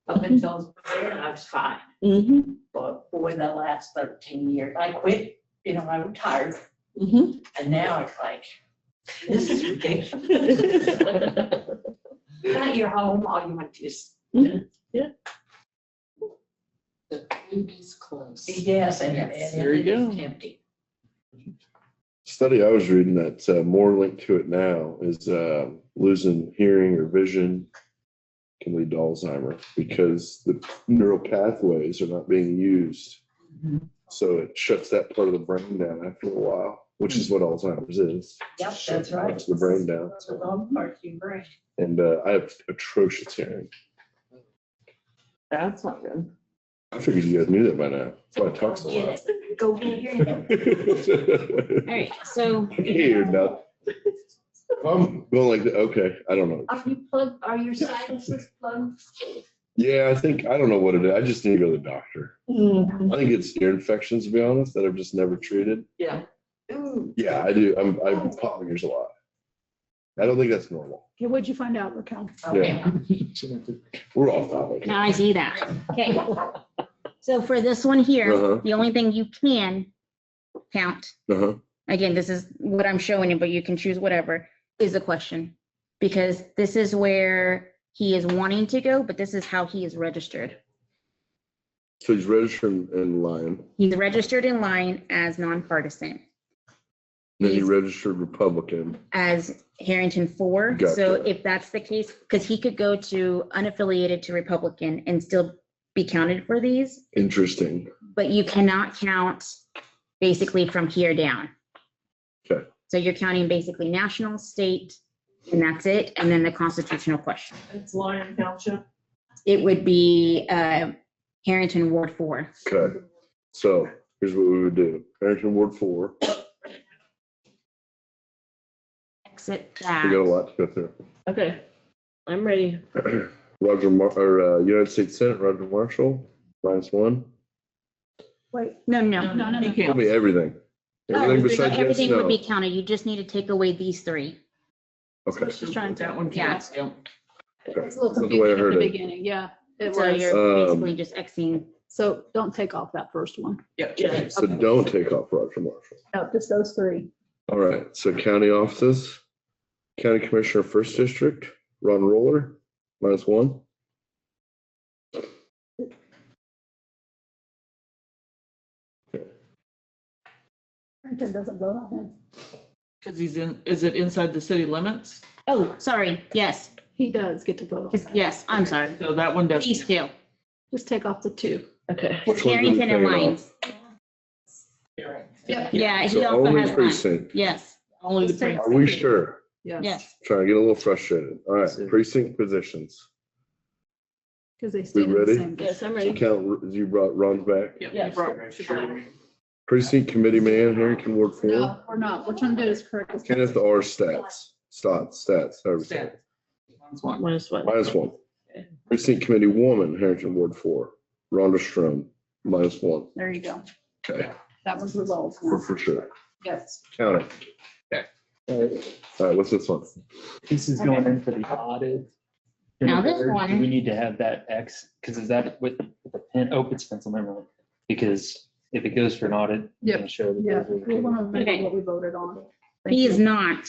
Up until then, I was fine. Mhm. But boy, the last 13 years, I quit, I retired. Mhm. And now it's like, this is ridiculous. Now you're home, all you want to is, The food is close. yes, and There you it is go. tempting. Study I was reading that's more linked to it now is losing hearing or vision can lead to Alzheimer's because the neural pathways are not being used. Mhm. So it shuts that part of the brain down after a while, which is what Alzheimer's is. Yep, Shuts that's right. parts of the brain down. Those are all parts of your brain. And I have atrocious hearing. That's not good. I figured you guys knew that by now. That's why I talk so Get loud. it. Go get it. All right, so I can't hear nothing. I'm going like, okay, I don't know. Are your sinuses plugged? Yeah, I don't know what it is. I just need to go to the doctor. Mhm. I think it's ear infections, to be honest, that I've just never treated. Yeah. Ooh. Yeah, I do. I pop my ears a lot. I don't think that's normal. Okay, what'd you find out, Raquel? Okay. We're off topic. now I see that. Okay. So for this one here, Uh-huh. the only thing you can count, Uh-huh. again, this is what I'm showing you, but you can choose whatever, is a question. because this is where he is wanting to go, but this is how he is registered. So he's registered in Lyon, He's registered in line as nonpartisan, then he He's- registered Republican. as Harrington 4. So Gotcha. if that's the case, because he could go to unaffiliated to Republican and still be counted for these, Interesting. but you cannot count basically from here down. Okay. So you're counting basically national, state, and that's it, and then the constitutional question. It's Lyon Township. It would be Harrington Ward 4. Okay. So here's what we would do. Harrington Ward 4. Exit We got a that. lot to go through. Okay, I'm ready. United States Senate, Roger Marshall, -1. Wait, No, no. no, no, He no. Tell can't. me everything. Everything everything- besides yes, Everything would no. be counted. You just need to take away these 3. Okay. She's trying to. That one counts. Yeah. Okay. It's a little That's the way I confusing at heard the it. beginning, yeah, it So was. you're basically just Xing. So don't take off that first one. Yeah. So don't take off Roger Marshall. No, just those 3. All right. So county offices, County Commissioner, First District, Ron Roller, -1. Harrington doesn't vote on him. Because he's in, is it inside the city limits? Oh, sorry. Yes. He does get to vote on that. Yes, I'm sorry. So that one does. These 2. Just take off the 2. Okay. Which ones are we Harrington and taking Lyons. Yeah. Yeah, he So also only has one. precinct. Yes, Only the. Let's take- Are we sure? yes. Trying to get a little frustrated. All right. Precinct positions. Because they stay in the ready? same. Yes, I'm So ready. count, you brought Ron's back. Yep, Yeah, you brought- she brought it. Precinct committee man, Harrington Ward 4. No, we're not. We're trying to do this correct. Kenneth R. Stats, however you say it. That's one. -1. -1. Okay. Precinct committee woman, Harrington Ward 4, Rhonda Strom, -1. There you go. Okay, That one's resolved. for sure. Yes. Count it. Okay. All right, what's this one? This is going in for the audit. Now this Do one- we need to have that X, because is that with the pen, oh, it's pencil, never mind. Because if it goes for an audit. Yep. it'll show that Yeah, those are- we want to remember Okay. what we voted on. Thank He is you. not.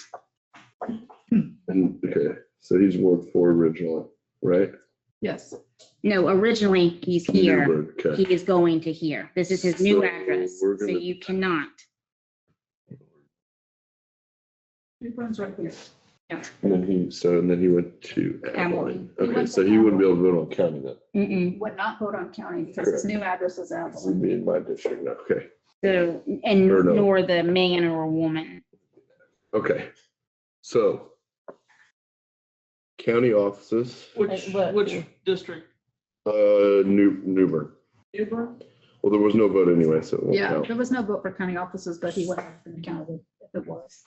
And, okay, so he's Ward 4 originally, right? Yes. No, originally he's here. Newburgh, okay. He is going to here. This is his new So address, we're so gonna- you cannot. Newburn's right here. And then he went to Abilene. Abilene. He Okay, went so to he wouldn't be able to vote on county then. Mm-mm. Would not vote on county because his new address is He'd Abilene. be in my district now, okay. So, and Or no. nor the man or woman. Okay, so county offices, Which district? Newburgh. Newburgh? Well, there was no vote anyway, so it won't Yeah, count. there was no vote for county offices, but he would have been counted if it was.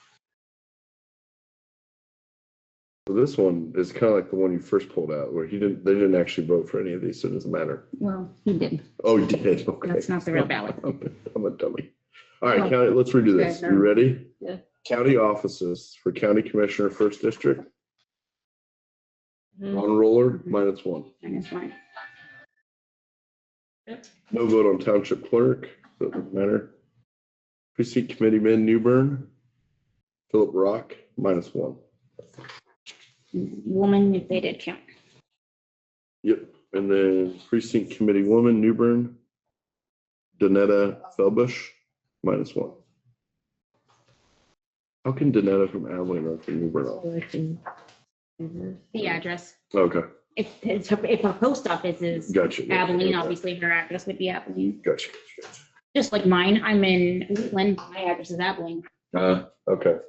So this one is kind of like the one you first pulled out, where they didn't actually vote for any of these, so it doesn't matter. Well, he did. Oh, you did, okay. That's not the real ballot. I'm a dummy. All right, county, let's redo this. Okay, You ready? Yeah. County offices for county commissioner, first district, Mhm. on roller, -1. And it's fine. No vote on township clerk, doesn't matter. Precinct committee man, Newburn, Philip Rock, -1. Woman, if they did count. Yep, and then precinct committee woman, Newburn, Danetta Felbush, -1. How can Danetta from Abilene run from Newburn off? So I can- The address. Okay, If her post office is gotcha. Abilene, Okay. obviously her address would be Abilene. Gotcha. Just like mine, I'm in Wheatland, my address is Abilene. Okay.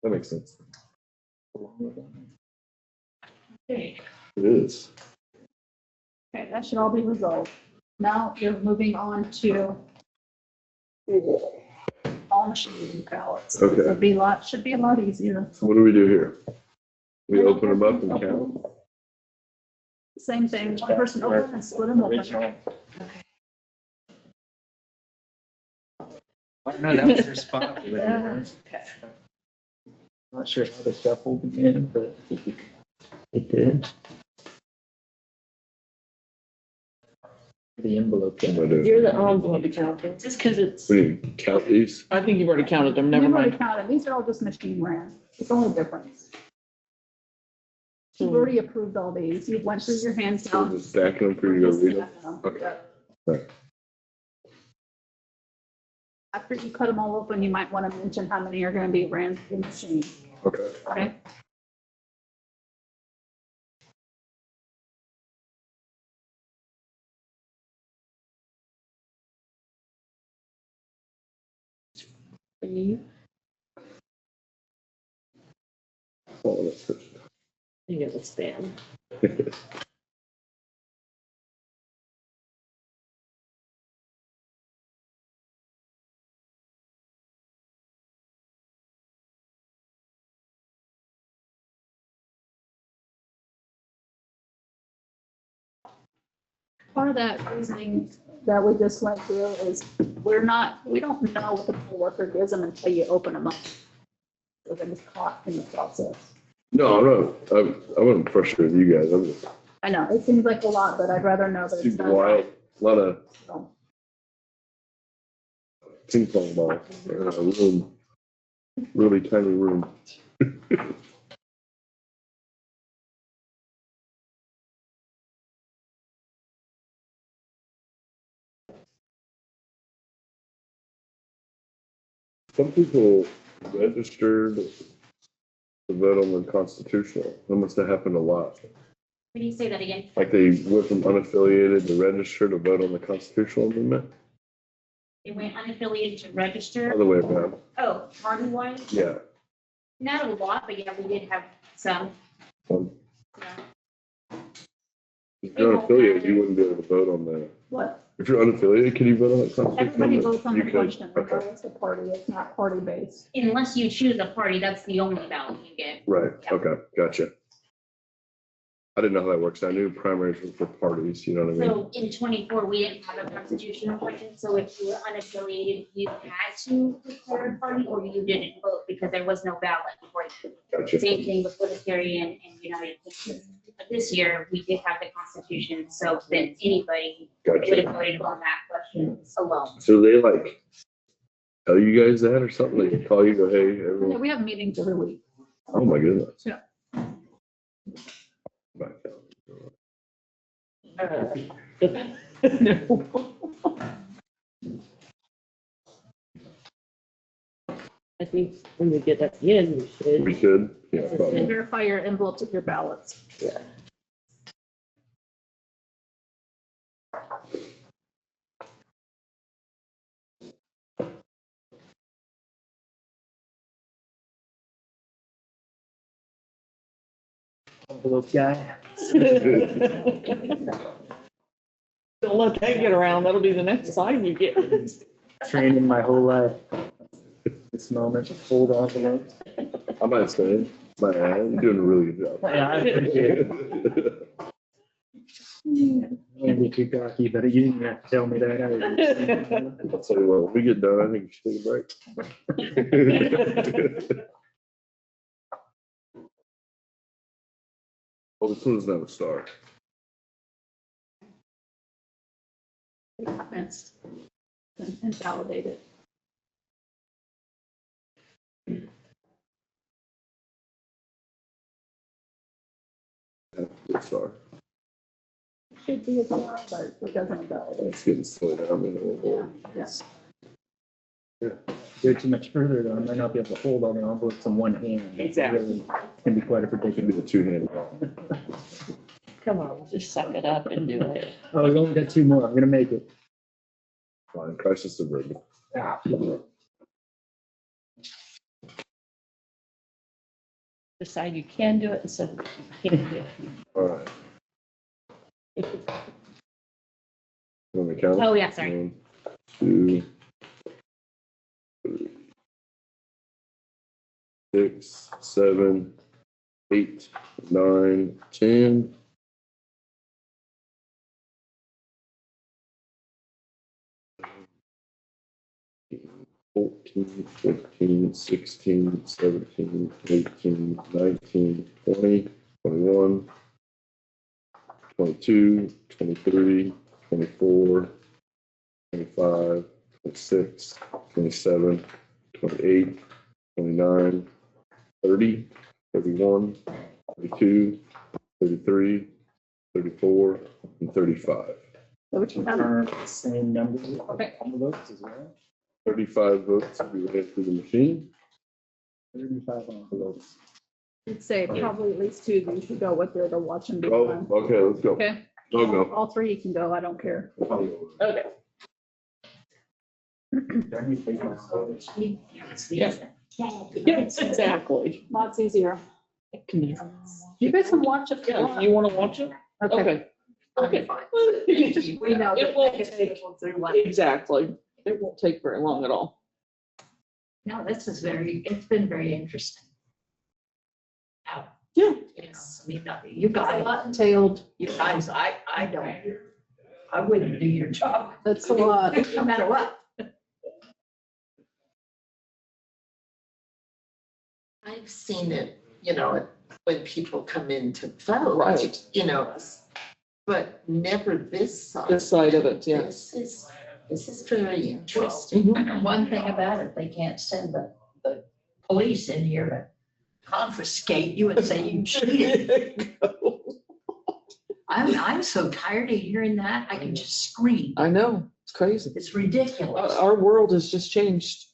That makes sense. Okay, It is. that should all be resolved. Now you're moving on to all machine ballots. Okay. Should be a lot easier. So what do we do here? We open them up and count? Same thing, one person open and split them open. Original. I don't know, that was your spot. Not sure how the shuffle began, but it did. The envelope. What am I doing? You're the envelope counter, just because it's, We need to count these? I think you've already counted them, never We've already mind. counted, these are all just machine ran, it's the only difference. You've already approved all these. You went through your hands So down. just stacking them for you to read them? Okay. Right. After you cut them all open, you might want to mention how many are going to be ran through the machine, Okay. okay? Oh, that's first. You get the spam. Part of that reasoning that we just went through is we don't know what the poll worker gives them until you open them up. So they're just caught in the process. No, I'm not. I wasn't frustrated with you guys. I'm just I know, it seems like a lot, but I'd rather know that it's super done. wild. A lot of So, ping pong balls in a room, really tiny room. Some people registered to vote on the constitutional. That must have happened a lot. Can you say that again? Like they went from unaffiliated to register to vote on the constitutional amendment. They went unaffiliated to register. Other way around. Oh, party wise? Yeah. Not a lot, but yeah, we did have some. Um, Yeah. If you're unaffiliated, you wouldn't be able to vote on the. what? If you're unaffiliated, can you vote on the constitutional? Everybody amendment? votes on You the could. question, Okay. regardless of party, it's not party based. Unless you choose a party, that's the only ballot you get. Right. Yeah. Okay. Gotcha. I didn't know how that works. I knew primaries were for parties. You know what I mean? So in 24, we didn't have a constitutional question, so if you were unaffiliated, you had to declare a party or you didn't vote because there was no ballot for you. Gotcha. Same thing with Libertarian and United Kingdom. But this year, we did have the Constitution, so then anybody would Gotcha. have voted on that question alone. So they like tell you guys that or something? They call you, go, hey, Yeah, everyone. we have meetings every week. Oh my goodness. Yeah. Back No. I think when we get at the end, we should. We should. Yeah. And Probably. verify your envelopes with your ballots. Yeah. Envelope guy. Don't let that get around. That'll be the next sign you get. Training my whole life. This moment, hold on to it. I might say, my you're doing a really good job. Yeah, I appreciate it. Maybe too cocky, but you didn't have to tell me that. I'll tell you what, when we get done, I think you should take a break. Oh, this one doesn't have a star. Comments and validate it. Good star. Should be a star, but it doesn't validate. It's getting silly now. I'm in a little Yes. Go too much further, though, I might not be able to hold all the envelopes in one hand. Exactly. Really, it can be quite a It should predicament. be the two-handed. Come on, just suck it up and do it. Oh, we've only got 2 more. I'm gonna make it. Fine, crisis averted. Ah. Decide you can do it instead of you can't do it. All right. You want me to count? Oh, yeah, sorry. 1, 2, 3, 6, 7, 8, 9, 10. 14, 15, 16, 17, 18, 19, 20, 21, 22, 23, 24, 25, 26, 27, 28, 29, 30, 31, 32, 33, 34, and 35. So what you have? Are same number Okay. on the votes as well. 35 votes to be read through the machine. 35 on the votes. I'd say probably at least two that you should go with it or watch them. Oh, okay, let's go. Okay, I'll go. all three you can go, I don't care. Okay. Yes, exactly. Lots easier. You guys can watch it. Yeah, you want to watch it? Okay. Okay. We know It that won't they can take, go through one. exactly. It won't take very long at all. No, this is it's been very interesting. Now, Yeah. yes, I mean, you guys, Button-tailed. you guys, I don't, I wouldn't do your job, That's a lot. no matter what. I've seen it, when people come in to vote. Right. But never this side. This side of it, yeah. This is very interesting. One thing about it, they can't send the police in here to confiscate you and say you cheated. I'm so tired of hearing that, I can just scream. I know, it's crazy. It's ridiculous. Our world has just changed.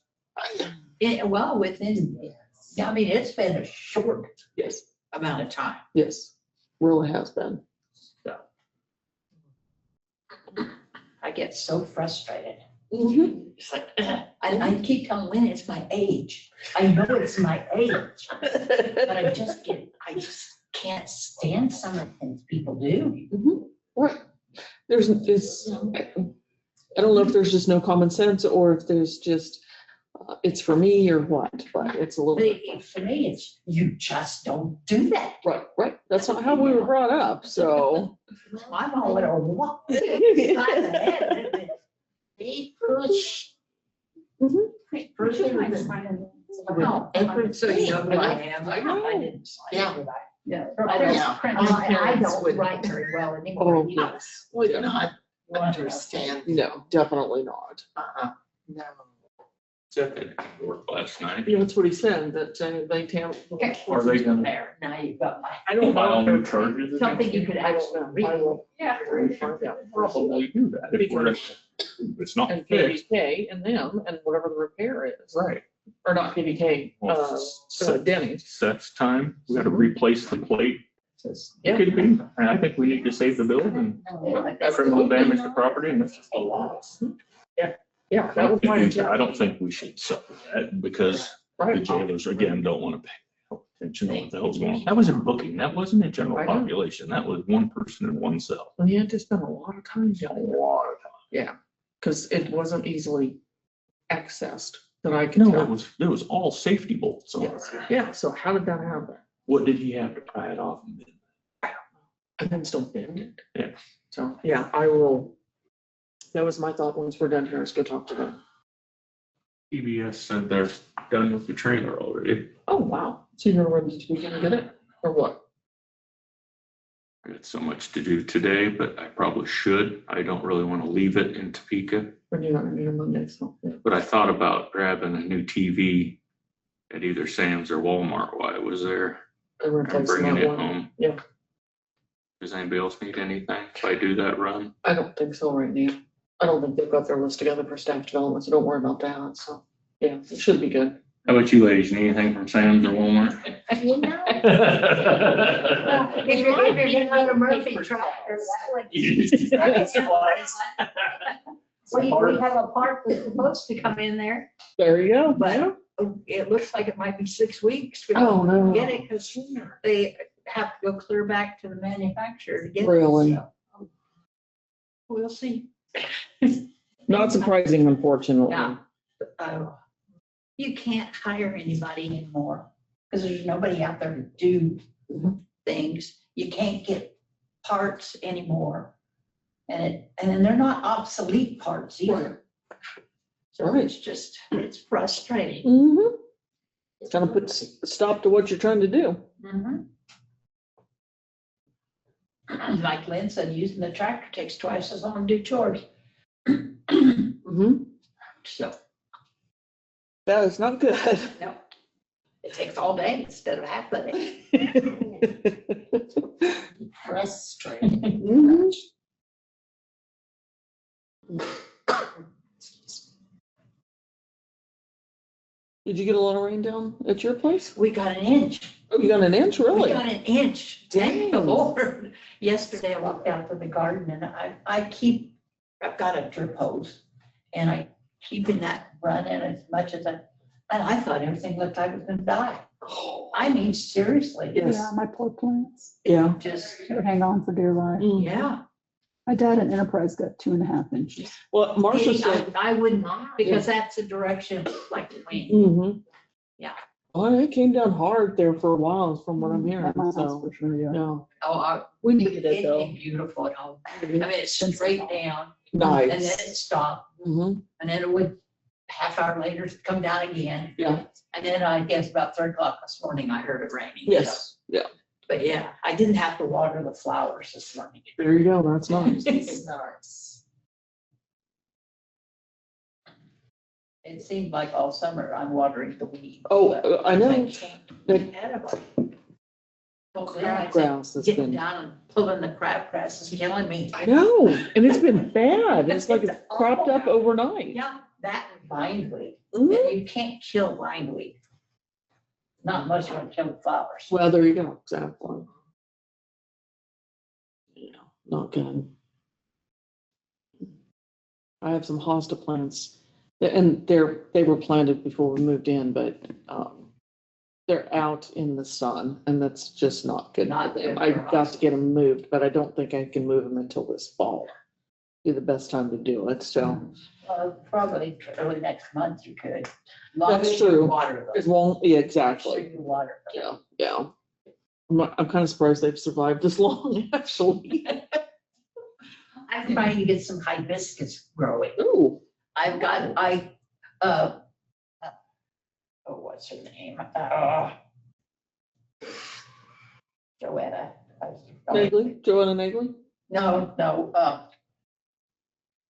Well, I mean, it's been a short Yes, amount of time. yes, really has been. I get so frustrated. Mm-hmm. It's like, I keep telling Lynn it's my age. I know it's my age, but I just can't stand some of the things people do. Right. There's, I don't know if there's just no common sense or if there's just, it's for me or what, but it's a little. For me, it's, you just don't do that. Right, right. That's not how we were brought up, so. I'm all in a walk. They push. Mhm. They push everything. So you know who I am. I didn't sign Yeah. it, but Yeah. I don't write very well anymore. Oh, yes. Would not understand. No, definitely not. No. Said they didn't work last night. Yeah, that's what he said, that they can't. Are they gonna There, now you've got my, I don't file know. new charges? something you could I actually don't know. I read. will. Yeah. Find out. Probably do that if we're, it's not And fixed. KVK and them and whatever the repair is. Right. Or not KVK, Well, Denny's. Sets time, we gotta replace the plate. Yeah. Could be, and I think we need to save the building. Criminal damage to property, and that's just a loss. Yeah, that was my. I don't think we should suffer that because the Right. jailers, again, don't want to pay attention to what the hell's going on. That wasn't booking, that wasn't a general I know. population, that was one person in one cell. And you had to spend a lot of time down there. A lot of time. Yeah, because it wasn't easily accessed that I could No, tell. there was all safety bolts on it. Yes. Yeah, so how did that happen? What did he have to pry it off? And then still bend it. Yeah. So, yeah, I will. That was my thought once we're done here, is go talk to them. PBS said they're done with the trailer already. Oh, wow. So you're ready to begin to get it, or what? I got so much to do today, but I probably should. I don't really want to leave it in Topeka. Or you're not gonna need a Monday, so. Yeah. But I thought about grabbing a new TV at either Sam's or Walmart while I was there And and replace bringing that it one. home. Yeah. Does anybody else need anything if I do that run? I don't think so right now. I don't think they've got their list together for staff development, so don't worry about that, so, yeah, it should be good. How about you ladies? Need anything from Sam's or Walmart? You know, If you're getting out of Murphy truck, we have a part that's supposed to come in there, There you go. but it looks like it might be 6 weeks. Oh, no. Get it, because they have to go clear back to the manufacturer to get it. Really? so. We'll see. Not surprising, unfortunately. Yeah. You can't hire anybody anymore because there's nobody out there to do things. You can't get parts anymore. And then they're not obsolete parts either. So Right. it's frustrating. Mm-hmm. Kind of puts a stop to what you're trying to do. Mhm. Like Lynn said, using the tractor takes twice as long to do chores. Mm-hmm. So, That is not good. no. It takes all day instead of half the day. Frustrating. Did you get a lot of rain down at your place? We got an inch. Oh, you got an inch, We really? got an inch. Thank the Dang. Lord. Yesterday I walked out to the garden and I've got a drip hose and I keeping that running as much as and I thought everything looked like it was gonna die. I mean, seriously. Yes. Yeah, my poor plants. Yeah. Just, They hang on for dear life. yeah. My dad at Enterprise got 2.5 inches. Well, Marcia said. I wouldn't, because that's the direction like the wind. Mm-hmm. Yeah. Well, it came down hard there for a while, from what I'm hearing, At my house so, for sure, yeah. yeah. Oh, We needed it it'd though. be beautiful at home. I mean, it's straight down and then Nice. it stopped Mm-hmm. and then it would half hour later come down again. Yeah. And then I guess about 3 o'clock this morning, I heard it raining. so- Yes, yeah, But yeah, I didn't have to water the flowers this morning. there you go, that's nice. It's nice. It seemed like all summer I'm watering the weeds. Oh, but I know. can't The get ahead of it. Well, then I said, Crabgrass has getting been, down and pulling the crabgrass is killing me. I know, and it's been bad, it's like it's It's cropped up awful. overnight. Yeah, that and bindweed. Mhm. And you can't kill bindweed. Not unless you want to kill the flowers. Well, there you go, exactly. Yeah, not good. I have some hosta plants, and they were planted before we moved in, but, they're out in the sun, and that's just not good for Not them. good I for got hosta. to get them moved, but I don't think I can move them until this fall. Be the best time to do it, so. Probably early next month you could. Long That's as you true. Water As them. long, yeah, Make exactly. sure you water them. Yeah. I'm kind of surprised they've survived this long, actually. I'm trying to get some hibiscus growing. Ooh, What's her name? Joanna. Joanna Nagley? No,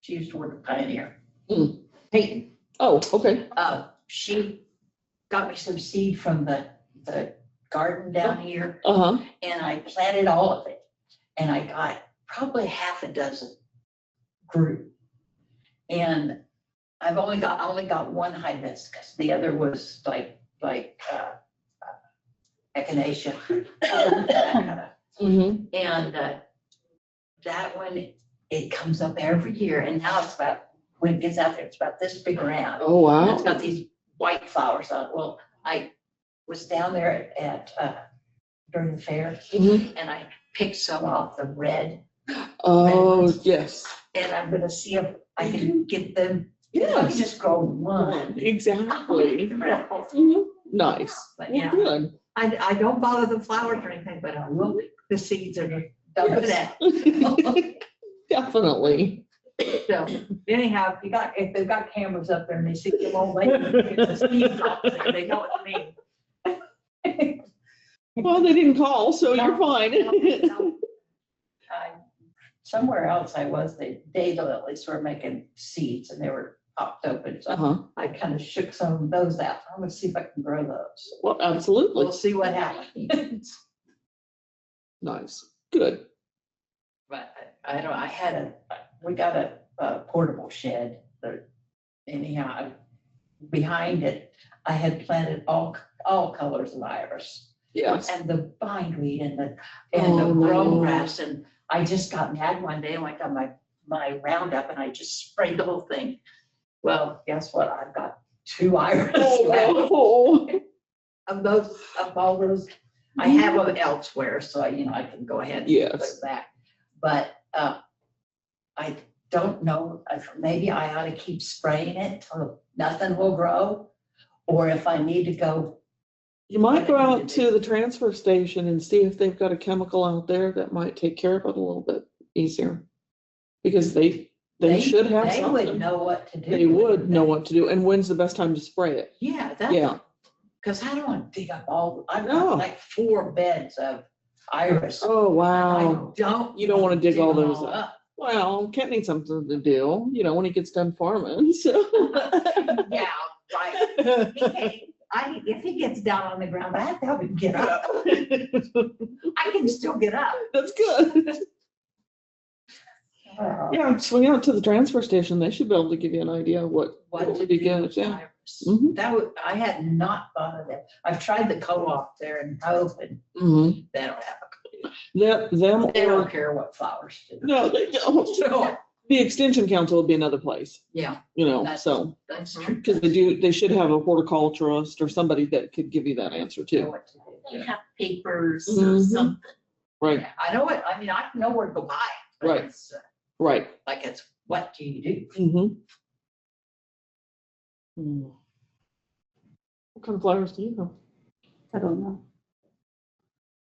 she used to work at Pioneer. Hmm. Peyton, Oh, okay. she got me some seed from the garden down here Uh-huh. and I planted all of it. And I got probably half a dozen grew. And I've only got one hibiscus. The other was like echinacea. Mm-hmm. And that one, it comes up every year. And now it's about, when it gets out there, it's about this big around. Oh, And wow. it's got these white flowers on it. Well, I was down there during the fair Mhm. and I picked some off the red. Oh, yes. And I'm gonna see if I can get them. I can Yes. just grow one. Exactly. But Mhm. Nice. Well, yeah, good. I don't bother the flowers or anything, but I will pick the seeds and dump it out. Definitely. So anyhow, if they've got cameras up there and they see them old ladies, get the seeds off there, they know what I mean. Well, they didn't call, so you're fine. No. Somewhere else I was, the daylilies were making seeds and they were popped open, so Uh-huh. I kind of shook some of those out. I'm gonna see if I can grow those. Well, absolutely. We'll see what happens. Nice. Good. But we got a portable shed, but anyhow, behind it, I had planted all colors of iris. Yes. And the bindweed and the Oh, my brome Lord. grass, and I just got mad one day and went on my Roundup and I just sprayed the whole thing. Well, guess what? I've got 2 iris left Oh, of all those. I have them elsewhere, so I can go ahead and put yes. it back. But I don't know, if maybe I ought to keep spraying it till nothing will grow, or if I need to go. You might go out to the transfer station and see if they've got a chemical out there that might take care of it a little bit easier. Because they should have They would something. know what to do. They with would it. know what to do. And when's the best time to spray it? Yeah, that's. Yeah. Because I don't want to dig up I've No. got like 4 beds of iris. Oh, I wow. don't. You don't want to dig all them those up. Well, Kent needs something to do, when he gets done farming, so. Yeah, right. He came, if he gets down on the ground, I have to help him get up. I can still get up. That's good. Yeah, swing out to the transfer station. They should be able to give you an idea of what What to would be do good. with Yeah. tires. Mhm. That would, I had not thought of that. I've tried the co-op there in Hope and Mhm. they don't have a clue. Them They don't or, care what flowers do. no, they don't. So, The extension council would be another place, yeah, you know, That's- so. that's true. Because they should have a horticulturist or somebody that could give you that answer Know too. what to do. They have papers or Mhm. something. Right, I know it, I mean, I know where to go buy it. but Right. it's, right. Like it's, what do you do? Mhm. Hmm. What kind of flowers do you know? I don't know.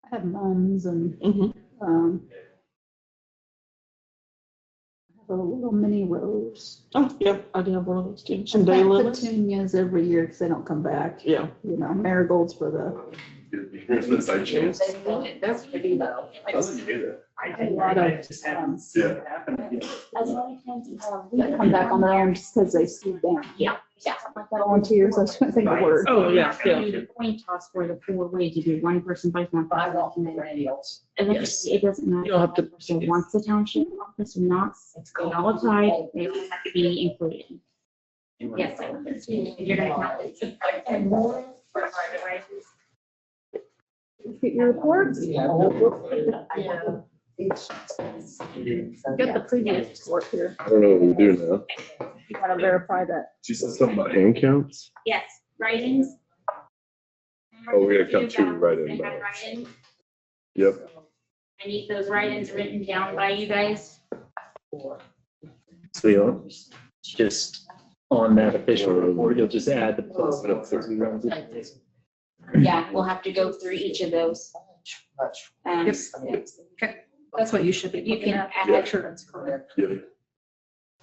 I have mums and, Mhm. I have a little mini rose. Oh, yeah, I do have one of those too. I Some plant daylilies. petunias every year because they don't come back. Yeah. You know, marigolds for the, Side chance. They're pretty though. I have a lot of, Yeah. A lot of times, they come back on their own just because they seed down. Yeah. Volunteers, I couldn't think of the word. Oh, yeah, yeah. The coin toss for the 4 ways you do, one person buys one. I want and then millennials. eventually it doesn't matter. You don't have to- if the person wants the township office or not, they all apply, they all have to be included. Yes, I would. You're gonna count it. And more for the rises. Get your reports, Yeah. get the previous report here. I don't know what we do now. You gotta verify that. She said something about hand counts. Yes, write-ins. Oh, we gotta count 2 write-in They have ballots. write-ins. Yep. I need those write-ins written down by you guys. So you'll just, on that official report, you'll just add the plus. Yeah, we'll have to go through each of those. Okay, that's what you should be You looking can at. add- Make sure that's correct. Yep.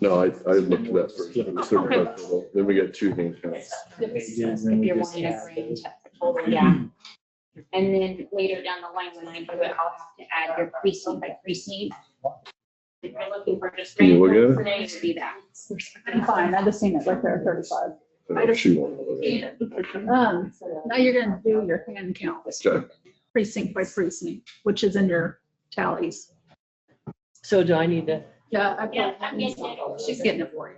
No, I looked at that first. It was 35 total. Then we got 2 hand counts. If you're wanting to bring total, yeah. And then later down the line, when I do it, I'll have to add your precinct by precinct. If you're looking for just. Can you look at it? Today, you do that. Fine, I just seen it right there, 35. I don't know if she wanted to look at it. Now you're gonna do your hand counts, Okay. precinct by precinct, which is in your tallies. So do I need to? Yeah, I've Yeah, got, I'm getting it. she's getting it for you.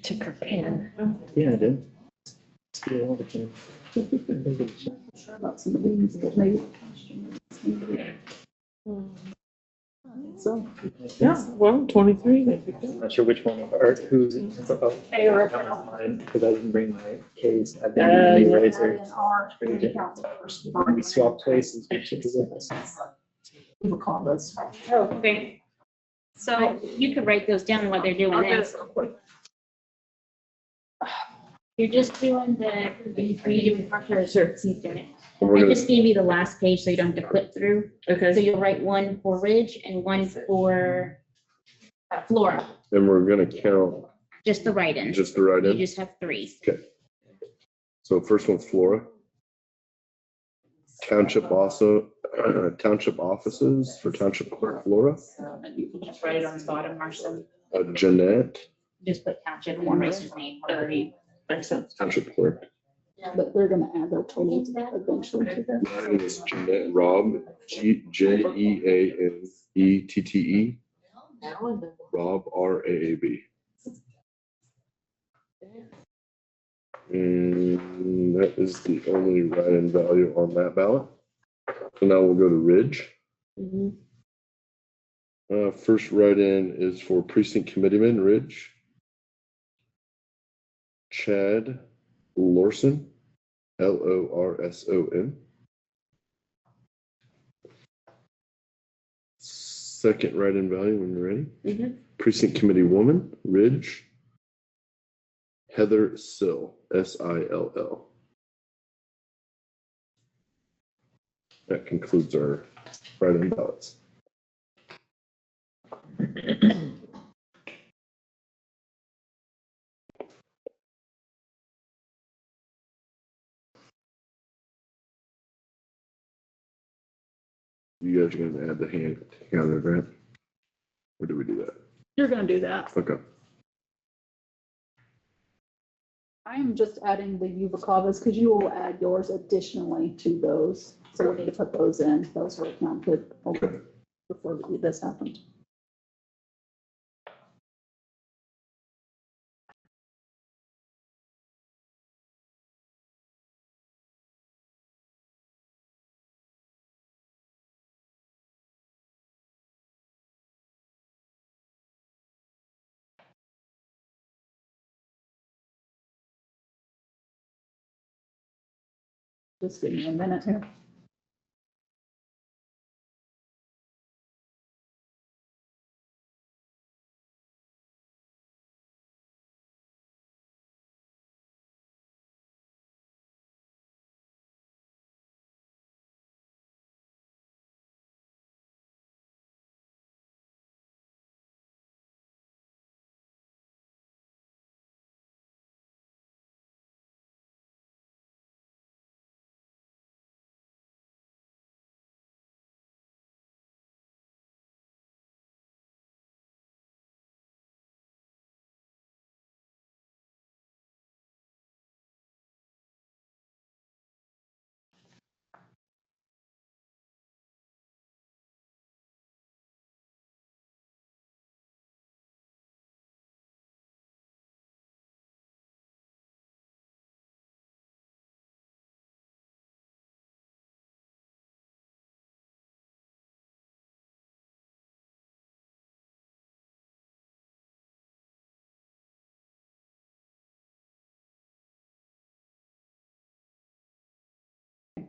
Took her pen. Yeah, I did. Steal all the time. Sure about some of these, but maybe. So. Yeah, well, 23. I'm not sure which one, or who's. Because I didn't bring my case. I didn't eraser. We swapped places. We should do this. We will call this. Oh, okay. So you could write those down while they're doing this. You're just doing the, are you doing partial? Sure. He's doing it. And we're I gonna, just gave you the last page so you don't have to flip through. So Okay. you'll write one for Ridge and one for Flora, and we're gonna count just the write-ins. just the write You in. just have 3. So first one's Flora. Township also, township offices for township clerk Flora. And you can just write it on the bottom, Marcia. Jeanette, Just put township or Mace's name, whatever you. township clerk. But they're gonna add their totals eventually to that. Mine is Jeanette Robb, Jeanette. Now and then. Rob, RAAB. And that is the only write-in value on that ballot. So now we'll go to Ridge. First write-in is for precinct committeeman, Ridge. Chad Lorson, Lorson. Second write-in value when you're ready. Precinct committee woman, Ridge. Heather Sill, Sill. That concludes our write-in ballots. You guys are gonna add the hand counter, right? Or do we do that? You're gonna do that. Okay. I am just adding the Uvacavas because you will add yours additionally to those. So we need to put those in. Those were counted Okay. before this happened. Just give me a minute here.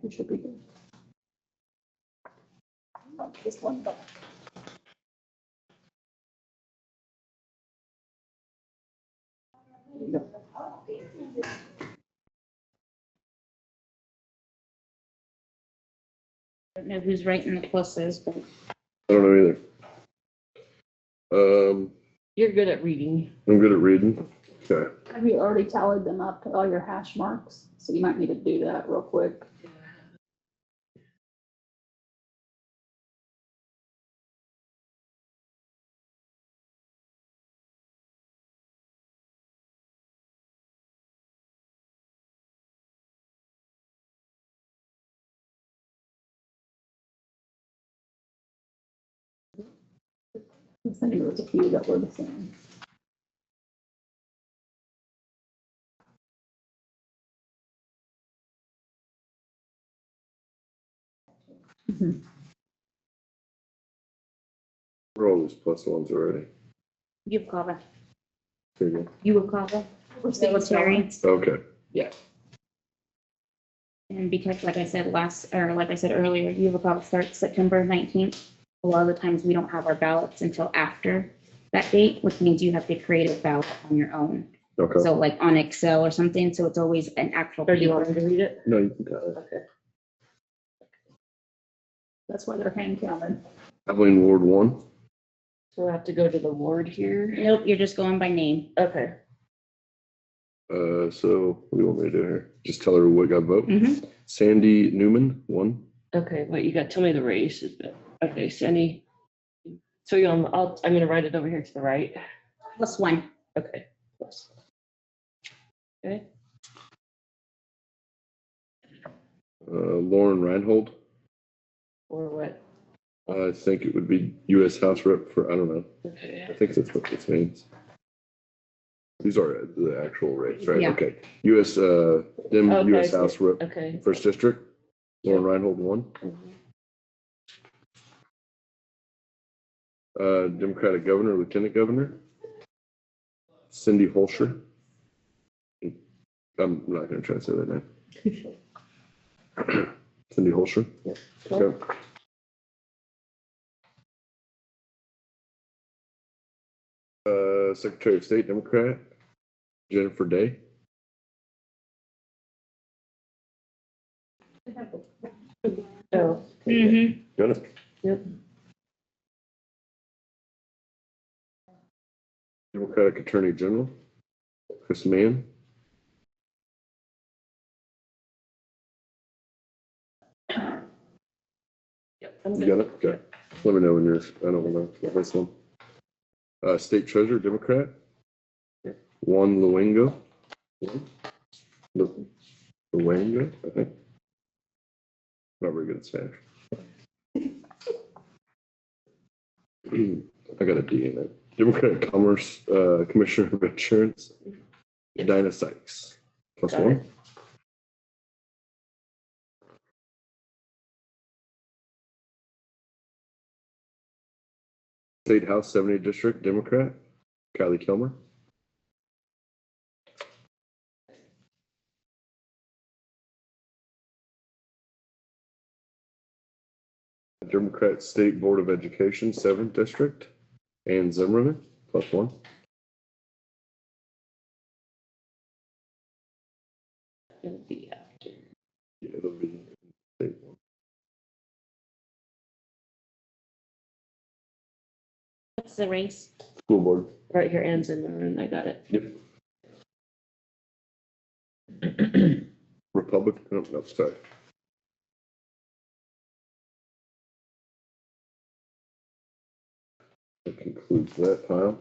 We should be good. This one back. There you go. I don't know who's writing the pluses, but I don't know either. You're good at reading. I'm good at reading. Okay. Have you already tallied them up, all your hash marks? So you might need to do that real quick. I think there was a few that were the same. Mhm. We're all those plus ones already. Uvacava, There you Uvacava, military. go. Okay. And because like I said earlier, Uvacava starts September 19th. A lot of the times we don't have our ballots until after that date, which means you have to create a ballot on your own. Okay. So like on Excel or something, so it's always an actual Or do you paper. want me to read it? No, you can tell it. Okay. That's why they're hand counted. Abilene Ward 1. So we'll have to go to the ward here. Nope, you're just going by name. Okay. So what do you want me to do here? Just tell her what got vote. Mhm. Sandy Newman, 1. Okay, wait, you got to tell me the races, but, okay, Sandy. So I'm gonna write it over here to the right. +1. Okay. Plus. Okay. Lauren Reinhold. Or what? I think it would be U.S. House Rep for, I don't know. I Okay. think that's what this means. These are the actual rates, right? Yeah. Okay. U.S. Dem Okay, U.S. so- House Rep, Okay. First District. Lauren Reinhold, 1. Mhm. Democratic Governor, Lieutenant Governor. Cindy Holscher. I'm not going to try to say that name. Cindy Holscher. Yep. Okay. Secretary of State, Democrat, Jennifer Day. Oh. Mhm. Got it? Yep. Democratic Attorney General, Chris Mann. You got it? Okay. Let me know when you're, I don't know, this one. State Treasurer, Democrat. Juan Luengo. Luengo, I think. Not very good at Spanish. I got a D in it. Democratic Commerce, Commissioner of Insurance, Dinah Sykes. Plus Got one. it. State House 70 District, Democrat, Kylie Kilmer. Democrat State Board of Education, 7th District, Ann Zimmerman, plus one. It'll be after. Yeah, it'll be state one. What's the race? School Board. Right here, Ann's in there, and I got it. Yep. Republic, no, sorry. That concludes that pile.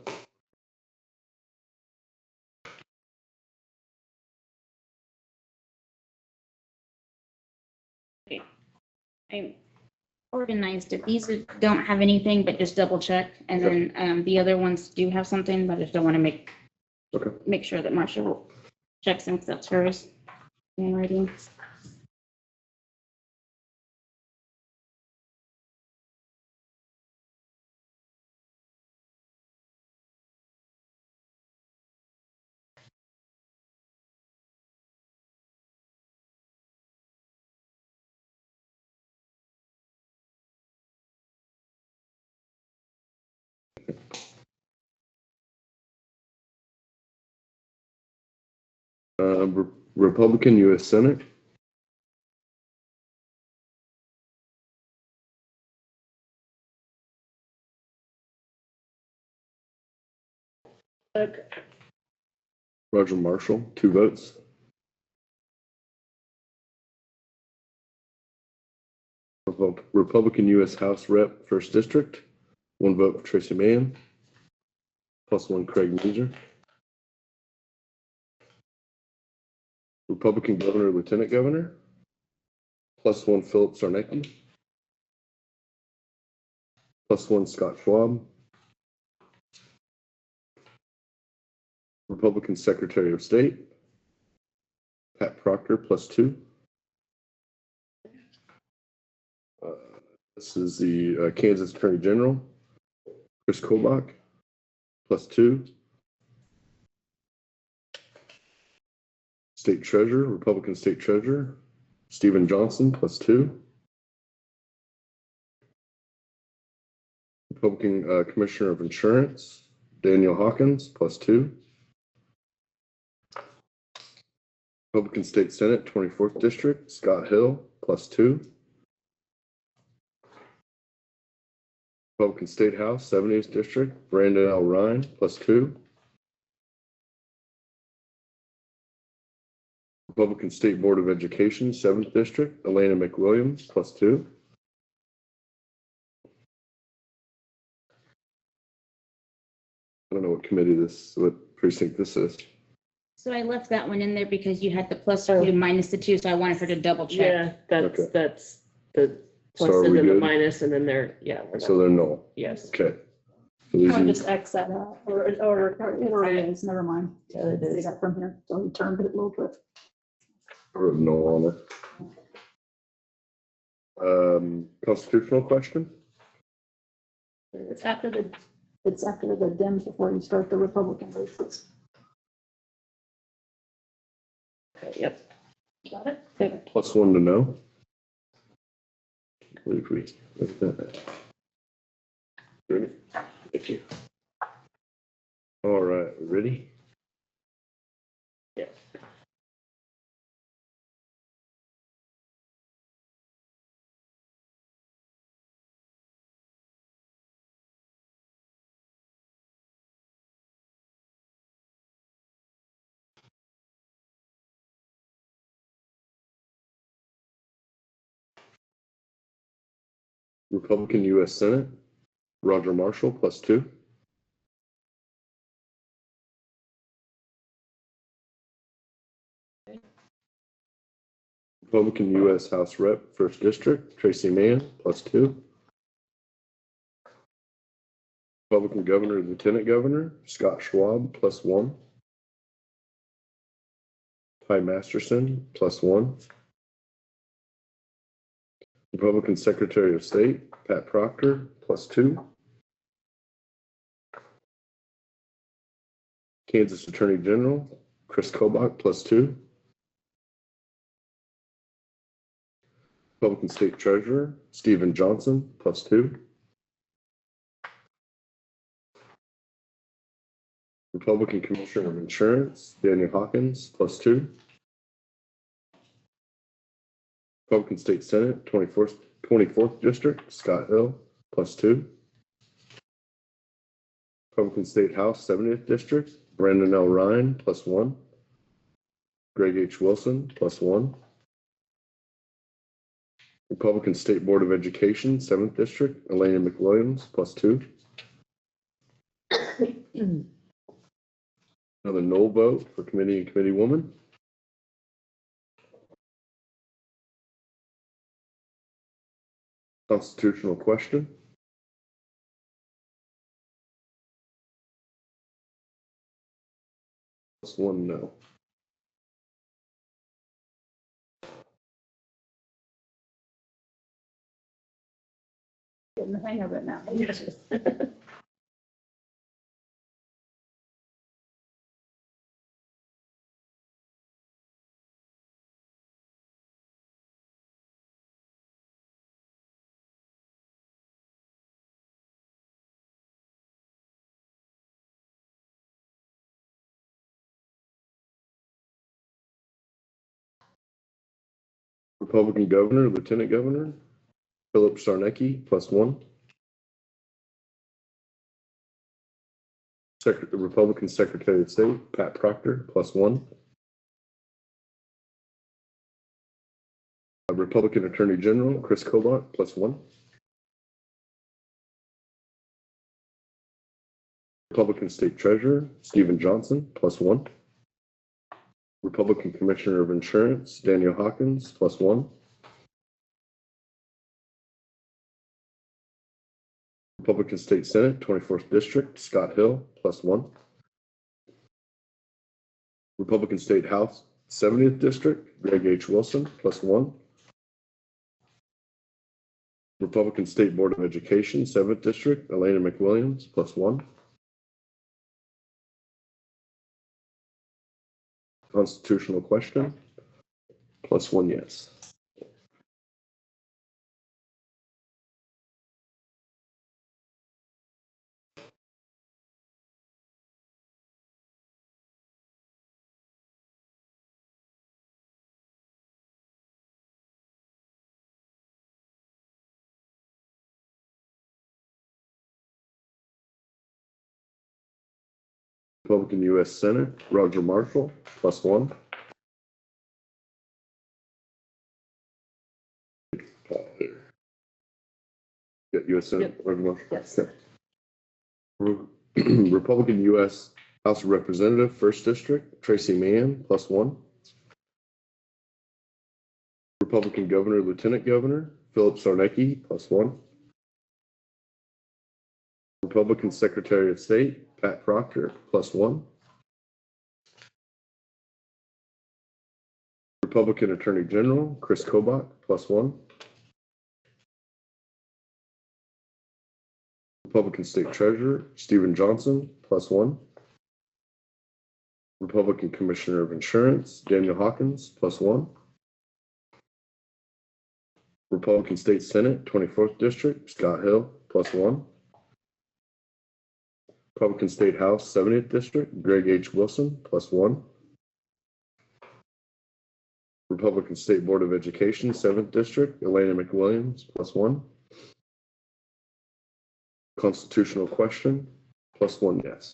I organized it. These don't have anything, but just double check. And then the other ones do have something, but I just don't want to Okay. make sure that Marcia checks and accepts hers. Handwriting. Republican U.S. Senate. Roger Marshall, 2 votes. Republican U.S. House Rep, 1st District, 1 vote for Tracy Mann, plus 1 Craig Meiser. Republican Governor, Lieutenant Governor, plus 1 Philip Sarnecki, plus 1 Scott Schwab. Republican Secretary of State, Pat Proctor, plus 2. This is the Kansas Attorney General, Chris Kobach, plus 2. State Treasurer, Republican State Treasurer, Stephen Johnson, plus 2. Republican Commissioner of Insurance, Daniel Hawkins, plus 2. Republican State Senate, 24th District, Scott Hill, plus 2. Republican State House, 70th District, Brandon L. Ryan, plus 2. Republican State Board of Education, 7th District, Elena McWilliams, plus 2. I don't know what committee what precinct this is. So I left that one in there because you had the +2 minus the 2, so I wanted her to double check. Yeah, that's, Okay. that's the So plus are and we then the good? minus, and then they're, yeah. we're So done. they're null. Yes. Okay. So these I are, just X that out, or it is, never mind. Yeah, it See is. that from here, so we turned it a little bit. I wrote null on it. Constitutional question? It's after the Dems before you start the Republican races. Okay, yep. Got it? Plus 1 to know. I believe we looked at that. Ready? Thank you. All right, ready? Yes. Republican U.S. Senate, Roger Marshall, +2. Republican U.S. House Rep, 1st District, Tracy Mann, +2. Republican Governor, Lieutenant Governor, Scott Schwab, +1. Ty Masterson, +1. Republican Secretary of State, Pat Proctor, +2. Kansas Attorney General, Chris Kobach, +2. Republican State Treasurer, Stephen Johnson, +2. Republican Commissioner of Insurance, Daniel Hawkins, +2. Republican State Senate, 24th District, Scott Hill, +2. Republican State House, 70th District, Brandon L. Ryan, +1. Greg H. Wilson, +1. Republican State Board of Education, 7th District, Elena McWilliams, +2. Another no vote for committee and committee woman. Constitutional question. +1 no. Getting the hang of it now. Republican Governor, Lieutenant Governor, Philip Sarnecki, +1. Republican Secretary of State, Pat Proctor, +1. Republican Attorney General, Chris Kobach, +1. Republican State Treasurer, Stephen Johnson, +1. Republican Commissioner of Insurance, Daniel Hawkins, +1. Republican State Senate, 24th District, Scott Hill, +1. Republican State House, 70th District, Greg H. Wilson, +1. Republican State Board of Education, 7th District, Elena McWilliams, +1. Constitutional question, +1 yes. Republican U.S. Senate, Roger Marshall, +1. Got U.S. Senate, Roger Marshall? Yes. Okay. Republican U.S. House of Representative, 1st District, Tracy Mann, +1. Republican Governor, Lieutenant Governor, Philip Sarnecki, +1. Republican Secretary of State, Pat Proctor, +1. Republican Attorney General, Chris Kobach, +1. Republican State Treasurer, Stephen Johnson, +1. Republican Commissioner of Insurance, Daniel Hawkins, +1. Republican State Senate, 24th District, Scott Hill, +1. Republican State House, 70th District, Greg H. Wilson, +1. Republican State Board of Education, 7th District, Elena McWilliams, +1. Constitutional question, +1 yes.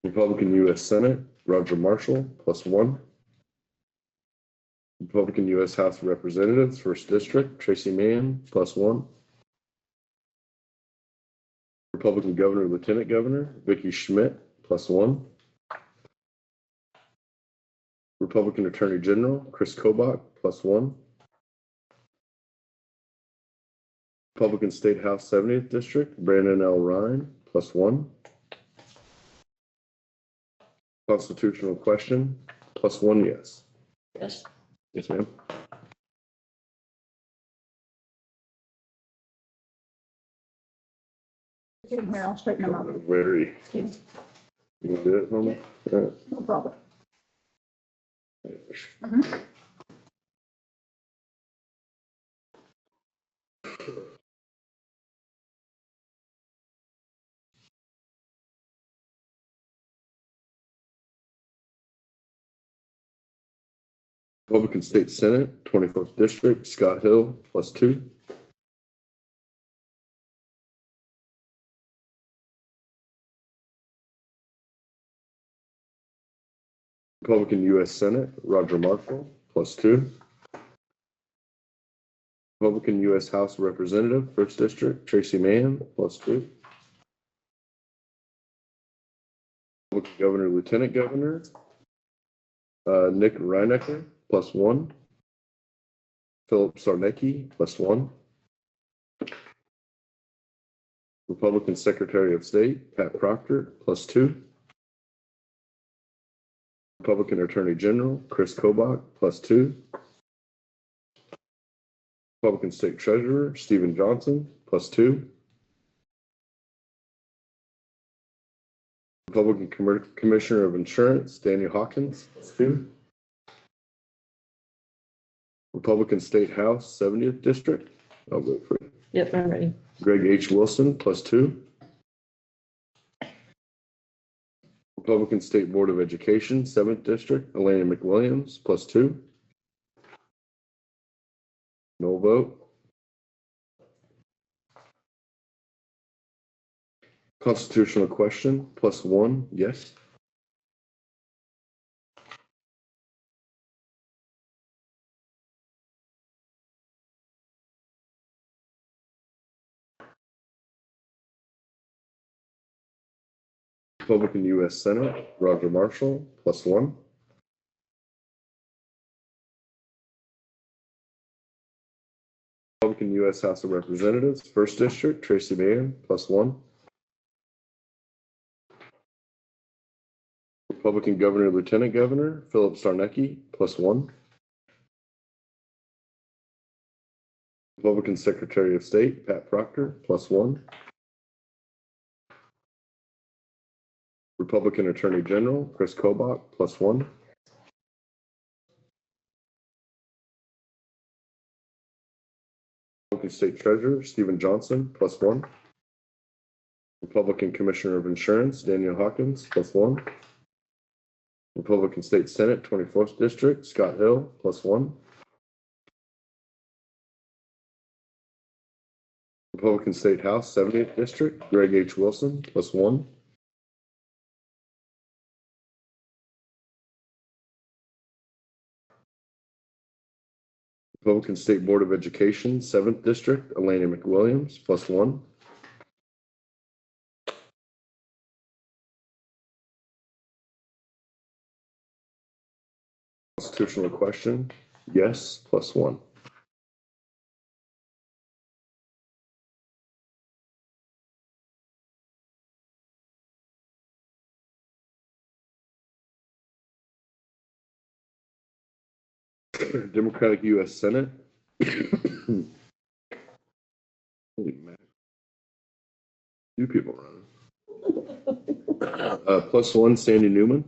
Republican U.S. Senate, Roger Marshall, +1. Republican U.S. House of Representatives, First District, Tracy Mann, +1. Republican Governor, Lieutenant Governor, Vicky Schmidt, +1. Republican Attorney General, Chris Kobach, +1. Republican State House 70th District, Brandon L. Ryan, +1. Constitutional question, +1 yes. Yes. Yes, ma'am. Here, I'll straighten them out. Very. You want to do it for me? No problem. Republican State Senate, 24th District, Scott Hill, +2. Republican U.S. Senate, Roger Marshall, +2. Republican U.S. House of Representatives, First District, Tracy Mann, +2. Republican Governor, Lieutenant Governor, Nick Reinecker, +1. Philip Sarnecki, +1. Republican Secretary of State, Pat Proctor, +2. Republican Attorney General, Chris Kobach, +2. Republican State Treasurer, Stephen Johnson, +2. Republican Commissioner of Insurance, Daniel Hawkins, +2. Republican State House, 70th District, I'll vote for it. Yep, I'm ready. Greg H. Wilson, +2. Republican State Board of Education, 7th District, Elena McWilliams, +2. No vote. Constitutional question, +1, yes. Republican U.S. Senate, Roger Marshall, +1. Republican U.S. House of Representatives, First District, Tracy Mann, +1. Republican Governor, Lieutenant Governor, Philip Sarnecki, +1. Republican Secretary of State, Pat Proctor, +1. Republican Attorney General, Chris Kobach, +1. Republican State Treasurer, Stephen Johnson, +1. Republican Commissioner of Insurance, Daniel Hawkins, +1. Republican State Senate, 24th District, Scott Hill, +1. Republican State House, 70th District, Greg H. Wilson, +1. Republican State Board of Education, 7th District, Elena McWilliams, +1. Constitutional question, yes, +1. Democratic U.S. Senate. Holy man. Two people running. +1, Sandy Newman.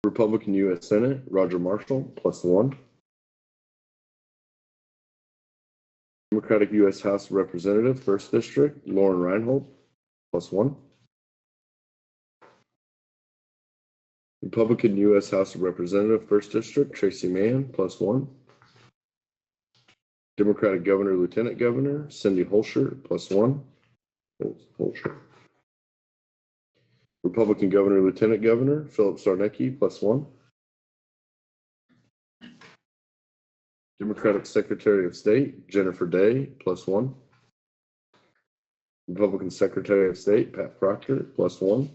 Republican U.S. Senate, Roger Marshall, +1. Democratic U.S. House of Representatives, First District, Lauren Reinhold, +1. Republican U.S. House of Representatives, First District, Tracy Mann, +1. Democratic Governor, Lieutenant Governor, Cindy Holscher, +1. Holscher. Republican Governor, Lieutenant Governor, Philip Sarnecki, +1. Democratic Secretary of State, Jennifer Day, +1. Republican Secretary of State, Pat Proctor, +1.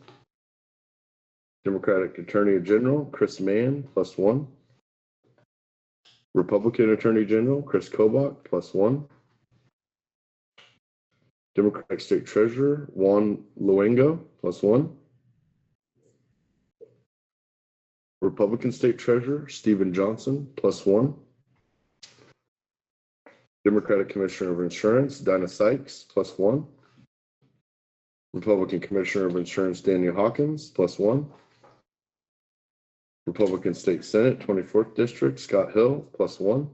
Democratic Attorney General, Chris Mann, +1. Republican Attorney General, Chris Kobach, +1. Democratic State Treasurer, Juan Luengo, +1. Republican State Treasurer, Stephen Johnson, +1. Democratic Commissioner of Insurance, Dinah Sykes, +1. Republican Commissioner of Insurance, Daniel Hawkins, +1. Republican State Senate, 24th District, Scott Hill, +1.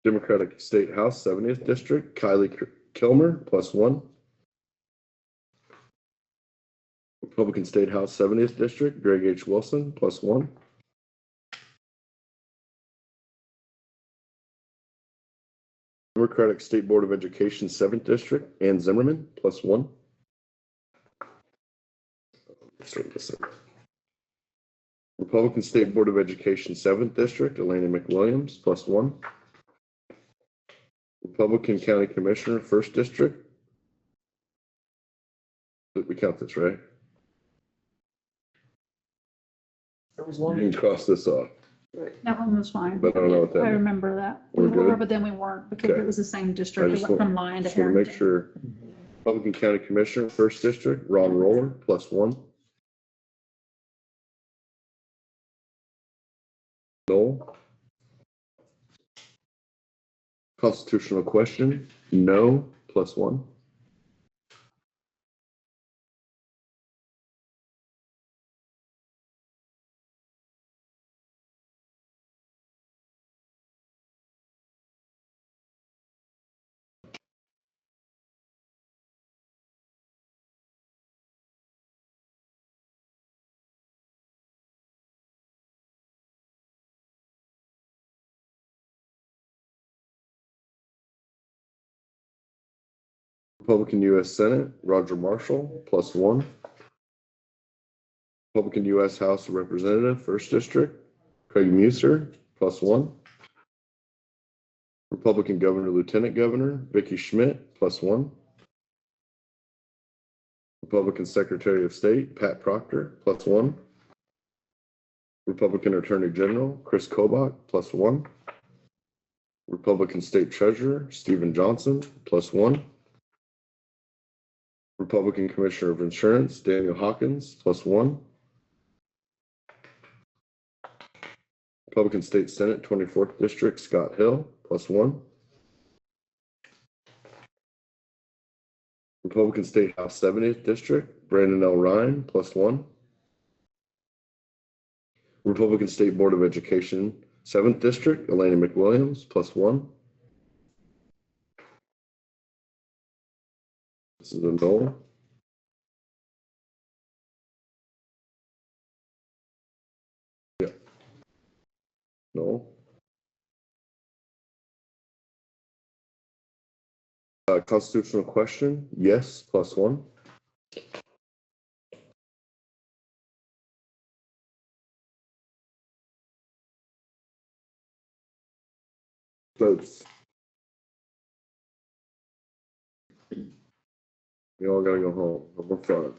Democratic State House, 70th District, Kylie Kilmer, +1. Republican State House, 70th District, Greg H. Wilson, +1. Democratic State Board of Education, 7th District, Ann Zimmerman, +1. Republican State Board of Education, 7th District, Elena McWilliams, +1. Republican County Commissioner, 1st District. We count this, right? There was You one. can cross this off, That one was fine. but I don't know what that I means. remember that. We're We were, good? but then we weren't because Okay. it was the same I district. It just went want- from Lyon to Just want to make Harrington. sure. Republican County Commissioner, 1st District, Ron Roller, +1. Noel. Constitutional question, no, +1. Republican U.S. Senate, Roger Marshall, +1. Republican U.S. House of Representatives, 1st District, Craig Musser, +1. Republican Governor, Lieutenant Governor, Vicky Schmidt, +1. Republican Secretary of State, Pat Proctor, +1. Republican Attorney General, Chris Kobach, +1. Republican State Treasurer, Stephen Johnson, +1. Republican Commissioner of Insurance, Daniel Hawkins, +1. Republican State Senate, 24th District, Scott Hill, +1. Republican State House, 70th District, Brandon L. Ryan, +1. Republican State Board of Education, 7th District, Elena McWilliams, +1. This is a no. Yeah. No. Constitutional question, yes, +1. Votes. We all gotta go home. No more fun.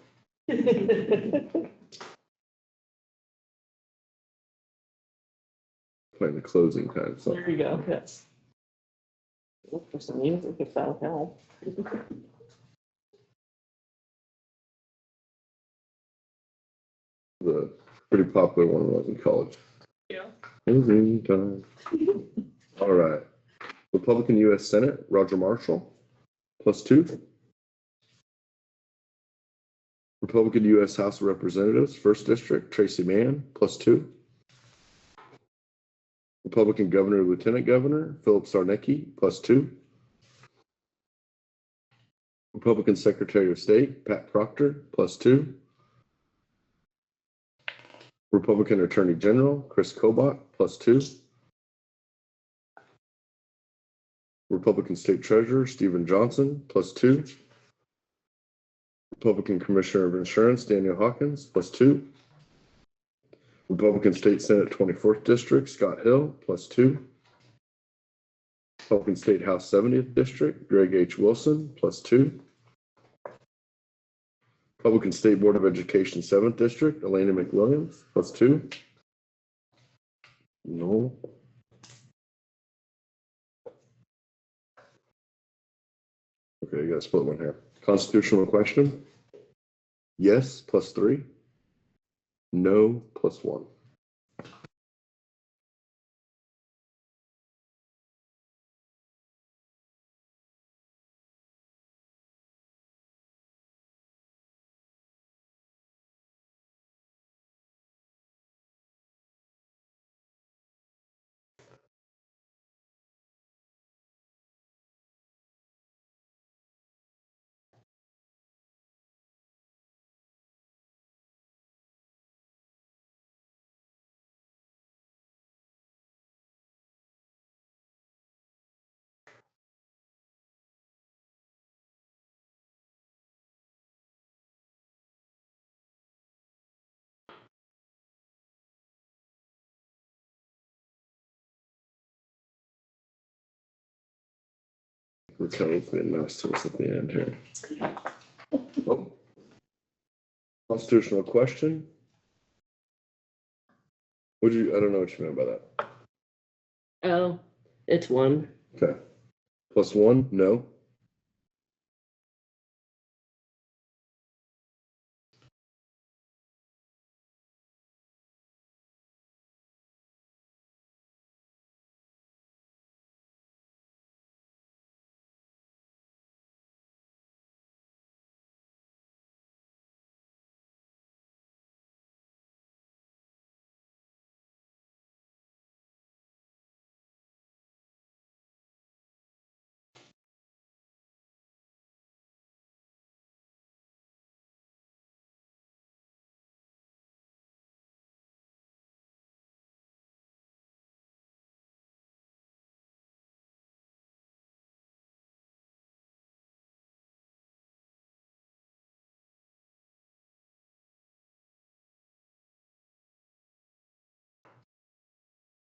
Playing the closing time, so. There you go, yes. Look for some music if that'll help. The pretty popular one was in college. Yeah. Closing time. All right. Republican U.S. Senate, Roger Marshall, +2. Republican U.S. House of Representatives, 1st District, Tracy Mann, +2. Republican Governor, Lieutenant Governor, Philip Sarnecki, +2. Republican Secretary of State, Pat Proctor, +2. Republican Attorney General, Chris Kobach, +2. Republican State Treasurer Stephen Johnson, +2. Republican Commissioner of Insurance Daniel Hawkins, +2. Republican State Senate 24th District Scott Hill, +2. Republican State House 70th District Greg H. Wilson, +2. Republican State Board of Education 7th District Elena McWilliams, +2. No. Okay, you got to split one here. Constitutional question? Yes, +3. No, +1. We're kind of being nice to us at the end here. Oh. Constitutional question? I don't know what you meant by that. Oh, it's 1. Okay. +1, no.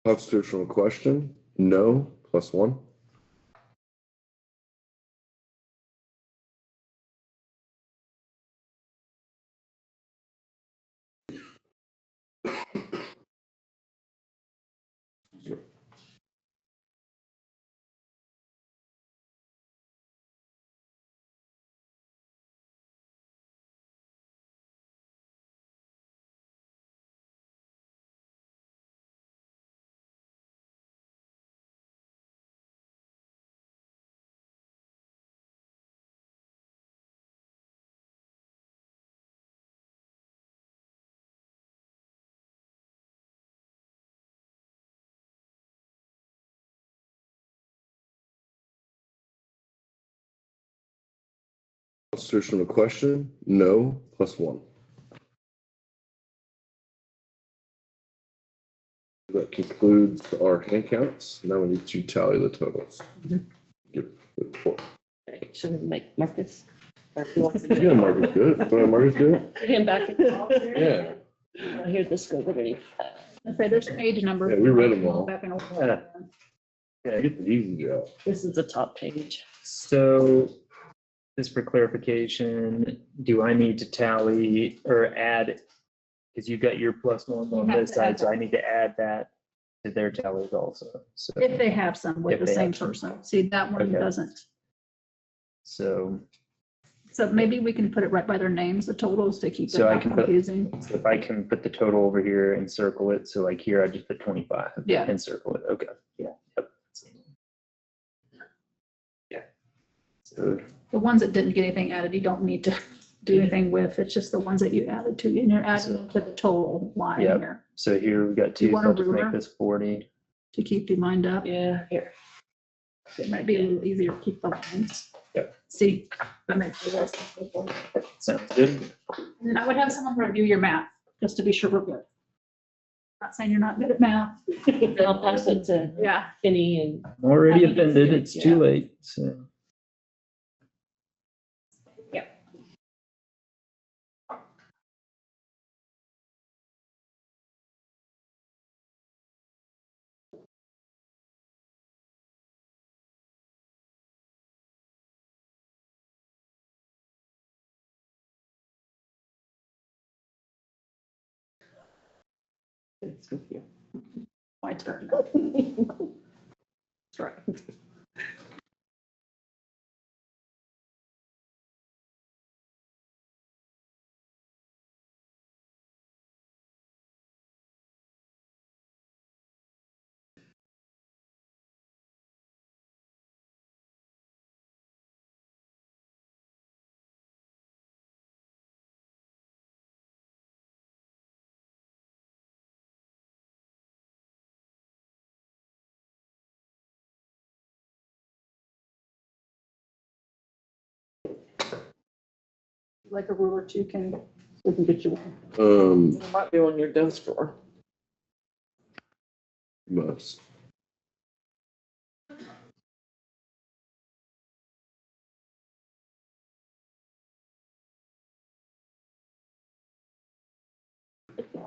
Constitutional question? No, +1. Constitutional question? No, +1. That concludes our hand counts. Now we need to tally the totals. Give the report. Okay, should we make Marcus? Or if you want to do Yeah, it? Marcus, good. Marcus, good. Put him back in the hall here. Yeah. Here, this goes already. Okay, there's page number. Yeah, we read 'em all. Back in order. Yeah. Get the easy job. This is the top page. So just for clarification, do I need to tally or add? Because you got your +1 on You have this to add side, so I need to add that to their tallies also. So, If they have some with If the they same have some. person. See, that one Okay. doesn't. so So maybe we can put it right by their names, the totals, to keep it So I not can put- confusing. if I can put the total over here and circle it, so like here, I just put 25 Yeah. and circle it. Okay, yeah. Yep. Yeah. So The ones that didn't get anything added, you don't need to do anything with. It's just the ones that you added to, and you're adding them to the total line Yep. here So here we've got You 2, want so a I'll just make ruler? this 40. to keep your mind up. Yeah, here. It might be a little easier to keep the lines. Yep. See, that makes it less. Sounds good. And I would have someone review your math, just to be sure we're good. Not saying you're not good at math. Then I'll pass it to Yeah. Penny and I'm already I think it's offended. good, It's too yeah. late, so. It's with you. My turn. That's right. Like a ruler too can. We can get you one. There might be one in your desk drawer. Must.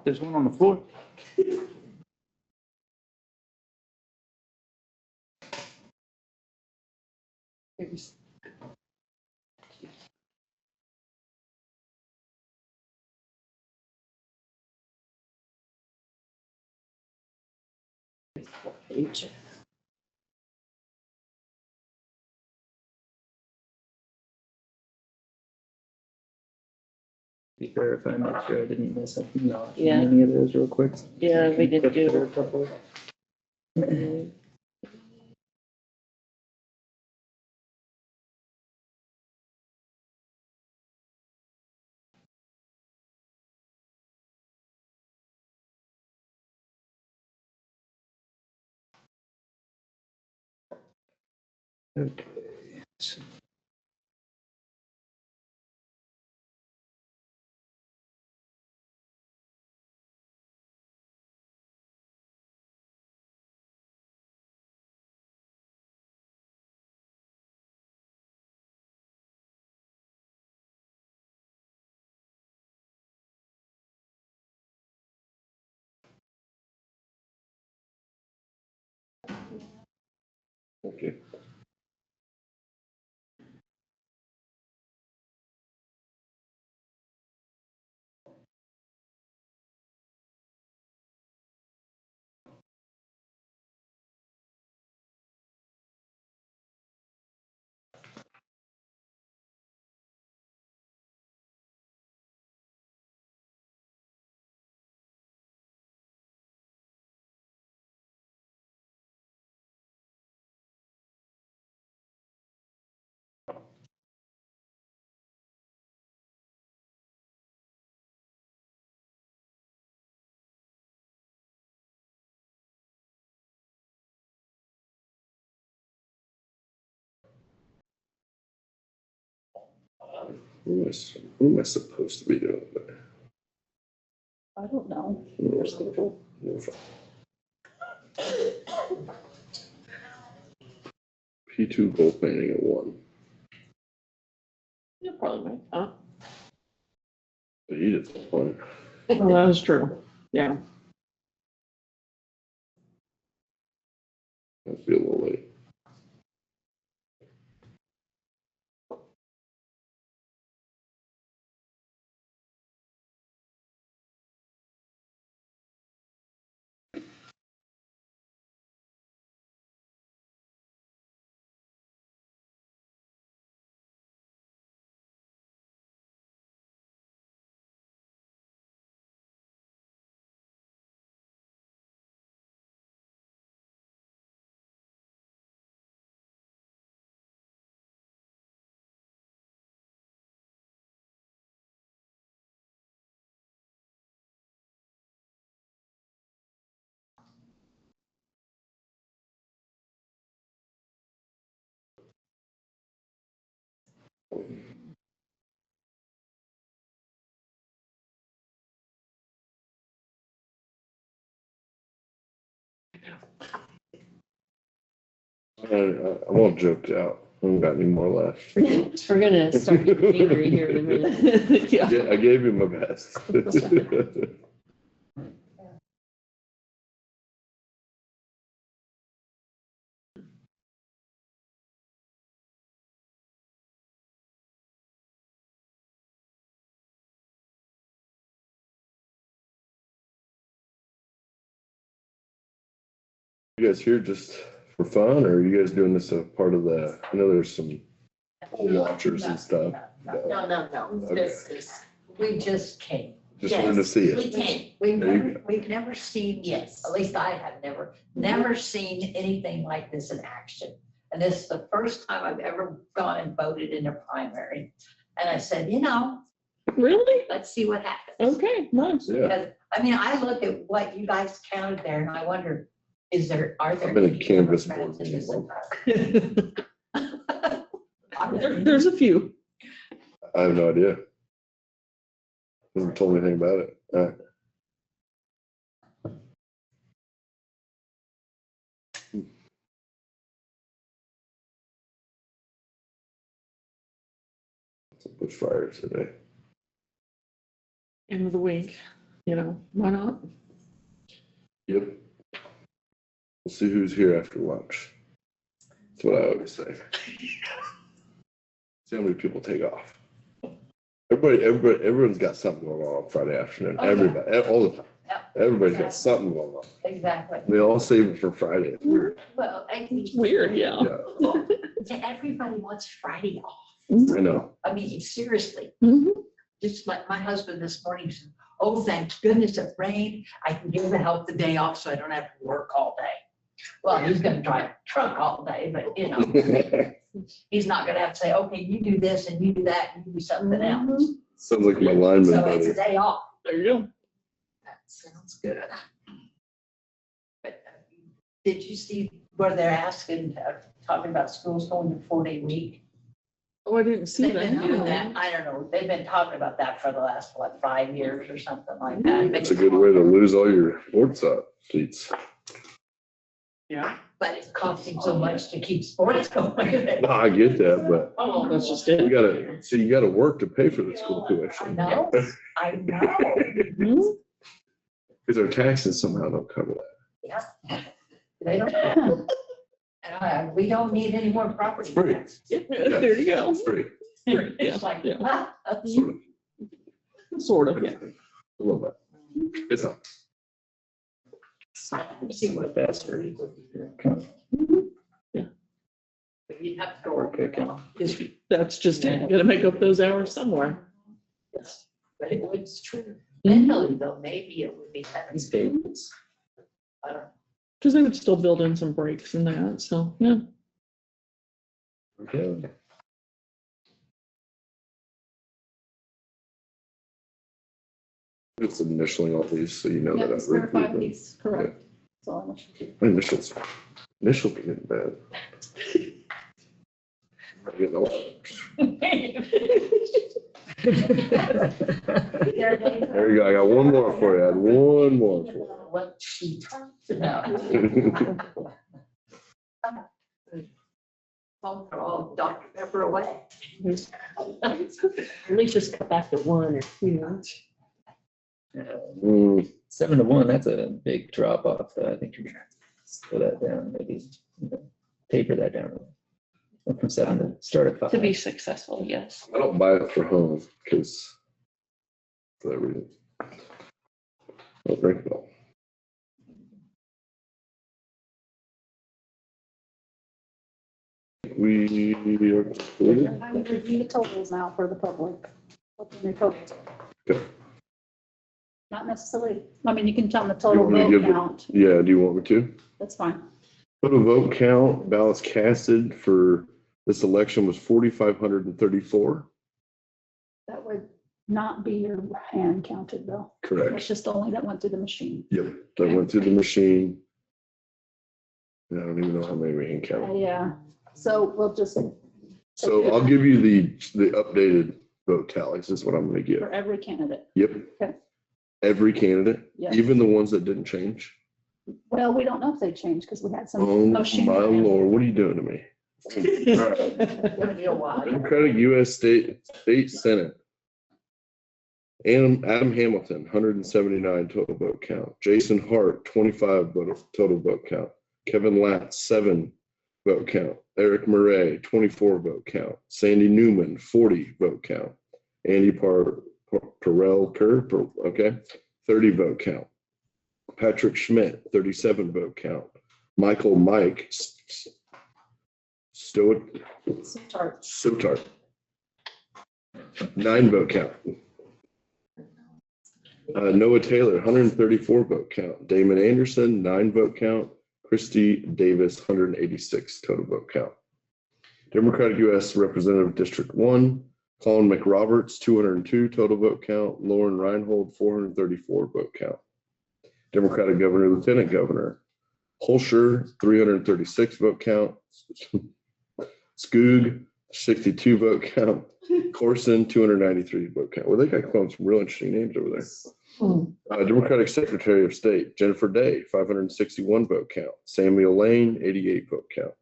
There's one on the floor. Here's- Page. Be verify, make sure I didn't miss a notch on Yeah. any of those real quick. Yeah, we did Flip do- through a couple. Okay. So Okay. What am I supposed to be doing? I don't know. P2 goal planning at 1. You'll probably make, huh? But he did fine. Well, that is true. Yeah. Must be a little late. I'm all joked out. I haven't got any more left. We're gonna start getting angry here in a minute. Yeah. I gave you my best. You guys here just for fun, or are you guys doing this as part of the, I know there's some watchers and stuff. No, this is, We just came. Just wanted to see we it. came, We've never seen, yes. at least I have never seen anything like this in action. And this is the first time I've ever gone and voted in a primary. And I said, Really? let's see what happens. Okay, nice. Yeah, Because, I mean, I look at what you guys counted there and I wonder, are there? I've been a any canvas Democrats board in this? There's a few. I have no idea. Hasn't told me anything about it. Some bushfires today. End of the week, why not? Yep. We'll see who's here after lunch. That's what I always say. See how many people take off. Everyone's got something going on Friday afternoon. Oh, yeah. Everybody, all the time. Yep. Everybody's got something going on. Exactly. They all save it for Friday. It's weird. Well, It's weird, yeah. Yeah, everybody wants Friday off. I know. I mean, seriously. Mhm. Just like my husband this morning said, oh, thank goodness it rained. I can give the help the day off so I don't have to work all day. Well, he's gonna drive a truck all day, but he's not gonna have to say, okay, you do this and you do that and you do something else. Sounds like my lineman So it's a buddy. day off. There you go. That sounds good. But did you see where they're asking, talking about schools going to 4-day week? Oh, I didn't see They've been doing that. that, I don't know, they've been talking about that for the last, 5 years or something like that. That's a good way to lose all your sports seats. Yeah. But it's costing so much to keep sports going. No, I get that, but Oh, That's just you it. gotta work to pay for the school I tuition. know, I know. Because our taxes somehow don't cover that. Yeah. They don't. And we don't need any more property. Free. tax. There you go. It's free, It's like, Yeah. sort of. Sort of, yeah. A little bit. It's not. see what that's for. You'd have to go work it. That's just it. Gotta make up those hours somewhere. Yes, but it was true. Mentally though, maybe it would be better. These days. I don't know. Because they would still build in some breaks in that, so, yeah. Okay. It's initialing all these, so you know that. Yes, I've read certified them. piece, correct. That's all I want you to do. My initial be getting bad. I'm getting old. There you go. I got one more for you. I had one more for What she talks about. you. Oh, Dr. Pepper away. At least just cut back to 1 or 2. Mm, 7 to 1, that's a big drop off. I think you're gonna slow that down, maybe taper that down. Went from 7 to start at 5. To be successful, yes. I don't buy it for home because for that reason. I'll drink it all. We are concluded. I would review the totals now for the public. What the new totals are. Okay. Not necessarily, I mean, you can tell them the You total want me to vote give the- count. Yeah, do you want me to? That's fine. Total vote count, ballots casted for this election was 4,534. That would not be your hand counted though. Correct. It's just only that went through the machine. Yep, that went through the machine. And I don't even know how many we can count. Yeah, so we'll just, So I'll give you the updated vote tallies is what I'm gonna give. for every candidate. Yep. Okay. Every candidate, Yes. even the ones that didn't change. Well, we don't know if they changed because we had some. Oh, my motion. Lord, what are you doing to me? All right. Gonna be a while. Democratic U.S. State Senate. Adam Hamilton, 179 total vote count. Jason Hart, 25 total vote count. Kevin Latz, 7 vote count. Eric Murray, 24 vote count. Sandy Newman, 40 vote count. Andy Parrell, okay, 30 vote count. Patrick Schmidt, 37 vote count. Michael Mike Sotart, 9 vote count. Noah Taylor, 134 vote count. Damon Anderson, 9 vote count. Christy Davis, 186 total vote count. Democratic U.S. Representative District 1, Colin McRoberts, 202 total vote count. Lauren Reinhold, 434 vote count. Democratic Governor, Lieutenant Governor, Holscher, 336 vote count. Skoog, 62 vote count. Corson, 293 vote count. Well, they got some real interesting names over there. Democratic Secretary of State, Jennifer Day, 561 vote count. Samuel Lane, 88 vote count.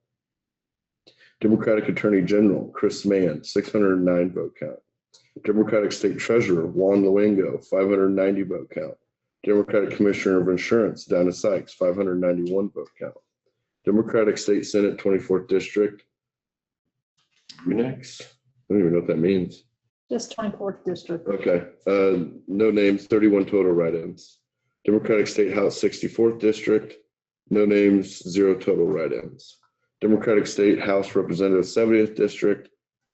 Democratic Attorney General, Chris Mann, 609 vote count. Democratic State Treasurer, Juan Luengo, 590 vote count. Democratic Commissioner of Insurance, Donna Sykes, 591 vote count. Democratic State Senate, 24th District. Next. I don't even know what that means. Just 24th district. Okay. No names, 31 total write-ins. Democratic State House, 64th District. No names, 0 total write-ins. Democratic State House Representative, 70th District.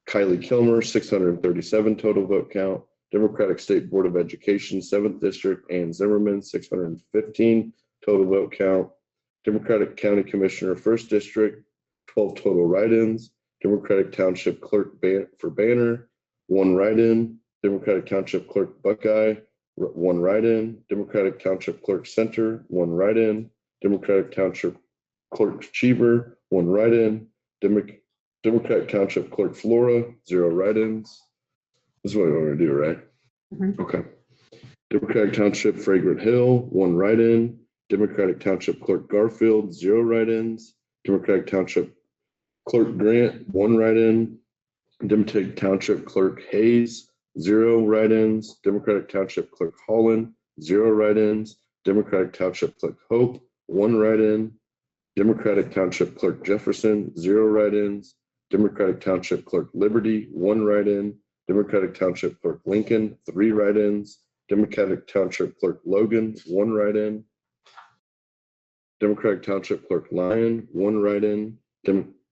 Kylie Kilmer, 637 total vote count. Democratic State Board of Education, 7th District. Ann Zimmerman, 615 total vote count. Democratic County Commissioner, 1st District, 12 total write-ins. Democratic Township Clerk for Banner, 1 write-in. Democratic Township Clerk Buckeye, 1 write-in. Democratic Township Clerk Center, 1 write-in. Democratic Township Clerk Cheever, 1 write-in. Democratic Township Clerk Flora, 0 write-ins. This is what we're going to do, right? Mhm. Okay. Democratic Township Fragrant Hill, 1 write-in. Democratic Township Clerk Garfield, 0 write-ins. Democratic Township Clerk Grant, 1 write-in. Democratic Township Clerk Hayes, 0 write-ins. Democratic Township Clerk Holland, 0 write-ins. Democratic Township Clerk Hope, 1 write-in. Democratic Township Clerk Jefferson, 0 write-ins. Democratic Township Clerk Liberty, 1 write-in. Democratic Township Clerk Lincoln, 3 write-ins. Democratic Township Clerk Logan, 1 write-in. Democratic Township Clerk Lyon, 1 write-in.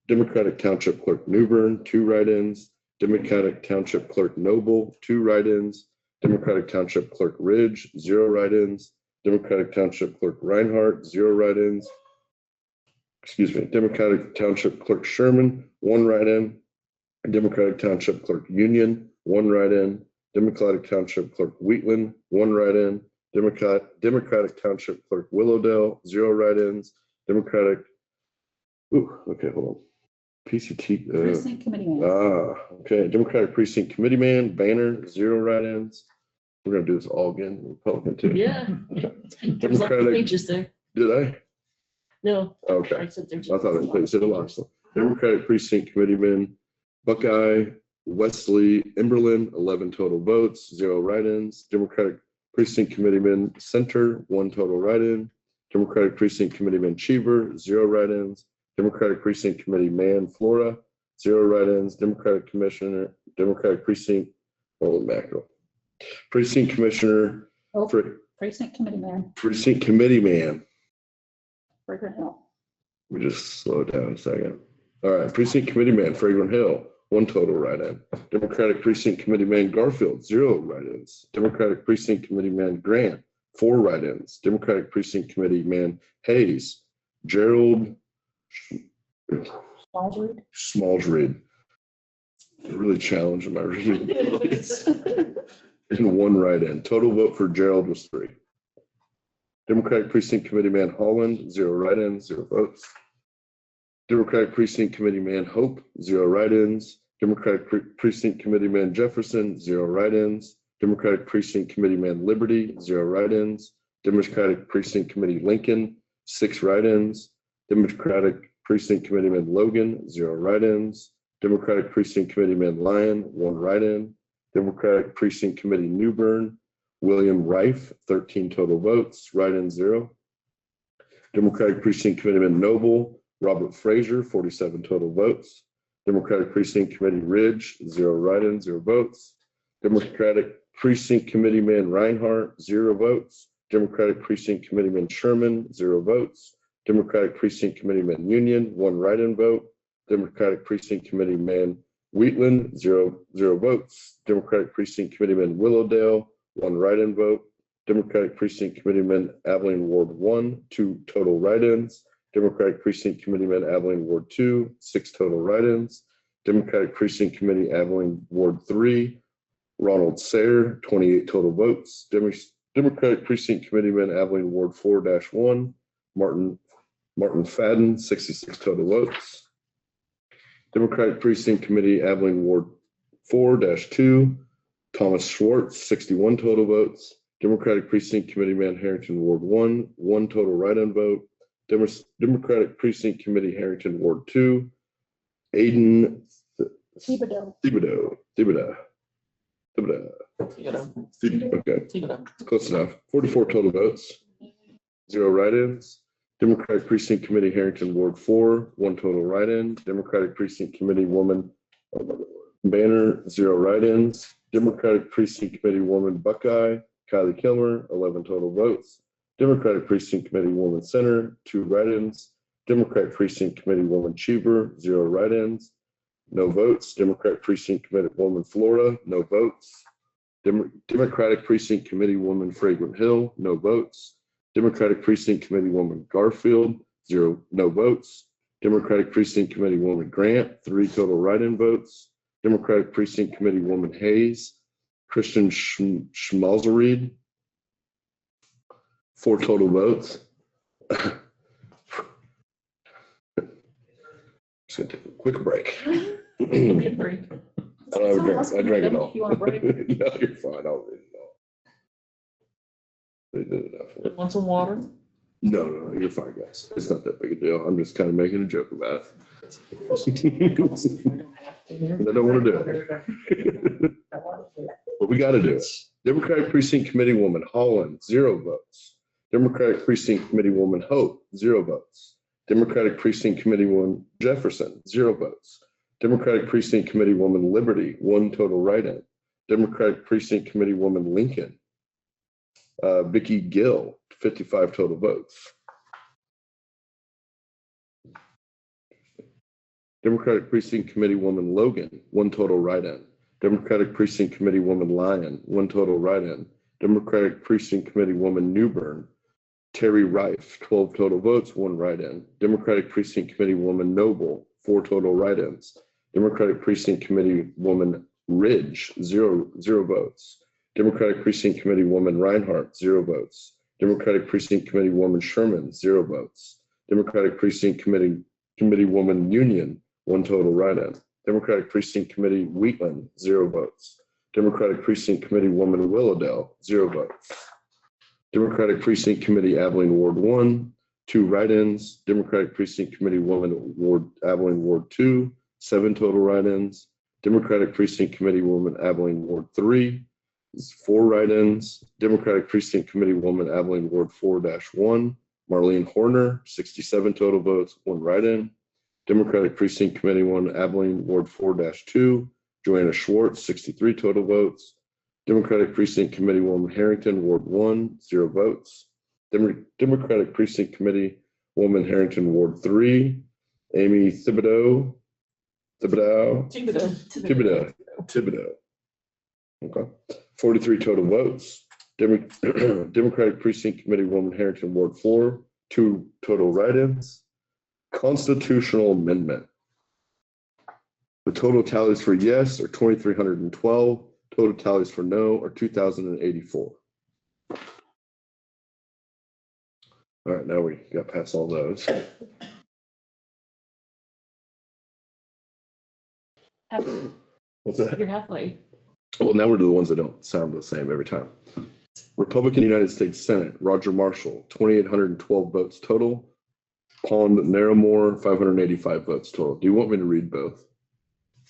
Democratic Township Clerk Newbern, 2 write-ins. Democratic Township Clerk Noble, 2 write-ins. Democratic Township Clerk Ridge, 0 write-ins. Democratic Township Clerk Reinhardt, 0 write-ins. Democratic Township Clerk Sherman, 1 write-in. Democratic Township Clerk Union, 1 write-in. Democratic Township Clerk Wheatland, 1 write-in. Democratic Township Clerk Willowdale, 0 write-ins. Hold on. PCT. Precinct committee man. Okay. Democratic Precinct Committee Man, Banner, 0 write-ins. We're going to do this all again. Republican too. Yeah. There's lots of Democratic. pages there. Did I? No, Okay. I said there's. I thought I said the last one. Democratic Precinct Committeeman, Buckeye, Wesley, Emberlin, 11 total votes, 0 write-ins. Democratic Precinct Committeeman, Center, 1 total write-in. Democratic Precinct Committeeman, Cheever, 0 write-ins. Democratic Precinct Committee Man, Flora, 0 write-ins. Democratic Precinct, holy mackerel. Precinct Commissioner, Oh, precinct committee man. Precinct Committee Man. Fragrant Hill. We just slow it down a second. All right, Precinct Committee Man, Fragrant Hill, 1 total write-in. Democratic Precinct Committee Man, Garfield, 0 write-ins. Democratic Precinct Committee Man, Grant, 4 write-ins. Democratic Precinct Committee Man, Hayes, Gerald Smallsreed. Really challenging my reading abilities. And 1 write-in. Total vote for Gerald was 3. Democratic Precinct Committee Man Holland, 0 write-ins, 0 votes. Democratic Precinct Committee Man Hope, 0 write-ins. Democratic Precinct Committee Man Jefferson, 0 write-ins. Democratic Precinct Committee Man Liberty, 0 write-ins. Democratic Precinct Committee Lincoln, 6 write-ins. Democratic Precinct Committeeman Logan, 0 write-ins. Democratic Precinct Committeeman Lyon, 1 write-in. Democratic Precinct Committee Newbern, William Rife, 13 total votes, write-in 0. Democratic Precinct Committeeman Noble, Robert Frazier, 47 total votes. Democratic Precinct Committee Ridge, 0 write-in, 0 votes. Democratic Precinct Committeeman Reinhardt, 0 votes. Democratic Precinct Committeeman Sherman, 0 votes. Democratic Precinct Committeeman Union, 1 write-in vote. Democratic Precinct Committeeman Wheatland, 0 votes. Democratic Precinct Committeeman Willowdale, 1 write-in vote. Democratic Precinct Committeeman Abilene Ward 1, 2 total write-ins. Democratic Precinct Committeeman Abilene Ward 2, 6 total write-ins. Democratic Precinct Committee Abilene Ward 3, Ronald Sayre, 28 total votes. Democratic Precinct Committeeman Abilene Ward 4-1, Martin Fadden, 66 total votes. Democratic Precinct Committee Abilene Ward 4-2, Thomas Schwartz, 61 total votes. Democratic Precinct Committeeman Harrington Ward 1, 1 total write-in vote. Democratic Precinct Committee Harrington Ward 2, Aiden Thibodeau. Thibodeau. Okay, close enough. 44 total votes, 0 write-ins. Democratic Precinct Committee Harrington Ward 4, 1 total write-in. Democratic Precinct Committee Woman Banner, 0 write-ins. Democratic Precinct Committee Woman Buckeye, Kylie Kilmer, 11 total votes. Democratic Precinct Committee Woman Center, 2 write-ins. Democratic Precinct Committee Woman Cheever, 0 write-ins. No votes. Democratic Precinct Committee Woman Flora, no votes. Democratic Precinct Committee Woman Fragrant Hill, no votes. Democratic Precinct Committee Woman Garfield, 0, no votes. Democratic Precinct Committee Woman Grant, 3 total write-in votes. Democratic Precinct Committee Woman Hayes, Christian Schmalzeried, 4 total votes. Just gonna take a quick break. I don't have a drink. I drank it all. You want a break? No, you're fine. I'll read it all. They did enough. Want some water? No, you're fine, guys. It's not that big a deal. I'm just kind of making a joke about it. I don't want to do it. But we got to do it. Democratic Precinct Committee Woman Holland, 0 votes. Democratic Precinct Committee Woman Hope, 0 votes. Democratic Precinct Committee Woman Jefferson, 0 votes. Democratic Precinct Committee Woman Liberty, 1 total write-in. Democratic Precinct Committee Woman Lincoln, Vicky Gill, 55 total votes. Democratic Precinct Committee Woman Logan, 1 total write-in. Democratic Precinct Committee Woman Lyon, 1 total write-in. Democratic Precinct Committee Woman Newbern, Terry Rife, 12 total votes, 1 write-in. Democratic Precinct Committee Woman Noble, 4 total write-ins. Democratic Precinct Committee Woman Ridge, 0 votes. Democratic Precinct Committee Woman Reinhardt, 0 votes. Democratic Precinct Committee Woman Sherman, 0 votes. Democratic Precinct Committee Woman Union, 1 total write-in. Democratic Precinct Committee Wheatland, 0 votes. Democratic Precinct Committee Woman Willowdale, 0 votes. Democratic Precinct Committee Abilene Ward 1, 2 write-ins. Democratic Precinct Committee Woman Abilene Ward 2, 7 total write-ins. Democratic Precinct Committee Woman Abilene Ward 3, 4 write-ins. Democratic Precinct Committee Woman Abilene Ward 4-1, Marlene Horner, 67 total votes, 1 write-in. Democratic Precinct Committee Woman Abilene Ward 4-2, Joanna Schwartz, 63 total votes. Democratic Precinct Committee Woman Harrington Ward 1, 0 votes. Democratic Precinct Committee Woman Harrington Ward 3, Amy Thibodeau. Okay. 43 total votes. Democratic Precinct Committee Woman Harrington Ward 4, 2 total write-ins. Constitutional amendment. The total tallies for yes are 2,312. Total tallies for no are 2,084. All right, now we got past all those. What's that? You're halfway. Well, now we're to the ones that don't sound the same every time. Republican United States Senate, Roger Marshall, 2,812 votes total. Pond Narramore, 585 votes total. Do you want me to read both?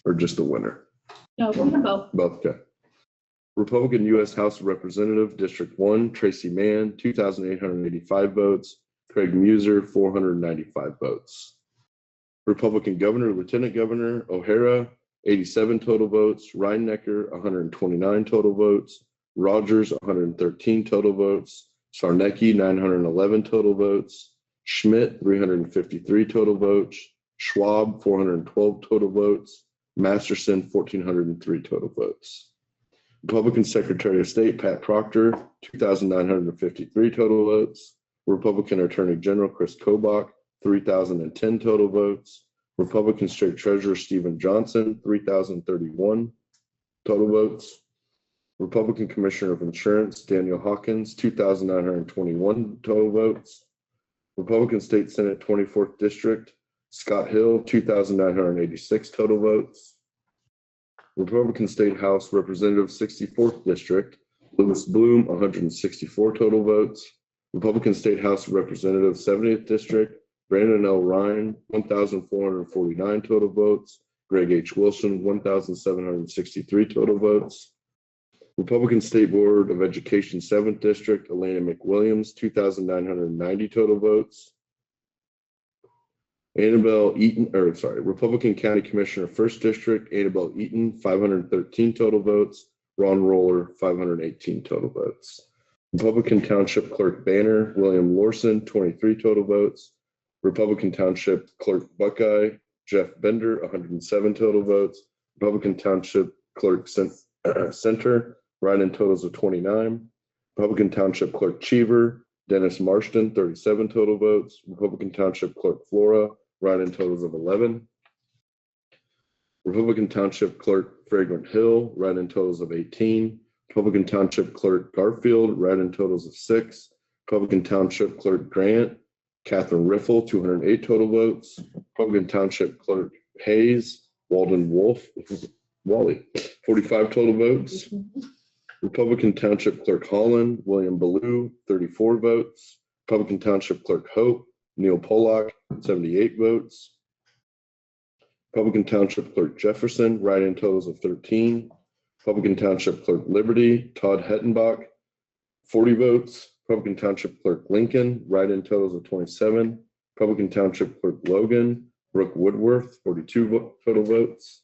Or just the winner? No, we can both. Both, okay. Republican U.S. House of Representative, District 1, Tracy Mann, 2,885 votes. Craig Muser, 495 votes. Republican Governor, Lieutenant Governor O'Hara, 87 total votes. Rhinecker, 129 total votes. Rogers, 113 total votes. Sarnecki, 911 total votes. Schmidt, 353 total votes. Schwab, 412 total votes. Masterson, 1,403 total votes. Republican Secretary of State Pat Proctor, 2,953 total votes. Republican Attorney General Chris Kobach, 3,010 total votes. Republican State Treasurer Stephen Johnson, 3,031 total votes. Republican Commissioner of Insurance Daniel Hawkins, 2,921 total votes. Republican State Senate 24th District Scott Hill, 2,986 total votes. Republican State House Representative 64th District Louis Bloom, 164 total votes. Republican State House Representative 70th District Brandon L. Ryan, 1,449 total votes. Greg H. Wilson, 1,763 total votes. Republican State Board of Education 7th District Elena McWilliams, 2,990 total votes. Republican County Commissioner 1st District Annabelle Eaton, 513 total votes. Ron Roller, 518 total votes. Republican Township Clerk Banner William Lorson, 23 total votes. Republican Township Clerk Buckeye Jeff Bender, 107 total votes. Republican Township Clerk Center write-in totals of 29. Republican Township Clerk Cheever Dennis Marston, 37 total votes. Republican Township Clerk Flora write-in totals of 11. Republican Township Clerk Fragrant Hill write-in totals of 18. Republican Township Clerk Garfield write-in totals of 6. Republican Township Clerk Grant Catherine Riffle, 208 total votes. Republican Township Clerk Hayes Walden Wolf Wally, 45 total votes. Republican Township Clerk Holland William Ballou, 34 votes. Republican Township Clerk Hope Neil Pollock, 78 votes. Republican Township Clerk Jefferson, write-in totals of 13. Republican Township Clerk Liberty, Todd Hettenbach, 40 votes. Republican Township Clerk Lincoln, write-in totals of 27. Republican Township Clerk Logan, Brooke Woodworth, 42 total votes.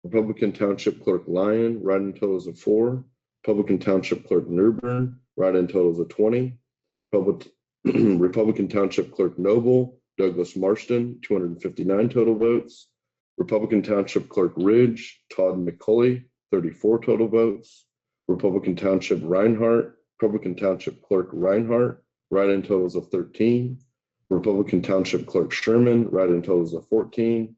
Republican Township Clerk Lyon, write-in totals of 4. Republican Township Clerk Newbern, write-in totals of 20. Republican Township Clerk Noble, Douglas Marston, 259 total votes. Republican Township Clerk Ridge, Todd McCulley, 34 total votes. Republican Township Reinhardt, Republican Township Clerk Reinhardt, write-in totals of 13. Republican Township Clerk Sherman, write-in totals of 14.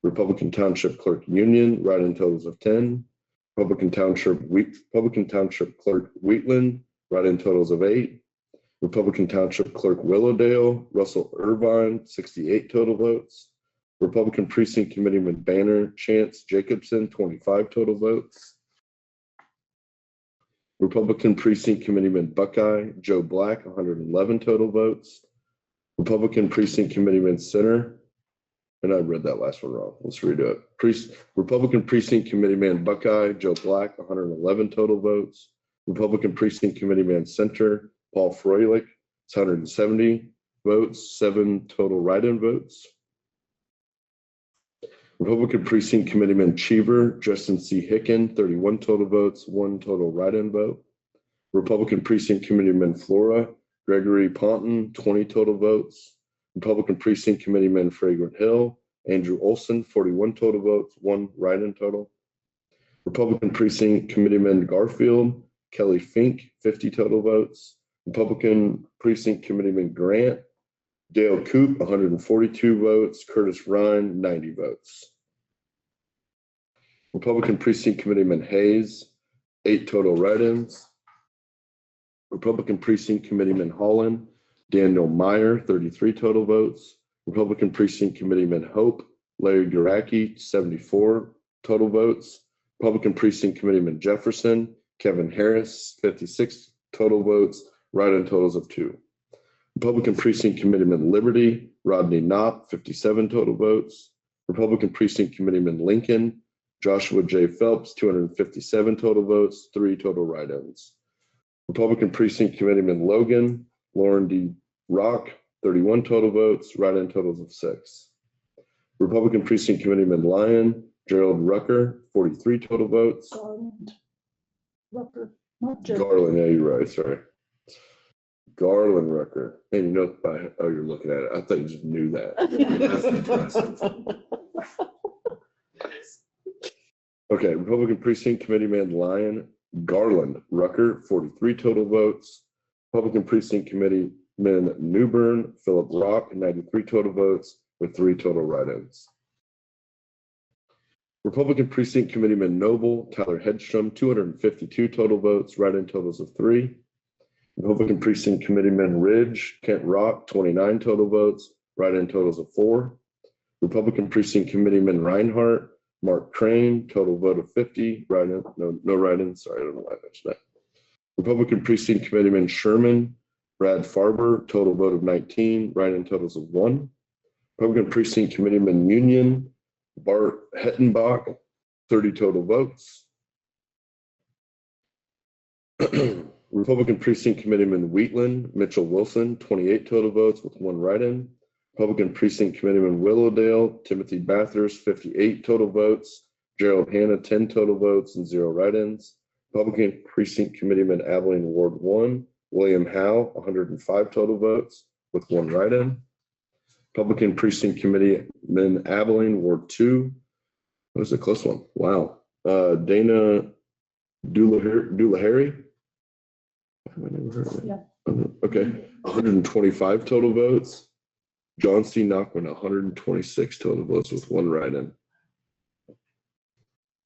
Republican Township Clerk Union, write-in totals of 10. Republican Township Clerk Wheatland, write-in totals of 8. Republican Township Clerk Willowdale, Russell Irvine, 68 total votes. Republican Precinct Committeeman Banner Chance Jacobson, 25 total votes. Republican Precinct Committeeman Buckeye Joe Black, 111 total votes. Republican Precinct Committeeman Center, and I read that last one wrong. Let's redo it. Republican Precinct Committeeman Buckeye Joe Black, 111 total votes. Republican Precinct Committeeman Center Paul Froelich, 170 votes, 7 total write-in votes. Republican Precinct Committeeman Cheever Justin C. Hicken, 31 total votes, 1 total write-in vote. Republican Precinct Committeeman Flora Gregory Ponton, 20 total votes. Republican Precinct Committeeman Fragrant Hill Andrew Olson, 41 total votes, 1 write-in total. Republican Precinct Committeeman Garfield Kelly Fink, 50 total votes. Republican Precinct Committeeman Grant Dale Coop, 142 votes. Curtis Ryan, 90 votes. Republican Precinct Committeeman Hayes, 8 total write-ins. Republican Precinct Committeeman Holland Daniel Meyer, 33 total votes. Republican Precinct Committeeman Hope Larry Garacki, 74 total votes. Republican Precinct Committeeman Jefferson Kevin Harris, 56 total votes, write-in totals of 2. Republican Precinct Committeeman Liberty, Rodney Knopp, 57 total votes. Republican Precinct Committeeman Lincoln, Joshua J. Phelps, 257 total votes, 3 total write-ins. Republican Precinct Committeeman Logan, Lauren D. Rock, 31 total votes, write-in totals of 6. Republican Precinct Committeeman Lyon, Gerald Rucker, 43 total votes. Garland. Rucker, not Joe. Garland, yeah, you're right, sorry. Garland Rucker. And you know, oh, you're looking at it. I thought you just knew that. That's impressive. Okay, Republican Precinct Committeeman Lyon, Garland Rucker, 43 total votes. Republican Precinct Committeeman Newbern, Philip Rock, 93 total votes with 3 total write-ins. Republican Precinct Committeeman Noble, Tyler Hedstrom, 252 total votes, write-in totals of 3. Republican Precinct Committeeman Ridge, Kent Rock, 29 total votes, write-in totals of 4. Republican Precinct Committeeman Reinhardt, Mark Crane, total vote of 50, write-in, no write-in, sorry, I don't know why I mentioned that. Republican Precinct Committeeman Sherman, Brad Farber, total vote of 19, write-in totals of 1. Republican Precinct Committeeman Union, Bart Hettenbach, 30 total votes. Republican Precinct Committeeman Wheatland, Mitchell Wilson, 28 total votes with 1 write-in. Republican Precinct Committeeman Willowdale, Timothy Bathurst, 58 total votes. Gerald Hanna, 10 total votes and 0 write-ins. Republican Precinct Committeeman Abilene Ward 1, William Howe, 105 total votes with 1 write-in. Republican Precinct Committeeman Abilene Ward 2. That was a close one. Wow. Dana Doolahary. Have I never heard of that? Yeah. Okay. 125 total votes. John C. Knockman, 126 total votes with 1 write-in.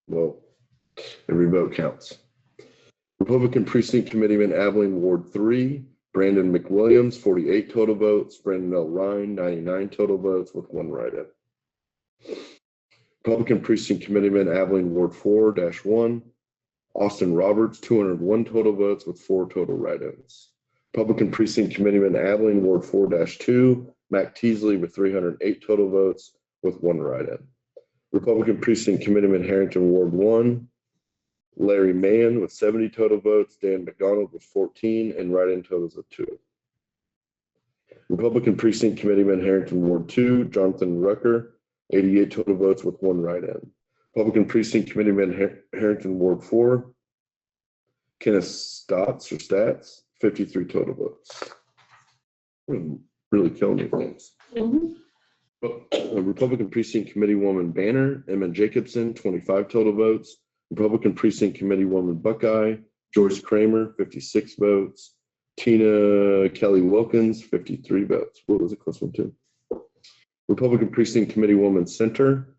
Well, every vote counts. Republican Precinct Committeeman Abilene Ward 3, Brandon McWilliams, 48 total votes. Brandon L. Ryan, 99 total votes with 1 write-in. Republican Precinct Committeeman Abilene Ward 4-1, Austin Roberts, 201 total votes with 4 total write-ins. Republican Precinct Committeeman Abilene Ward 4-2, Mac Teasley with 308 total votes with 1 write-in. Republican Precinct Committeeman Harrington Ward 1, Larry Mann with 70 total votes, Dan McDonald with 14, and write-in totals of 2. Republican Precinct Committeeman Harrington Ward 2, Jonathan Rucker, 88 total votes with 1 write-in. Republican Precinct Committeeman Harrington Ward 4, Kenneth Stats, 53 total votes. Really killing me things. Republican Precinct Committeewoman Banner, Emma Jacobson, 25 total votes. Republican Precinct Committeewoman Buckeye, Joyce Kramer, 56 votes. Tina Kelly Wilkins, 53 votes. What was a close one too? Republican Precinct Committeewoman Center,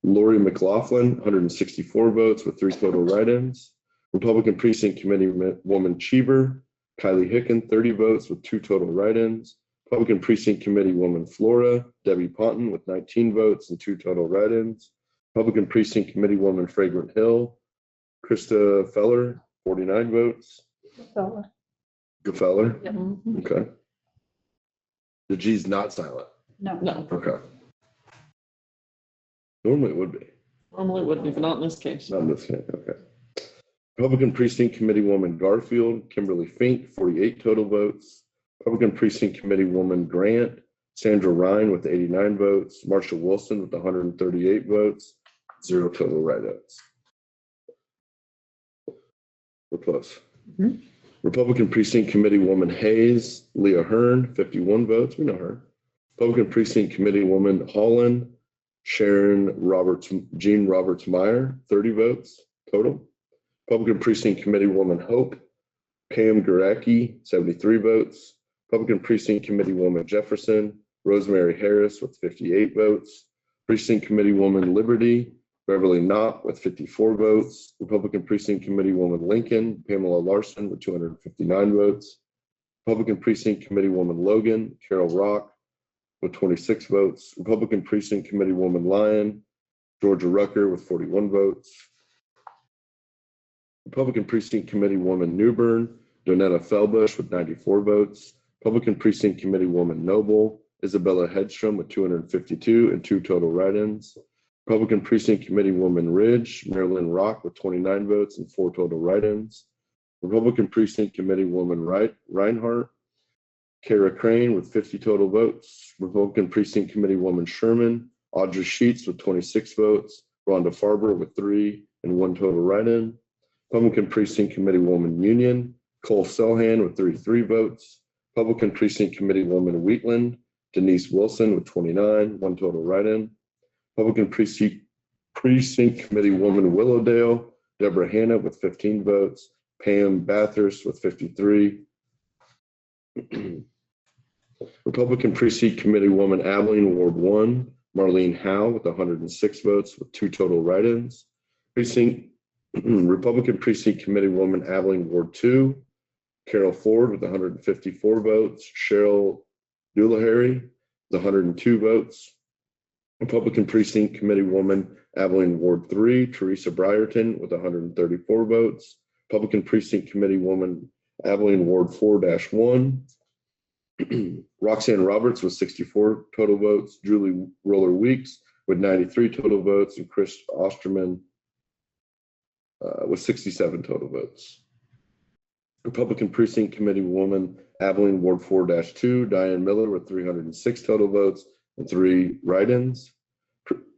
Lori McLaughlin, 164 votes with 3 total write-ins. Republican Precinct Committeewoman Cheever, Kylie Hicken, 30 votes with 2 total write-ins. Republican Precinct Committeewoman Flora, Debbie Ponton with 19 votes and 2 total write-ins. Republican Precinct Committeewoman Fragrant Hill, Krista Feller, 49 votes. Gefeller? Yep. Okay. The G's not silent. No. No, Okay. Normally it would be. normally it wouldn't, if not in this case. Not in this case, okay. Republican Precinct Committeewoman Garfield, Kimberly Fink, 48 total votes. Republican Precinct Committeewoman Grant, Sandra Ryan with 89 votes. Marsha Wilson with 138 votes, 0 total write-outs. We're close. Republican Precinct Committeewoman Hayes, Leah Hearn, 51 votes. We know her. Republican Precinct Committeewoman Holland, Jean Roberts Meyer, 30 votes total. Republican Precinct Committeewoman Hope, Pam Garacki, 73 votes. Republican Precinct Committeewoman Jefferson, Rosemary Harris with 58 votes. Precinct Committeewoman Liberty, Beverly Knott with 54 votes. Republican Precinct Committeewoman Lincoln, Pamela Larson with 259 votes. Republican Precinct Committeewoman Logan, Carol Rock with 26 votes. Republican Precinct Committeewoman Lyon, Georgia Rucker with 41 votes. Republican Precinct Committeewoman Newbern, Donetta Felbush with 94 votes. Republican Precinct Committee Woman Noble, Isabella Hedstrom with 252 and 2 total write-ins. Republican Precinct Committee Woman Ridge, Marilyn Rock with 29 votes and 4 total write-ins. Republican Precinct Committee Woman Reinhardt, Kara Crane with 50 total votes. Republican Precinct Committee Woman Sherman, Audra Sheets with 26 votes. Rhonda Farber with 3 and 1 total write-in. Republican Precinct Committee Woman Union, Cole Selhan with 33 votes. Republican Precinct Committee Woman Wheatland, Denise Wilson with 29, 1 total write-in. Republican Precinct Committee Woman Willowdale, Deborah Hanna with 15 votes. Pam Bathurst with 53. Republican Precinct Committee Woman Abilene Ward 1, Marlene Howe with 106 votes with 2 total write-ins. Republican Precinct Committee Woman Abilene Ward 2, Carol Ford with 154 votes. Cheryl Doolahary with 102 votes. Republican Precinct Committee Woman Abilene Ward 3, Teresa Brierton with 134 votes. Republican Precinct Committee Woman Abilene Ward 4-1. Roxanne Roberts with 64 total votes. Julie Roller Weeks with 93 total votes. And Chris Osterman with 67 total votes. Republican Precinct Committee Woman Abilene Ward 4-2, Diane Miller with 306 total votes and 3 write-ins.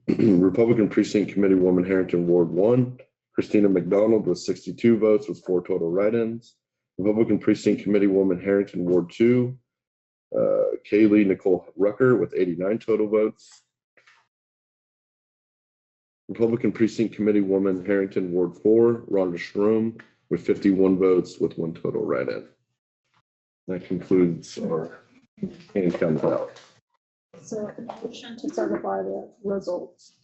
Republican Precinct Committee Woman Harrington Ward 1, Christina McDonald with 62 votes with 4 total write-ins. Republican Precinct Committee Woman Harrington Ward 2, Kaylee Nicole Rucker with 89 total votes. Republican Precinct Committee Woman Harrington Ward 4, Rhonda Strom with 51 votes with 1 total write-in. That concludes our hand comes out. So motion to certify the results.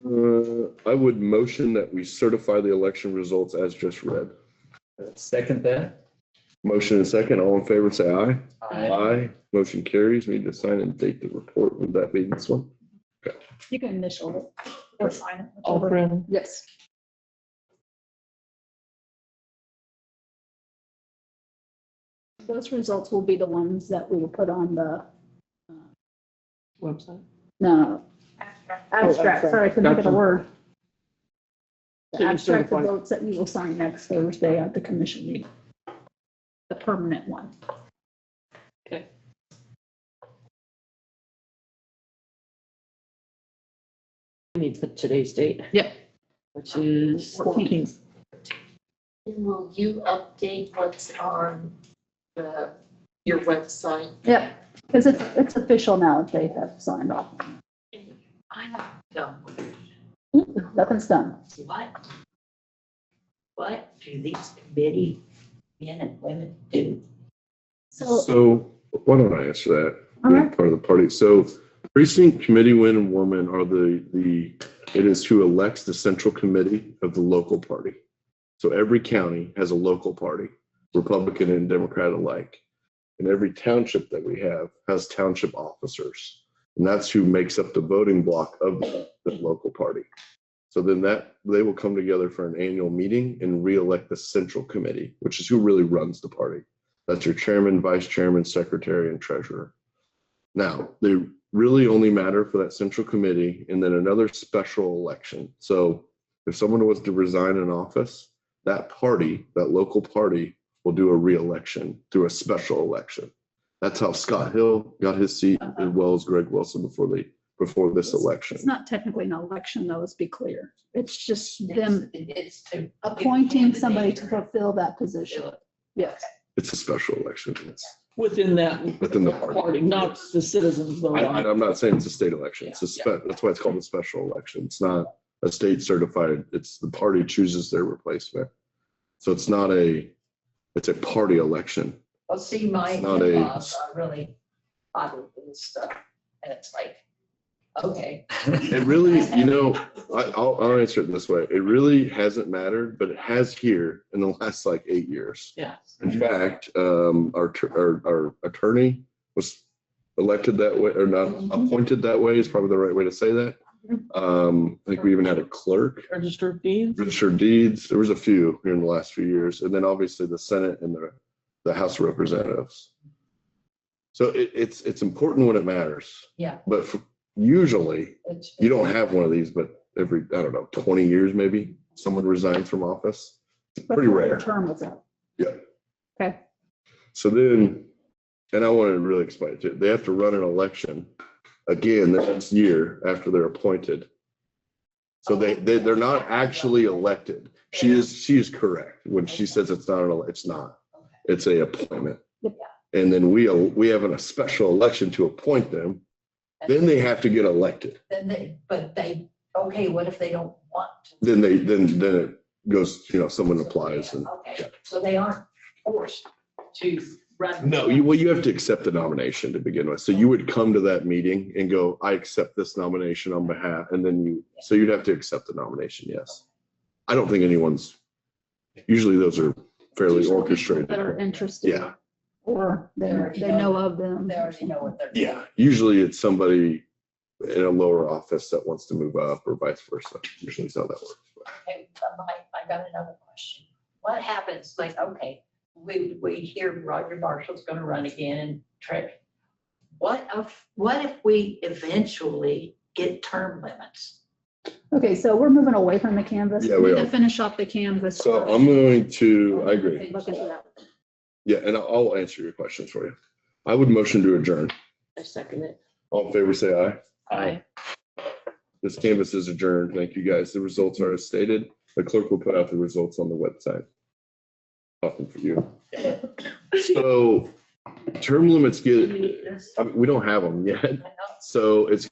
I would motion that we certify the election results as just read. Second that. Motion and second, all in favor, say aye. Aye. Motion carries. We need to sign and date the report. Would that be this one? You can initial it or sign it. All whichever. friend. Yes. Those results will be the ones that we will put on the, Website. no, abstract, sorry, I couldn't think of the Gotcha. word. So The you abstract of certify- votes that you will sign next Thursday at the commission meeting. The permanent one. Okay. We need to put today's date. Yep. Which is 14th. And will you update what's on your website? Yep, because it's official now, if they have signed off. I have done. Nothing's done. What do these committee men and women do? So why don't I answer that? All right. Part of the party. So precinct committee women are it is who elects the central committee of the local party. So every county has a local party, Republican and Democrat alike. And every township that we have has township officers. And that's who makes up the voting block of the local party. So then they will come together for an annual meeting and re-elect the central committee, which is who really runs the party. That's your chairman, vice chairman, secretary, and treasurer. Now, they really only matter for that central committee and then another special election. So if someone was to resign in office, that party, that local party, will do a re-election through a special election. That's how Scott Hill got his seat, as well as Greg Wilson before this election. It's not technically an election, though, let's be clear. It's just them It's to appointing somebody to fulfill that position. Yes. It's a special election. It's Within the party, not the citizens vote on it. I'm not saying it's a state election. That's why it's called a special election. It's not a state certified. It's the party chooses their replacement. So it's a party election. Well, see, my Not a- in-laws are really bothered with this stuff, and it's like, okay. It really, I'll answer it this way. It really hasn't mattered, but it has here in the last like 8 years. Yeah. In fact, our attorney was elected that way, or not appointed that way is probably the right way to say that. I think we even had a clerk, Register of deeds. registered deeds. There was a few here in the last few years. And then obviously the Senate and the House of Representatives. So it's important when it matters. Yeah. But usually It's- you don't have one of these, but every, I don't know, 20 years maybe, someone resigns from office. It's pretty Before their rare. Term was up. Yeah. Okay. So then, and I want to really explain it to you, they have to run an election again the next year after they're appointed. So they're not actually elected. She is correct when she says it's not it's not. It's a appointment. Yep. And then we have a special election to appoint them. Then they have to get elected. Okay, what if they don't want to? Then it goes, someone applies and. Okay, so they aren't forced to run. No, you have to accept the nomination to begin with. So you would come to that meeting and go, I accept this nomination on behalf, and then so you'd have to accept the nomination, yes. I don't think usually those are fairly Usually orchestrated. That are interested. Yeah. Or they already know know. of them. They already know what they're doing. Yeah, usually it's somebody in a lower office that wants to move up or vice versa. Usually is how that works. Okay, I got another question. What happens, like, okay, we hear Roger Marshall's gonna run again and Trish. What if we eventually get term limits? Okay, so we're moving away from the canvas. Yeah, we need to are. finish off the canvas. So I'm going to, I agree. Look into that. Yeah, and I'll answer your questions for you. I would motion to adjourn. I second it. All in favor, say aye. Aye. This canvas is adjourned. Thank you, guys. The results are as stated. The clerk will put out the results on the website. Nothing for you. So term limits we don't have them yet. So it's